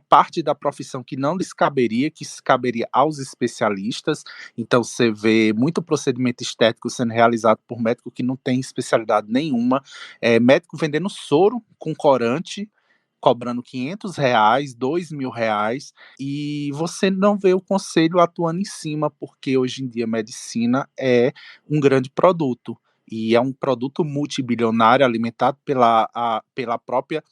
parte da profissão que não lhes caberia, que se caberia aos especialistas. Então você vê muito procedimento estético sendo realizado por médico que não tem especialidade nenhuma, médico vendendo soro com corante, cobrando R$500, R$2.000, e você não vê o conselho atuando em cima, porque hoje em dia a medicina é um grande produto. e é um produto multibilionário alimentado pela própria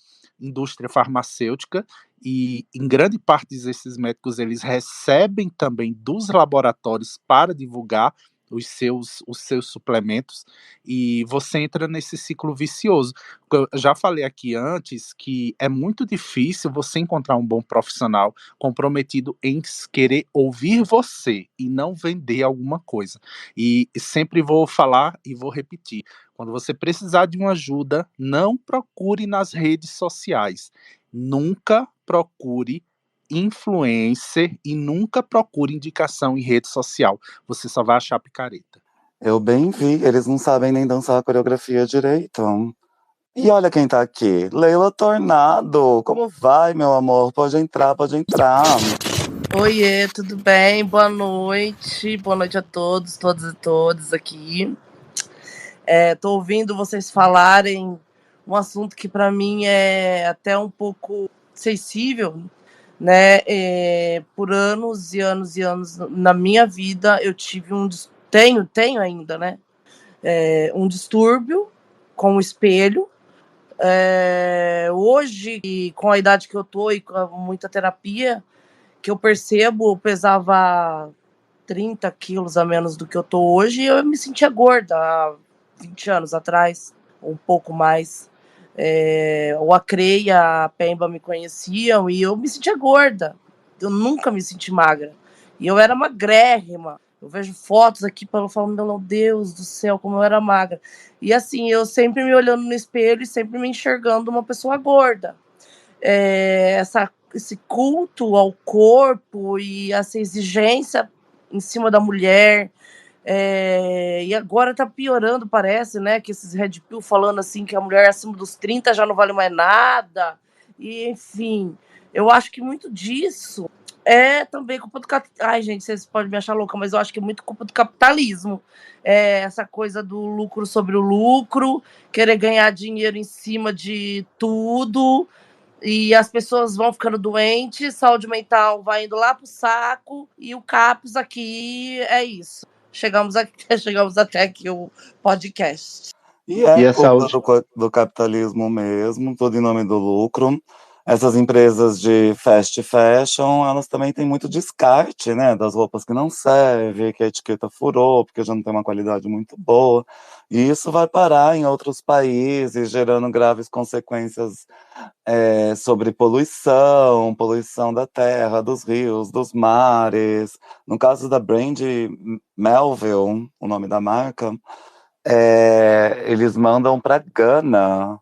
indústria farmacêutica, e em grande parte desses médicos eles recebem também dos laboratórios para divulgar os seus suplementos, e você entra nesse ciclo vicioso. Eu já falei aqui antes que é muito difícil você encontrar um bom profissional comprometido em querer ouvir você e não vender alguma coisa. E sempre vou falar e vou repetir: quando você precisar de uma ajuda, não procure nas redes sociais. Nunca procure influencer e nunca procure indicação em rede social. Você só vai achar picareta. Eu bem vi, eles não sabem nem dançar a coreografia direito. E olha quem tá aqui, Leila Tornado. Como vai, meu amor? Pode entrar, pode entrar. Oiê, tudo bem? Boa noite a todos, todas e todos aqui. Tô ouvindo vocês falarem um assunto que para mim é até um pouco sensível, né? Por anos e anos e anos na minha vida eu tive tenho ainda, né? Um distúrbio com o espelho. Hoje, com a idade que eu tô e com muita terapia, que eu percebo, eu pesava 30 quilos a menos do que eu tô hoje, e eu me sentia gorda há 20 anos atrás, um pouco mais. O Acre e a Pemba me conheciam e eu me sentia gorda. Eu nunca me senti magra. E eu era magrérrima. Eu vejo fotos aqui para eu falar, meu Deus do céu, como eu era magra. E assim, eu sempre me olhando no espelho e sempre me enxergando uma pessoa gorda. Esse culto ao corpo e essa exigência em cima da mulher. E agora tá piorando, parece, né? Que esses Red Pill falando assim que a mulher acima dos 30 já não vale mais nada. E, enfim, eu acho que muito disso é também culpa do capitalismo. Ai, gente, vocês podem me achar louca, mas eu acho que é muito culpa do capitalismo. Essa coisa do lucro sobre o lucro, querer ganhar dinheiro em cima de tudo. E as pessoas vão ficando doentes, saúde mental vai indo lá pro saco, e o CAPES aqui é isso. Chegamos até aqui o podcast. E é E a culpa saúde? do capitalismo mesmo, tudo em nome do lucro. Essas empresas de fast fashion, elas também têm muito descarte, né, das roupas que não servem, que a etiqueta furou, porque já não tem uma qualidade muito boa. E isso vai parar em outros países, gerando graves consequências sobre poluição da terra, dos rios, dos mares. No caso da brand Melville, o nome da marca, eles mandam para Gana,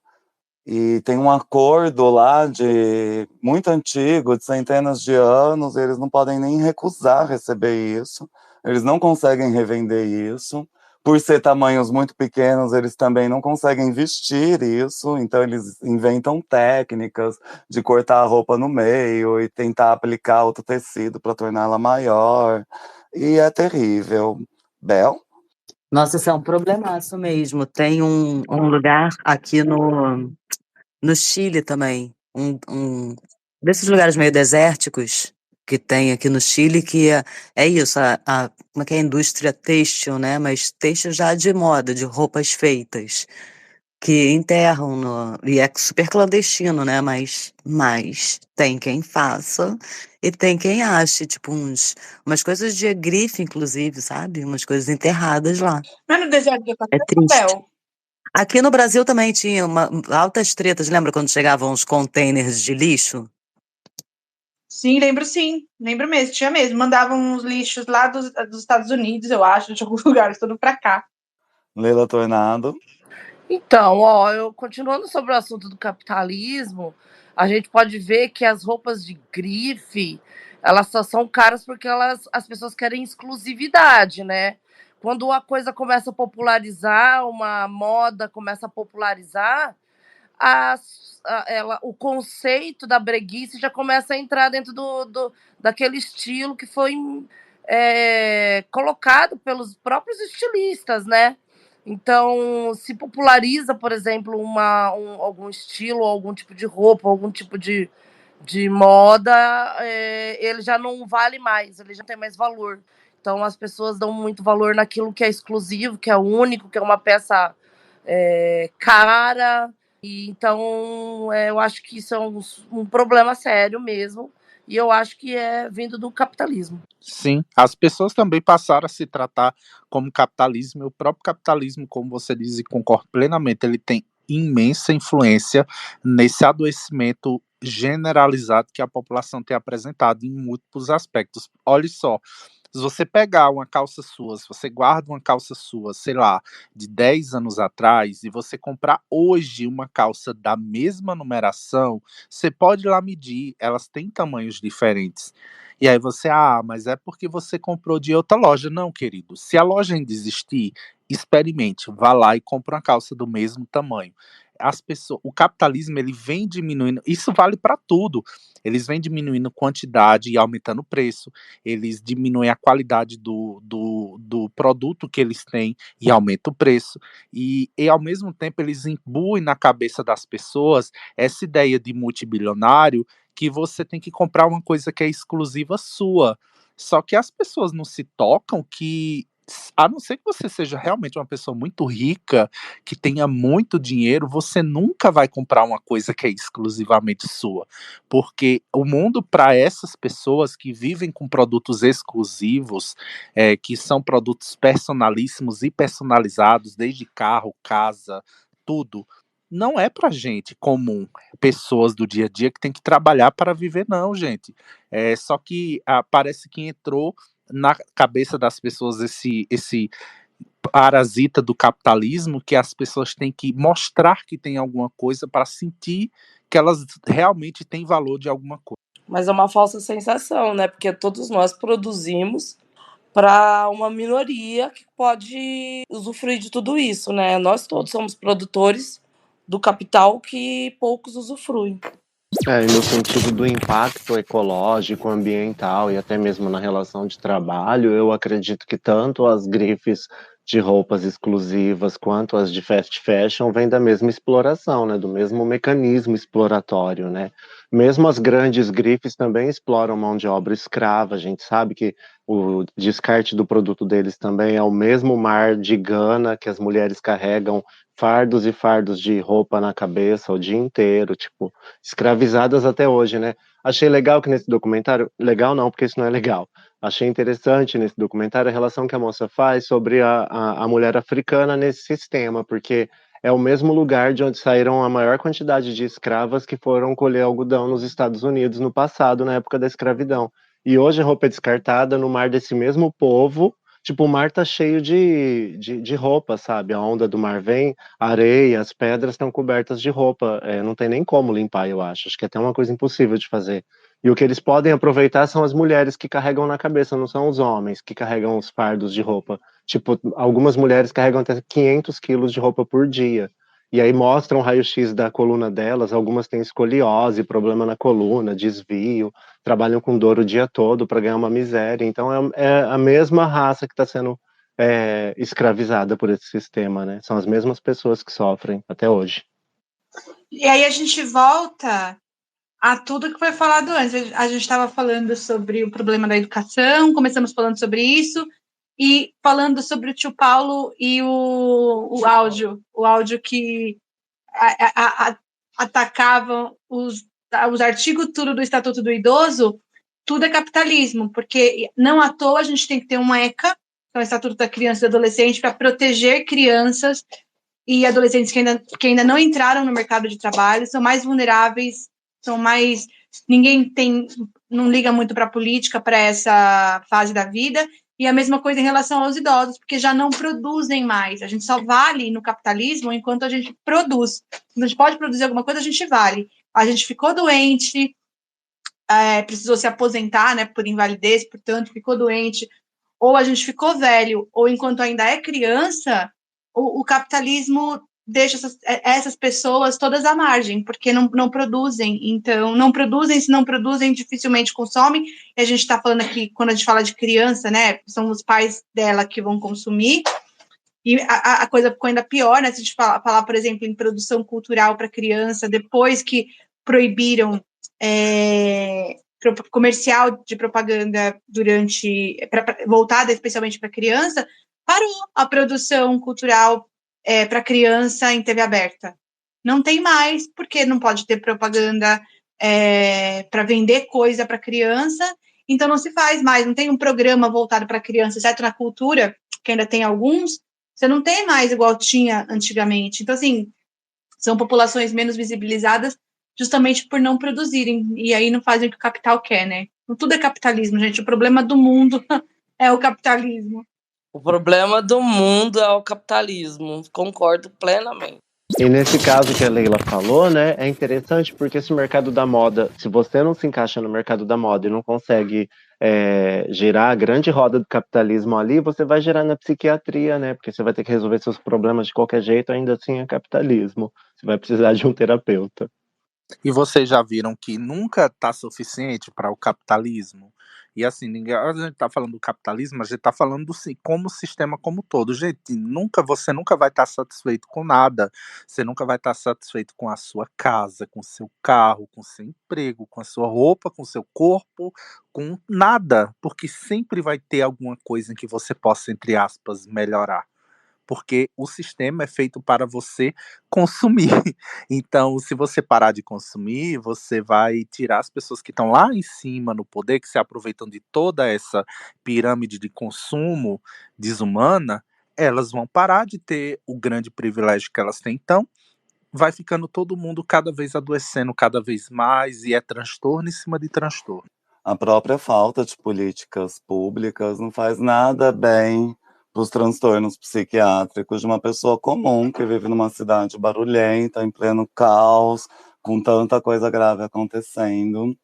e tem um acordo lá de muito antigo, de centenas de anos, e eles não podem nem recusar receber isso, eles não conseguem revender isso. Por ser tamanhos muito pequenos, eles também não conseguem vestir isso, então eles inventam técnicas de cortar a roupa no meio e tentar aplicar outro tecido para torná-la maior, e é terrível. Bel? Nossa, isso é um problemaço mesmo. Tem um lugar aqui no Chile também, um desses lugares meio desérticos que tem aqui no Chile, que é isso, como é que é a indústria têxtil, né? Mas têxtil já de moda, de roupas feitas, que enterram e é super clandestino, né? Mas tem quem faça e tem quem ache, tipo, umas coisas de grife, inclusive, sabe? Umas coisas enterradas lá. Mas no deserto do É triste. papel. Aqui no Brasil também tinha altas tretas, lembra quando chegavam os containers de lixo? Sim, lembro mesmo, tinha mesmo. Mandavam uns lixos lá dos Estados Unidos, eu acho, de alguns lugares, tudo pra cá. Leila Tornado? Então, eu continuando sobre o assunto do capitalismo, a gente pode ver que as roupas de grife, elas só são caras porque as pessoas querem exclusividade, né? Quando a coisa começa a popularizar, uma moda começa a popularizar, o conceito da breguice já começa a entrar dentro daquele estilo que foi colocado pelos próprios estilistas, né? Então, se populariza, por exemplo, algum estilo, algum tipo de roupa, algum tipo de moda, ele já não vale mais, ele já tem mais valor. Então as pessoas dão muito valor naquilo que é exclusivo, que é único, que é uma peça cara. E então eu acho que isso é um problema sério mesmo. E eu acho que é vindo do capitalismo. Sim, as pessoas também passaram a se tratar como capitalismo, e o próprio capitalismo, como você diz, e concordo plenamente, ele tem imensa influência nesse adoecimento generalizado que a população tem apresentado em múltiplos aspectos. Olha só, se você pegar uma calça sua, se você guarda uma calça sua, sei lá, de 10 anos atrás, e você comprar hoje uma calça da mesma numeração, você pode ir lá medir, elas têm tamanhos diferentes. E aí você, mas é porque você comprou de outra loja. Não, querido, se a loja ainda existir, experimente, vá lá e compre uma calça do mesmo tamanho. O capitalismo, ele vem diminuindo, isso vale para tudo. Eles vêm diminuindo quantidade e aumentando o preço, eles diminuem a qualidade do produto que eles têm e aumenta o preço, e ao mesmo tempo eles imbuem na cabeça das pessoas essa ideia de multibilionário, que você tem que comprar uma coisa que é exclusiva sua. Só que as pessoas não se tocam que, a não ser que você seja realmente uma pessoa muito rica, que tenha muito dinheiro, você nunca vai comprar uma coisa que é exclusivamente sua. Porque o mundo, para essas pessoas que vivem com produtos exclusivos, que são produtos personalíssimos e personalizados, desde carro, casa, tudo, não é pra gente comum, pessoas do dia a dia que tem que trabalhar para viver, não, gente. Só que parece que entrou na cabeça das pessoas esse parasita do capitalismo, que as pessoas têm que mostrar que tem alguma coisa para sentir que elas realmente têm valor de alguma coisa. Mas é uma falsa sensação, né? Porque todos nós produzimos para uma minoria que pode usufruir de tudo isso, né? Nós todos somos produtores do capital que poucos usufruem. E no sentido do impacto ecológico, ambiental e até mesmo na relação de trabalho, eu acredito que tanto as grifes de roupas exclusivas quanto as de fast fashion vêm da mesma exploração, né? Do mesmo mecanismo exploratório, né? Mesmo as grandes grifes também exploram mão de obra escrava. A gente sabe que o descarte do produto deles também é o mesmo mar de Gana que as mulheres carregam fardos e fardos de roupa na cabeça o dia inteiro, tipo, escravizadas até hoje, né? Achei legal que nesse documentário, legal não, porque isso não é legal. Achei interessante nesse documentário a relação que a moça faz sobre a mulher africana nesse sistema, porque é o mesmo lugar de onde saíram a maior quantidade de escravas que foram colher algodão nos Estados Unidos no passado, na época da escravidão. E hoje a roupa é descartada no mar desse mesmo povo. Tipo, o mar tá cheio de roupa, sabe? A onda do mar vem, a areia, as pedras estão cobertas de roupa. Não tem nem como limpar, eu acho. Acho que é até uma coisa impossível de fazer. E o que eles podem aproveitar são as mulheres que carregam na cabeça, não são os homens que carregam os fardos de roupa. Tipo, algumas mulheres carregam até 500 quilos de roupa por dia. E aí mostram o raio-x da coluna delas, algumas têm escoliose, problema na coluna, desvio, trabalham com dor o dia todo para ganhar uma miséria. Então é a mesma raça que está sendo escravizada por esse sistema, né? São as mesmas pessoas que sofrem até hoje. E aí a gente volta a tudo que foi falado antes. A gente estava falando sobre o problema da educação, começamos falando sobre isso, e falando sobre o tio Paulo e o áudio que atacavam os artigos tudo do Estatuto do Idoso. Tudo é capitalismo, porque não à toa a gente tem que ter um ECA, que é o Estatuto da Criança e do Adolescente, para proteger crianças e adolescentes que ainda não entraram no mercado de trabalho, são mais vulneráveis, são mais... Ninguém não liga muito para a política, para essa fase da vida, e a mesma coisa em relação aos idosos, porque já não produzem mais. A gente só vale no capitalismo enquanto a gente produz. Quando a gente pode produzir alguma coisa, a gente vale. A gente ficou doente, precisou se aposentar, né, por invalidez, portanto, ficou doente, ou a gente ficou velho, ou enquanto ainda é criança, o capitalismo deixa essas pessoas todas à margem, porque não produzem. Então, não produzem, se não produzem, dificilmente consomem. E a gente está falando aqui, quando a gente fala de criança, né, são os pais dela que vão consumir. E a coisa ficou ainda pior, né, se a gente falar, por exemplo, em produção cultural para criança, depois que proibiram comercial de propaganda voltada especialmente para criança, parou a produção cultural para criança em TV aberta. Não tem mais, porque não pode ter propaganda para vender coisa para criança, então não se faz mais, não tem um programa voltado para criança, exceto na cultura, que ainda tem alguns, você não tem mais igual tinha antigamente. Então, assim, são populações menos visibilizadas justamente por não produzirem, e aí não fazem o que o capital quer, né? Tudo é capitalismo, gente. O problema do mundo é o capitalismo. O problema do mundo é o capitalismo. Concordo plenamente. E nesse caso que a Leila falou, né, é interessante porque esse mercado da moda, se você não se encaixa no mercado da moda e não consegue gerar a grande roda do capitalismo ali, você vai gerar na psiquiatria, né, porque você vai ter que resolver seus problemas de qualquer jeito, ainda assim é capitalismo. Você vai precisar de um terapeuta. E vocês já viram que nunca está suficiente para o capitalismo? E assim, a gente está falando do capitalismo, a gente está falando como sistema como todo. Gente, você nunca vai estar satisfeito com nada. Você nunca vai estar satisfeito com a sua casa, com o seu carro, com o seu emprego, com a sua roupa, com o seu corpo, com nada. Porque sempre vai ter alguma coisa em que você possa, entre aspas, melhorar. Porque o sistema é feito para você consumir. Então, se você parar de consumir, você vai tirar as pessoas que estão lá em cima no poder, que se aproveitam de toda essa pirâmide de consumo desumana, elas vão parar de ter o grande privilégio que elas têm. Então, vai ficando todo mundo cada vez adoecendo cada vez mais, e é transtorno em cima de transtorno. A própria falta de políticas públicas não faz nada bem para os transtornos psiquiátricos de uma pessoa comum que vive numa cidade barulhenta, em pleno caos, com tanta coisa grave acontecendo.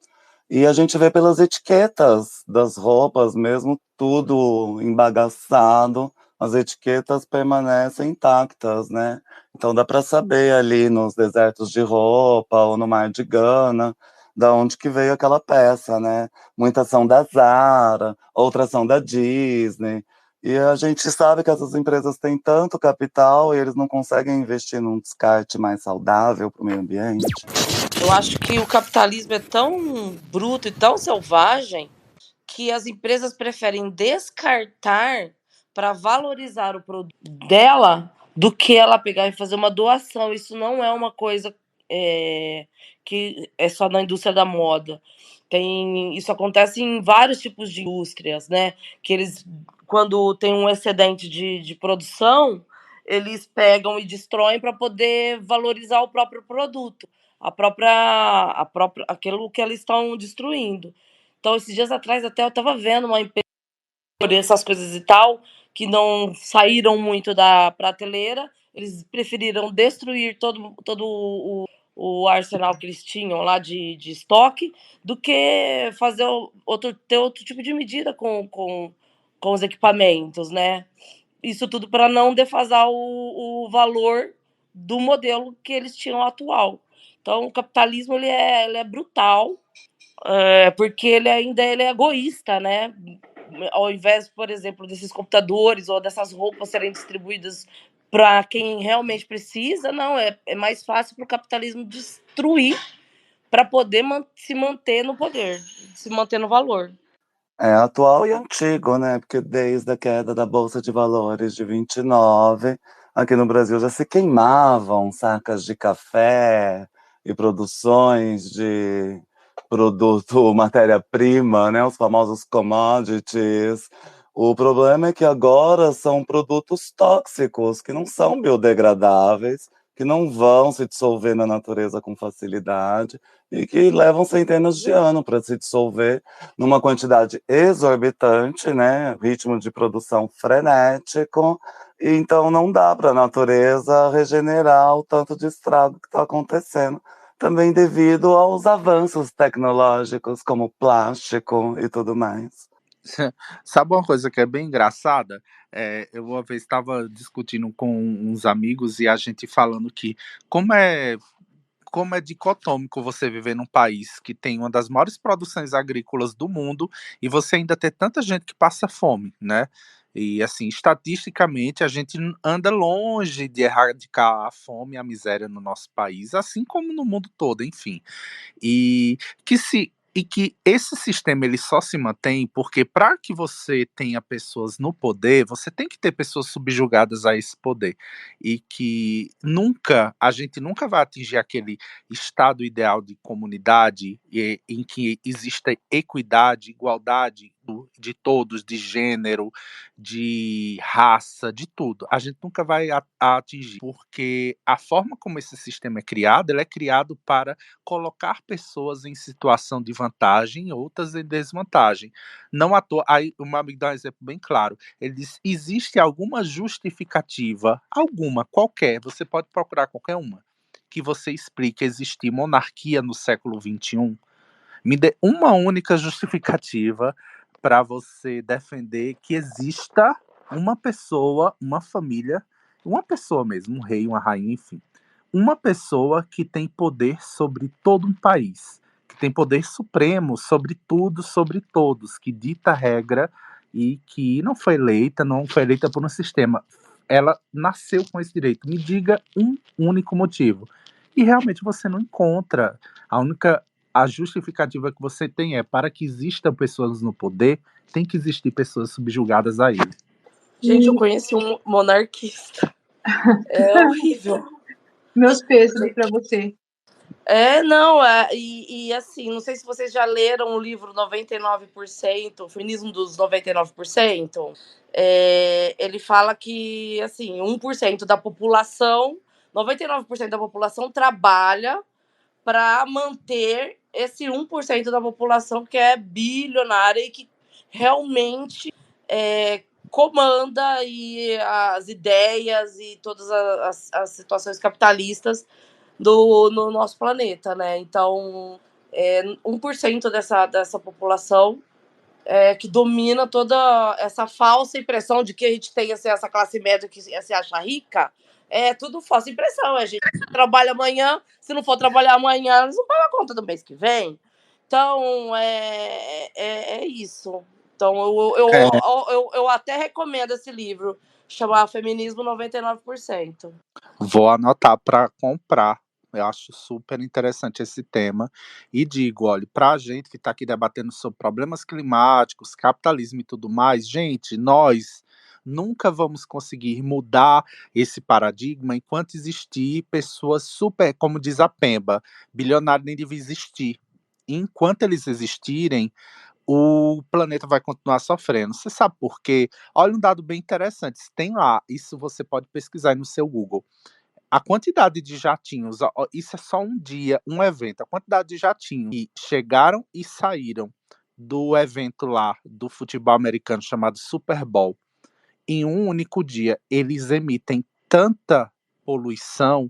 E a gente vê pelas etiquetas das roupas, mesmo tudo embagaçado, as etiquetas permanecem intactas, né? Então dá para saber ali nos desertos de roupa ou no Mar de Gana da onde que veio aquela peça, né? Muitas são da Zara, outras são da Disney. E a gente sabe que essas empresas têm tanto capital e eles não conseguem investir num descarte mais saudável para o meio ambiente. Eu acho que o capitalismo é tão bruto e tão selvagem que as empresas preferem descartar para valorizar o produto dela do que ela pegar e fazer uma doação. Isso não é uma coisa que é só na indústria da moda. Isso acontece em vários tipos de indústrias, né? Que eles, quando tem um excedente de produção, eles pegam e destroem para poder valorizar o próprio produto, aquilo que eles estão destruindo. Então, esses dias atrás, até eu estava vendo uma empresa, essas coisas e tal, que não saíram muito da prateleira, eles preferiram destruir todo o arsenal que eles tinham lá de estoque, do que fazer ter outro tipo de medida com os equipamentos, né? Isso tudo para não defasar o valor do modelo que eles tinham atual. Então, o capitalismo ele é brutal, porque ele é egoísta, né? Ao invés, por exemplo, desses computadores ou dessas roupas serem distribuídas para quem realmente precisa, não, é mais fácil para o capitalismo destruir para poder se manter no poder, se manter no valor. É atual e antigo, né? Porque desde a queda da Bolsa de Valores de 29, aqui no Brasil já se queimavam sacas de café e produções de produto, matéria-prima, né? Os famosos commodities. O problema é que agora são produtos tóxicos, que não são biodegradáveis, que não vão se dissolver na natureza com facilidade e que levam centenas de anos para se dissolver numa quantidade exorbitante, né? Ritmo de produção frenético. E então não dá para a natureza regenerar o tanto de estrago que está acontecendo. Também devido aos avanços tecnológicos, como plástico e tudo mais. Sabe uma coisa que é bem engraçada? Eu uma vez estava discutindo com uns amigos e a gente falando que como é dicotômico você viver num país que tem uma das maiores produções agrícolas do mundo e você ainda ter tanta gente que passa fome, né? E assim, estatisticamente, a gente anda longe de erradicar a fome e a miséria no nosso país, assim como no mundo todo, enfim. E que E que esse sistema ele só se mantém porque para que você tenha pessoas no poder, você tem que ter pessoas subjugadas a esse poder. E que a gente nunca vai atingir aquele estado ideal de comunidade em que exista equidade, igualdade de todos, de gênero, de raça, de tudo. A gente nunca vai a atingir, porque a forma como esse sistema é criado, ele é criado para colocar pessoas em situação de vantagem e outras em desvantagem. Não à toa, aí o meu amigo dá um exemplo bem claro. Ele diz: existe alguma justificativa, alguma, qualquer, você pode procurar qualquer uma, que você explique existir monarquia no século XXI? Me dê uma única justificativa para você defender que exista uma pessoa, uma família, uma pessoa mesmo, um rei, uma rainha, enfim. Uma pessoa que tem poder sobre todo um país, que tem poder supremo sobre tudo, sobre todos, que dita a regra e que não foi eleita por um sistema. Ela nasceu com esse direito. Me diga um único motivo. E realmente você não encontra. A justificativa que você tem é: para que existam pessoas no poder, tem que existir pessoas subjugadas a ele. Gente, eu conheci um monarquista. É horrível. Meus pêsames pra você. E assim, não sei se vocês já leram o livro 99%, o Feminismo dos 99%. Ele fala que, assim, 1% da população, 99% da população trabalha para manter esse 1% da população que é bilionária e que realmente comanda e as ideias e todas as situações capitalistas no nosso planeta, né? Então, 1% dessa população que domina toda essa falsa impressão de que a gente tem essa classe média que se acha rica. É tudo falsa impressão. A gente trabalha amanhã, se não for trabalhar amanhã, eles não pagam a conta do mês que vem. Então, é isso. Então, eu até recomendo esse livro, chamar Feminismo 99%. Vou anotar para comprar. Eu acho super interessante esse tema. E digo, olha, para a gente que está aqui debatendo sobre problemas climáticos, capitalismo e tudo mais, gente, nós nunca vamos conseguir mudar esse paradigma enquanto existir pessoas super, como diz a Pemba, bilionário nem devia existir. E enquanto eles existirem, o planeta vai continuar sofrendo. Você sabe por quê? Olha um dado bem interessante. Tem lá, isso você pode pesquisar aí no seu Google. A quantidade de jatinhos, isso é só um dia, um evento, a quantidade de jatinhos que chegaram e saíram do evento lá, do futebol americano chamado Super Bowl, em um único dia, eles emitem tanta poluição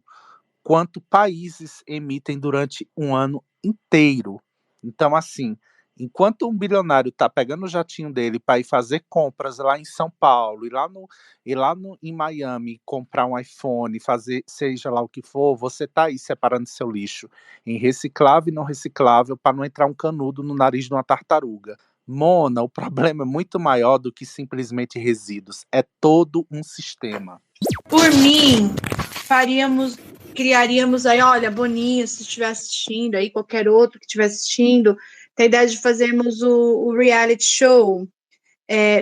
quanto países emitem durante um ano inteiro. Então, assim, enquanto um bilionário está pegando o jatinho dele para ir fazer compras lá em São Paulo, em Miami, comprar um iPhone, fazer seja lá o que for, você está aí separando seu lixo em reciclável e não reciclável para não entrar um canudo no nariz de uma tartaruga. Mona, o problema é muito maior do que simplesmente resíduos. É todo um sistema. Por mim, criaríamos aí, olha, Boninho, se estiver assistindo, aí qualquer outro que estiver assistindo, tem a ideia de fazermos o reality show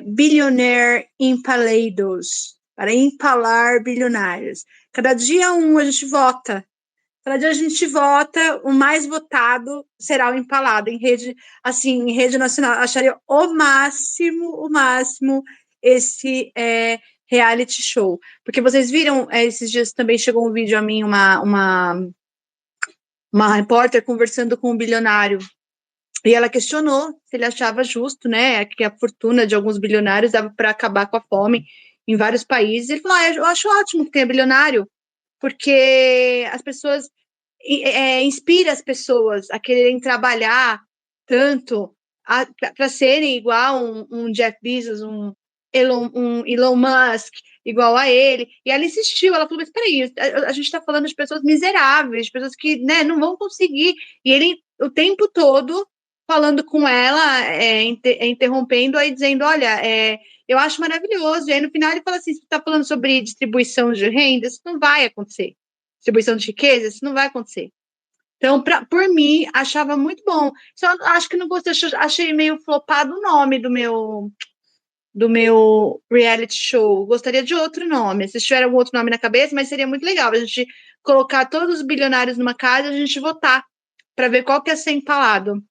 Billionaire Empalados, para empalar bilionários. Cada dia a gente vota. Cada dia a gente vota, o mais votado será o empalado em rede nacional. Acharia o máximo esse reality show. Porque vocês viram, esses dias também chegou um vídeo a mim, uma repórter conversando com um bilionário. E ela questionou se ele achava justo, né, que a fortuna de alguns bilionários dava para acabar com a fome em vários países. Ele falou: eu acho ótimo que tenha bilionário, porque as pessoas inspira as pessoas a quererem trabalhar tanto para serem igual um Jeff Bezos, um Elon Musk, igual a ele. E ela insistiu, ela falou: mas peraí, a gente está falando de pessoas miseráveis, de pessoas que, né, não vão conseguir. E ele, o tempo todo, falando com ela, interrompendo, aí dizendo: olha, eu acho maravilhoso. E aí no final ele fala assim: você está falando sobre distribuição de renda, isso não vai acontecer. Distribuição de riqueza, isso não vai acontecer. Então, por mim, achava muito bom. Só acho que não gostei, achei meio flopado o nome do meu reality show. Gostaria de outro nome. Se tiver algum outro nome na cabeça, mas seria muito legal a gente colocar todos os bilionários numa casa e a gente votar para ver qual que ia ser empalado.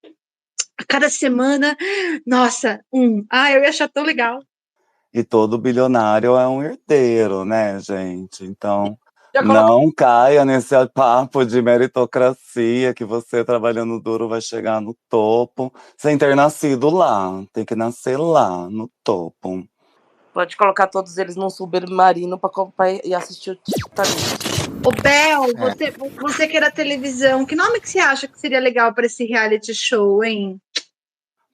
A cada semana, nossa, eu ia achar tão legal. E todo bilionário é um herdeiro, né, gente? Então, não caia nesse papo de meritocracia que você, trabalhando duro, vai chegar no topo sem ter nascido lá. Tem que nascer lá, no topo. Pode colocar todos eles num submarino pra ir assistir o Titanic. Ô, Bel, você que é da televisão, que nome que você acha que seria legal para esse reality show, hein?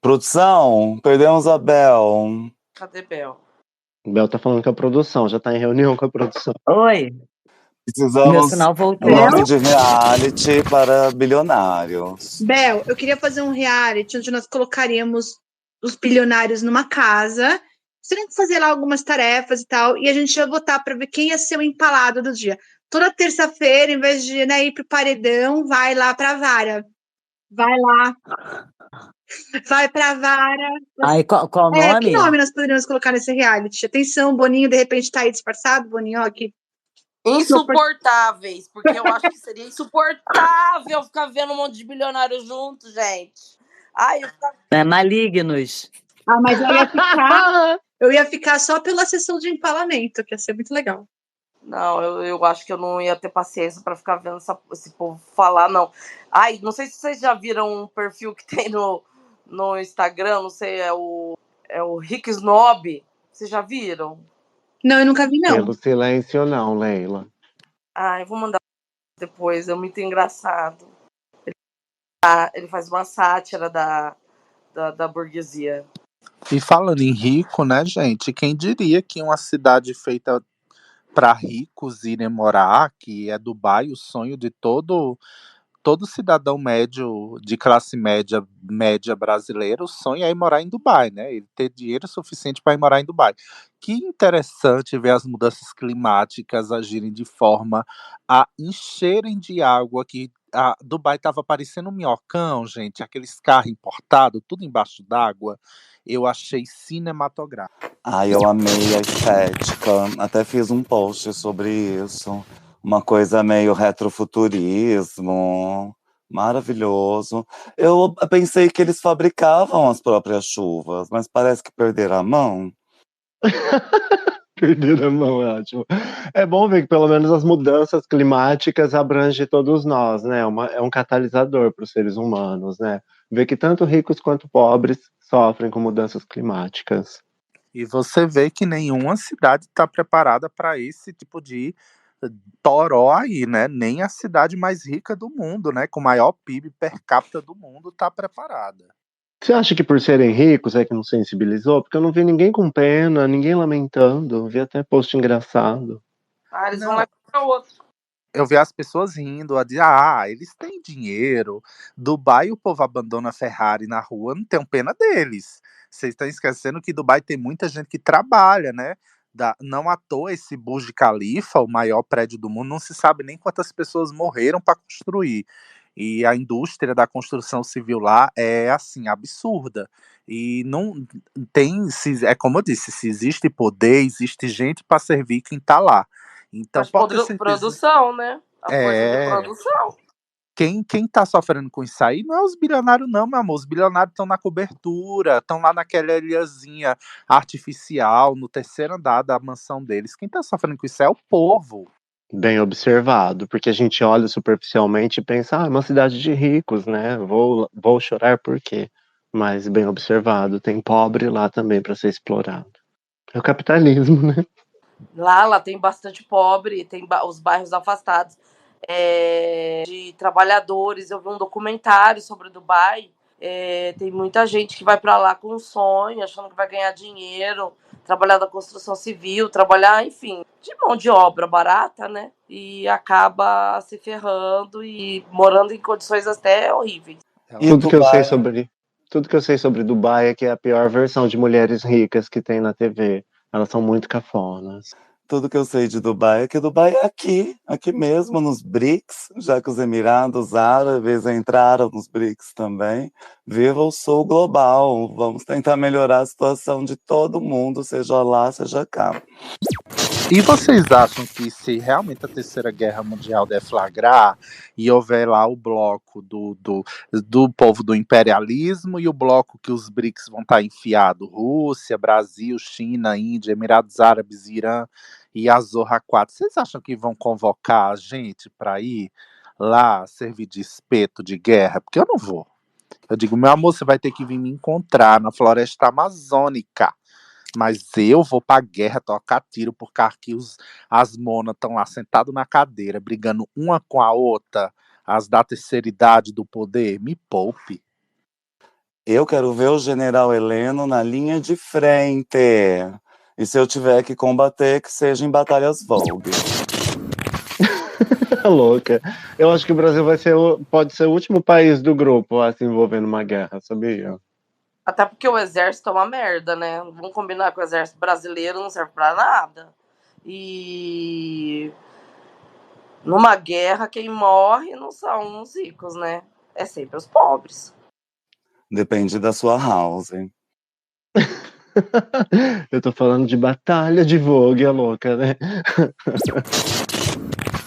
Produção, perdemos a Bel. Cadê Bel? Bel tá falando com a produção, já tá em reunião com a produção. Oi. Precisamos Meu sinal voltou. nome de reality para bilionários. Bel, eu queria fazer um reality onde nós colocaríamos os bilionários numa casa, teriam que fazer lá algumas tarefas e tal, e a gente ia votar para ver quem ia ser o empalado do dia. Toda terça-feira, em vez de ir pro paredão, vai lá pra vara. Vai lá. Vai pra vara. Ai, qual nome? Que nome nós poderíamos colocar nesse reality? Atenção, Boninho de repente tá aí disfarçado, Boninho, ó, aqui. Insuportáveis, porque eu acho que seria insuportável ficar vendo um monte de bilionários juntos, gente. Malignos. Mas eu ia ficar só pela sessão de empalamento, que ia ser muito legal. Não, eu acho que eu não ia ter paciência para ficar vendo esse povo falar, não. Não sei se vocês já viram um perfil que tem no Instagram, não sei, é o Rick Snob. Vocês já viram? Não, eu nunca vi, não. Pelo silêncio, não, Leila. Eu vou mandar depois, é muito engraçado. Ele faz uma sátira da burguesia. E falando em rico, né, gente? Quem diria que uma cidade feita para ricos irem morar, que é Dubai, o sonho de todo cidadão médio, de classe média brasileiro, sonha ir morar em Dubai, né? Ele ter dinheiro suficiente para ir morar em Dubai. Que interessante ver as mudanças climáticas agirem de forma a encherem de água que a Dubai estava parecendo um minhocão, gente, aqueles carros importados, tudo embaixo d'água. Eu achei cinematográfico. Eu amei a estética. Até fiz um post sobre isso. Uma coisa meio retrofuturismo. Maravilhoso. Eu pensei que eles fabricavam as próprias chuvas, mas parece que perderam a mão. Perderam a mão, é ótimo. É bom ver que pelo menos as mudanças climáticas abrangem todos nós, né? É um catalisador para os seres humanos, né? Ver que tanto ricos quanto pobres sofrem com mudanças climáticas. E você vê que nenhuma cidade está preparada para esse tipo de toró aí, né? Nem a cidade mais rica do mundo, né? Com o maior PIB per capita do mundo está preparada. Você acha que por serem ricos é que não sensibilizou? Porque eu não vi ninguém com pena, ninguém lamentando. Vi até post engraçado. Eles vão lá para outro. Eu vi as pessoas rindo, eles têm dinheiro. Dubai, o povo abandona a Ferrari na rua, não tenho pena deles. Vocês estão esquecendo que Dubai tem muita gente que trabalha, né? Não à toa esse Burj Khalifa, o maior prédio do mundo, não se sabe nem quantas pessoas morreram para construir. E a indústria da construção civil lá é, assim, absurda. E não tem, é como eu disse, se existe poder, existe gente para servir quem está lá. Então, produção, né? A força de produção. Quem tá sofrendo com isso aí não é os bilionários, não, meu amor. Os bilionários estão na cobertura, estão lá naquela ilhazinha artificial, no terceiro andar da mansão deles. Quem tá sofrendo com isso é o povo. Bem observado, porque a gente olha superficialmente e pensa, é uma cidade de ricos, né? Vou chorar por quê? Mas bem observado, tem pobre lá também para ser explorado. É o capitalismo, né? Lá tem bastante pobre, tem os bairros afastados de trabalhadores. Eu vi um documentário sobre Dubai. Tem muita gente que vai para lá com um sonho, achando que vai ganhar dinheiro, trabalhar na construção civil, trabalhar, enfim, de mão de obra barata, né? E acaba se ferrando e morando em condições até horríveis. Tudo que eu sei sobre Dubai é que é a pior versão de mulheres ricas que tem na TV. Elas são muito cafonas. Tudo que eu sei de Dubai é que Dubai é aqui mesmo, nos BRICS, já que os Emirados Árabes entraram nos BRICS também. Viva o Sul global, vamos tentar melhorar a situação de todo mundo, seja lá, seja cá. E vocês acham que se realmente a Terceira Guerra Mundial deflagrar e houver lá o bloco do povo do imperialismo e o bloco que os BRICS vão estar enfiados, Rússia, Brasil, China, Índia, Emirados Árabes, Irã e a Zorra 4, vocês acham que vão convocar a gente para ir lá servir de espeto de guerra? Porque eu não vou. Eu digo, meu amor, você vai ter que vir me encontrar na floresta amazônica. Mas eu vou pra guerra tocar tiro, porque aqui as monas estão lá sentadas na cadeira, brigando uma com a outra, as da terceira idade do poder. Me poupe. Eu quero ver o general Heleno na linha de frente. E se eu tiver que combater, que seja em batalhas Vogue. Louca. Eu acho que o Brasil pode ser o último país do grupo a se envolver numa guerra, sabia? Até porque o exército é uma merda, né? Vamos combinar que o exército brasileiro não serve pra nada. E numa guerra, quem morre não são os ricos, né? É sempre os pobres. Depende da sua house. Eu tô falando de batalha de Vogue, é louca, né?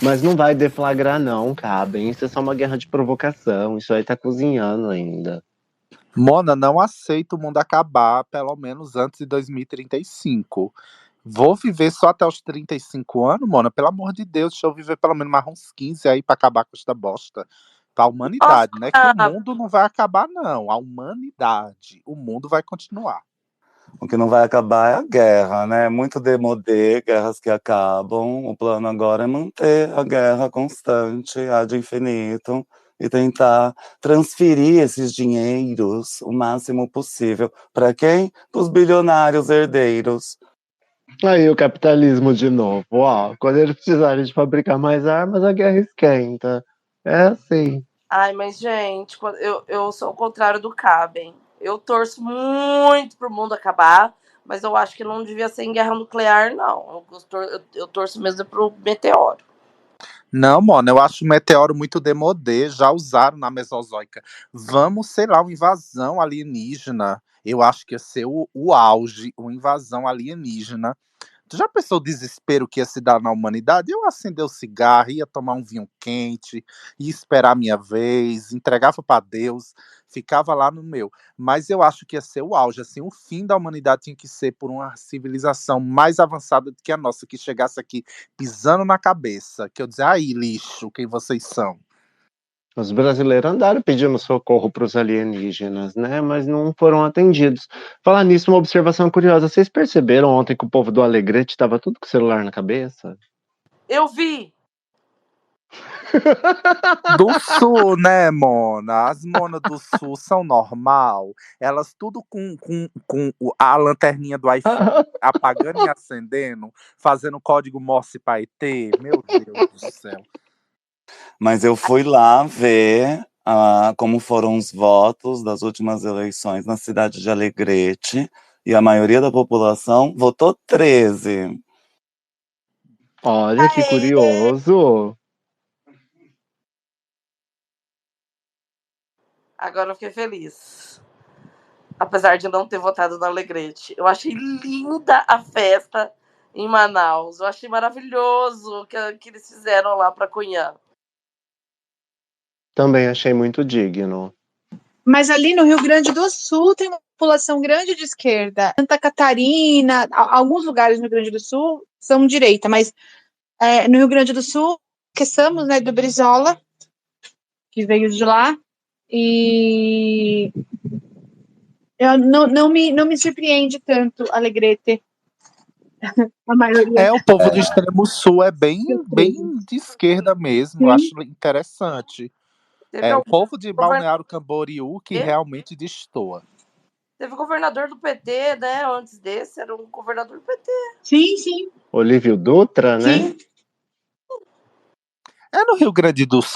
Mas não vai deflagrar não, cabem. Isso é só uma guerra de provocação. Isso aí tá cozinhando ainda. Mona, não aceito o mundo acabar, pelo menos antes de 2035. Vou viver só até os 35 anos, Mona? Pelo amor de Deus, deixa eu viver pelo menos mais uns 15 aí pra acabar com esta bosta. Pra humanidade, né? Que o mundo não vai acabar, não. A humanidade. O mundo vai continuar. O que não vai acabar é a guerra, né? Muito demodê, guerras que acabam. O plano agora é manter a guerra constante, ad infinito, e tentar transferir esses dinheiros o máximo possível. Para quem? Para os bilionários herdeiros. Aí o capitalismo de novo. Ó, quando eles precisarem de fabricar mais armas, a guerra esquenta. É assim. Ai, mas, gente, eu sou o contrário do Caben. Eu torço muito pro mundo acabar, mas eu acho que não devia ser em guerra nuclear, não. Eu torço mesmo pro meteoro. Não, mano, eu acho o meteoro muito demodê, já usaram na Mesozoica. Vamos, sei lá, uma invasão alienígena. Eu acho que ia ser o auge, uma invasão alienígena. Tu já pensou o desespero que ia se dar na humanidade? Eu acender o cigarro, ia tomar um vinho quente, ia esperar a minha vez, entregava para Deus, ficava lá no meu. Mas eu acho que ia ser o auge, assim, o fim da humanidade tinha que ser por uma civilização mais avançada do que a nossa, que chegasse aqui pisando na cabeça, que eu dizia, aí, lixo, quem vocês são? Os brasileiros andaram pedindo socorro para os alienígenas, né? Mas não foram atendidos. Falar nisso, uma observação curiosa. Vocês perceberam ontem que o povo do Alegrete estava tudo com o celular na cabeça? Eu vi! Do sul, né, Mona? As monas do sul são normal. Elas tudo com a lanterninha do iPhone apagando e acendendo, fazendo código Morse para ET. Meu Deus do céu. Mas eu fui lá ver como foram os votos das últimas eleições na cidade de Alegrete, e a maioria da população votou 13. Olha que curioso. Agora eu fiquei feliz. Apesar de não ter votado na Alegrete. Eu achei linda a festa em Manaus. Eu achei maravilhoso o que eles fizeram lá para Cunhã. Também achei muito digno. Mas ali no Rio Grande do Sul tem uma população grande de esquerda. Santa Catarina, alguns lugares no Rio Grande do Sul são direita, mas no Rio Grande do Sul, esqueçamos, né, do Brizola, que veio de lá, e eu não me surpreende tanto Alegrete. A maioria. O povo do extremo sul é bem de esquerda mesmo. Eu acho interessante. O povo de Balneário Camboriú que realmente destoa. Teve governador do PT, né? Antes desse, era um governador do PT. Sim, sim. Olívio Dutra, né? Sim. É no Rio Grande do Sul.